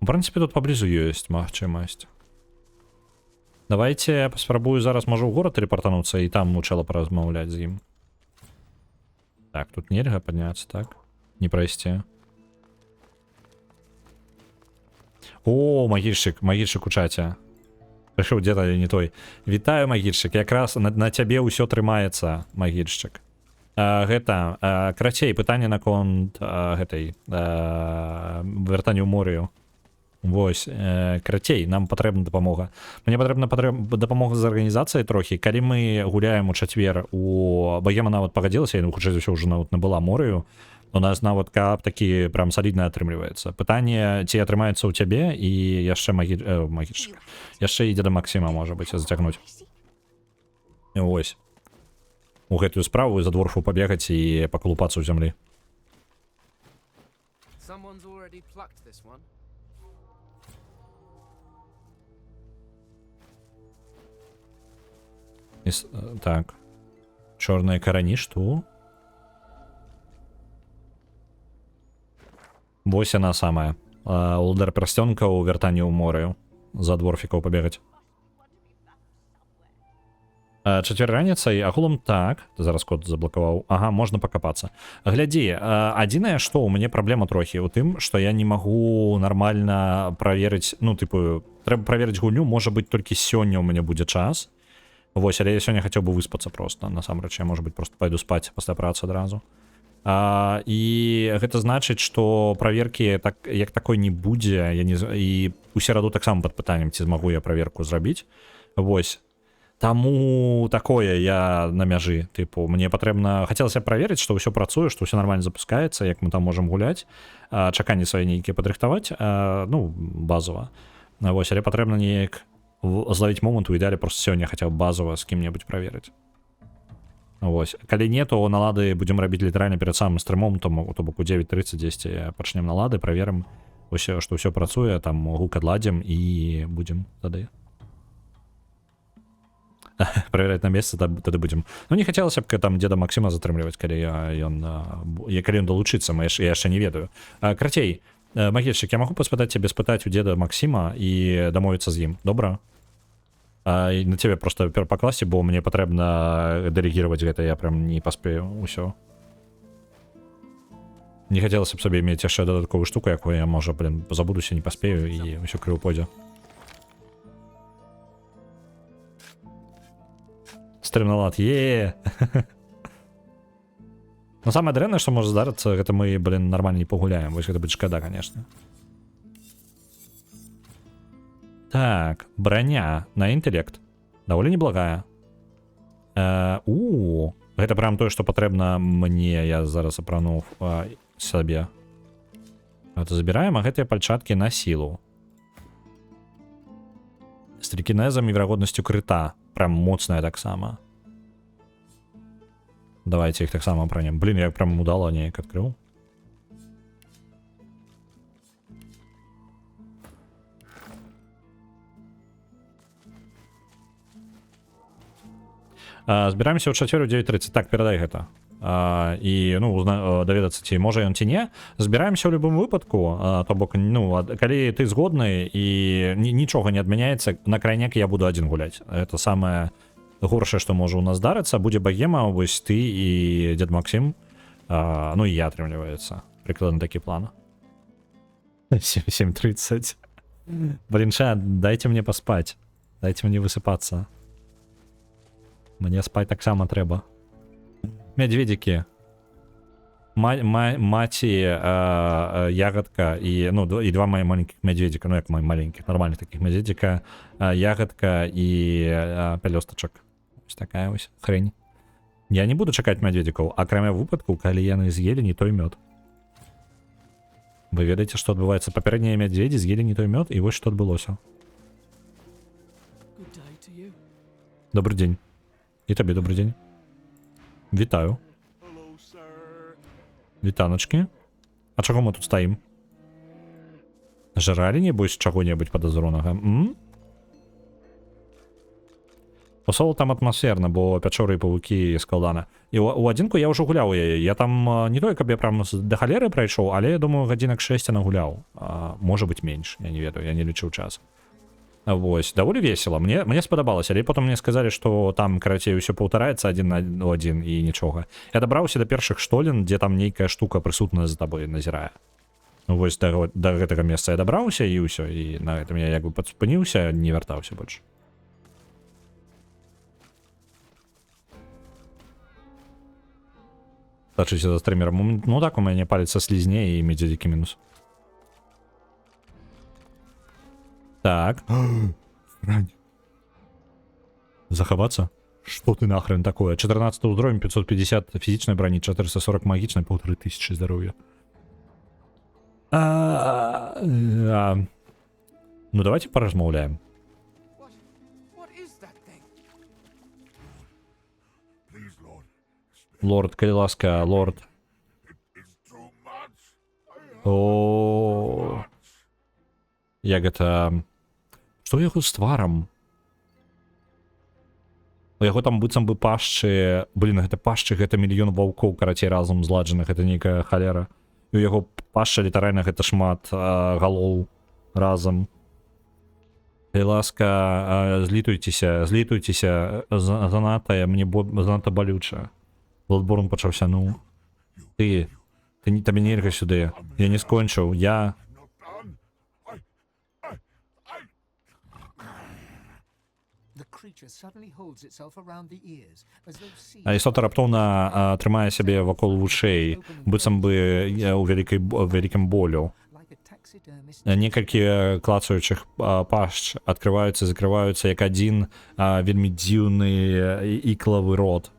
У прынцыпе, тут паблізу ёсць магчымасць. Давайте я паспрабую зараз, можа, ў горад тэлепартануцца і там мучала паразмаўляць з ім. Так, тут нельга падняцца, так? Не прайсці. О, магільшчык у чаце. Прыйшоў дзед, але не той. Вітаю, магільшчык, якраз на цябе ўсё трымаецца, магільшчык. Гэта, карацей, пытанне наконт гэтай вяртання ў морыю. Вось, карацей, нам патрэбна дапамога. Мне патрэбна дапамога з арганізацыяй трохі. Калі мы гуляем у чацвер, Багема нават пагадзілася, я хутчэй за ўсё ўжо нават набыла морыю, у нас нават кап такі прям салідна атрымліваецца. Пытанне, ці атрымаецца ў цябе, і яшчэ магічка. Яшчэ і дзеда Максіма, можа быць, зацягнуць. Вось. У гэтую справу за дворфу пабегаць і пакалупацца ў зямлі. Someone's already plucked this one. Так. Чорныя карані, што? Вось яна самая. Улдар Персцёнка ў вяртанні ў морыю. За дворфікаў пабегаць. Чацвер раніцай, агулам так. Зараз код заблакаваў. Ага, можна пакапацца. Глядзі, адзінае, што ў мяне праблема трохі ў тым, што я не магу нармальна праверыць, ну, тыпу, трэба праверыць гульню, можа быць, толькі сёння ў мяне будзе час. Вось, але я сёння хацеў бы выспацца проста. Насамрэч, я, можа быць, проста пайду спаць пасля працы адразу. І гэта значыць, што праверкі так, як такой не будзе, і у сераду таксама пад пытаннем, ці змагу я праверку зрабіць. Вось. Таму такое я на мяжы, тыпу, мне патрэбна, хацелася праверыць, што ўсё працуе, што ўсё нармальна запускаецца, як мы там можам гуляць, чаканні свае нейкія падрыхтаваць, ну, базова. Вось, але патрэбна неяк злавіць момант, у ідэале проста сёння хаця б базова з кім-небудзь праверыць. Вось, калі не, то налады будзем рабіць літаральна перад самым стрымом, то бок у 9:30 дзесьці пачнем налады, праверым, што ўсё працуе, там гук адладзім і будзем тады. Правераць на месцы, тады будзем. Ну, не хацелася б там дзеда Максіма затрымліваць, калі ён далучыцца, я яшчэ не ведаю. Карацей, Магільчык, я магу паспытаць цябе спытаць у дзеда Максіма і дамовіцца з ім, добра? І на цябе проста па класе, бо мне патрэбна дэлегіраваць гэта, я прям не паспею ўсё. Не хацелася б сабе мець яшчэ дадатковую штуку, якую я, можа, забудуся, не паспею, і ўсё крыў пойдзе. Стрым-налад, Ну, самае дрэннае, што можа здарыцца, гэта мы, нармальна не пагуляем. Вось гэта будзе шкада, конечно. Так, броня на інтэлект. Даволі неблагая. Гэта прям тое, што патрэбна мне, я зараз апрану сабе. Это забіраем, а гэтыя пальчаткі на сілу. З телекінезам і верагоднасцю крыта. Прям моцная таксама. Давайте их так само апранем. Блин, я прям удало неяк открыл. Збіраемся ў чацвер у 9:30. Так, перадай гэта. І, ну, даведацца, ці можа ён ці не. Збіраемся ў любым выпадку, то бок, ну, калі ты згодны і нічога не адмяняецца, на крайняк я буду адзін гуляць. Это самае горшае, што можа ў нас здарыцца. Будзе багема, вось ты і дзед Максім. Ну і я, атрымліваецца. Прыкладна такі план. 7:30. Блин, дайте мне паспаць. Дайте мне высыпацца. Мне спаць таксама трэба. Медведики. Маці, ягодка і, ну, і два мои маленьких медведика, ну, як мои маленьких, нормальных таких медведика, ягодка і пялёстачак. Ось такая ось хрень. Я не буду чакаць медведикаў, акрамя выпадку, калі яны з'елі не той мёд. Вы ведаеце, што адбываецца? Папярэднія медведзі з'елі не той мёд, і вось што адбылося. Добрый дзень. І табе добрый дзень. Вітаю. Вітаначкі. А чаго мы тут стаім? Жралі, небось, чаго-небудзь падазронага? Посол там атмасферна, бо пячоры і павукі складана. І у адзінку я ўжо гуляў яе. Я там не тое, каб я прям да халеры прайшоў, але я думаю, гадзінак 6 нагуляў. Можа быць менш, я не ведаю, я не лічыў час. Вось, даволі весела. Мне спадабалася, але потым мне сказалі, што там, карацей, усё паўтараецца адзін на адзін і нічога. Я дабраўся да першых штолін, дзе там нейкая штука прысутная за табой назірае. Вось да гэтага месца я дабраўся і ўсё, і на гэтым я як бы падспыніўся, не вяртаўся больш. Тачыся за стрымером. Ну так, у мяне палец са слізне і медведзікі мінус. Так. Срань. Заховаться? Что ты нахрен такое? 14 уровень, 550 физичной брони, 440 магичной, 1500 здоровья. Ну давайте поразмовляем. Лорд, калі ласка, лорд. О. Як гэта... Што яго з тварам? У яго там быццам бы пашчы... Блін, гэта пашчы, гэта мільён ваўкоў, карацей, разам зладжаных, гэта нейкая халера. І у яго пашча, літаральна, гэта шмат галоў разам. Калі ласка, злітуйцеся, занадта, мне занадта балюча. Bloodborne пачаўся, ну. Табе нельга сюды. Я не скончыў, я... The creature suddenly holds itself around the ears, as though seized Істота раптоўна трымае сябе вакол вушэй, быццам бы ў вялікім болю. like a taxidermist. Некалькі клацаючых пашч адкрываюцца і закрываюцца як адзін вельмі дзіўны іклавы рот.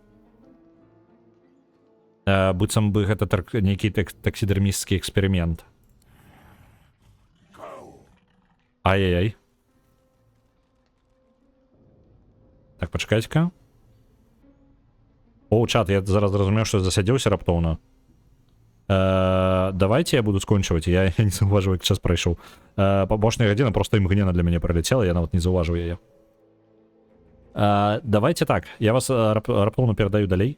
Быццам бы гэта нейкі таксідэрмісцкі эксперымент. Ай-яй-яй. Так, пачакайце-ка. О, чат, я зараз зразумеў, што засядзеўся раптоўна. Давайте я буду скончваць, я не заўважыў, як час прайшоў. Пабочная гадзіна проста імгненна для мяне пралецела, я нават не заўважыў яе. Давайте так, я вас раптоўна перадаю далей.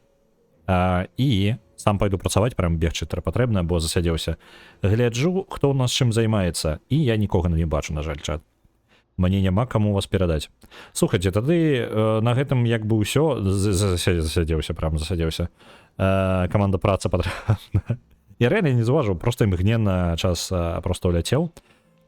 І сам пайду працаваць, прям бегчы патрэбна, бо засядзеўся. Гляджу, хто ў нас чым займаецца, і я нікога не бачу, на жаль, чат. Мне няма каму вас перадаць. Слухайце, тады на гэтым як бы ўсё засядзеўся, прям засядзеўся. Каманда праца патрэбна. Я рэальна не заўважыў, проста імгненна час проста ўляцеў.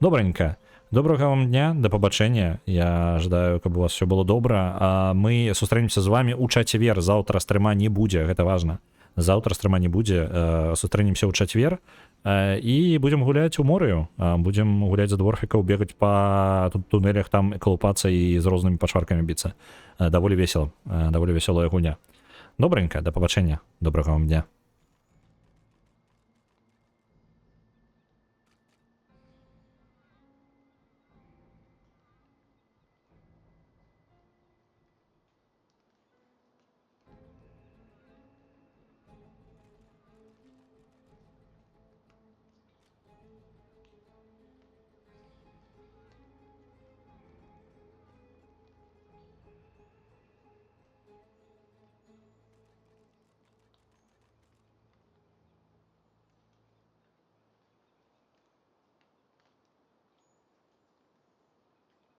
Добранька. Добрага вам дня, да пабачэння. Я жадаю, каб у вас все было добра. Мы сустрэнемся з вами ў чацвер. Заўтра стрыма не будзе, гэта важна. Заўтра стрыма не будзе. Сустрэнемся ў чацвер і будзем гуляць у морыю. Будзем гуляць за дворфікаў, бегаць па тунелях, там калупацца і з рознымі пачваркамі біцца. Даволі весела, даволі весёлая гуня. Добранька, да пабачэння. Добрага вам дня.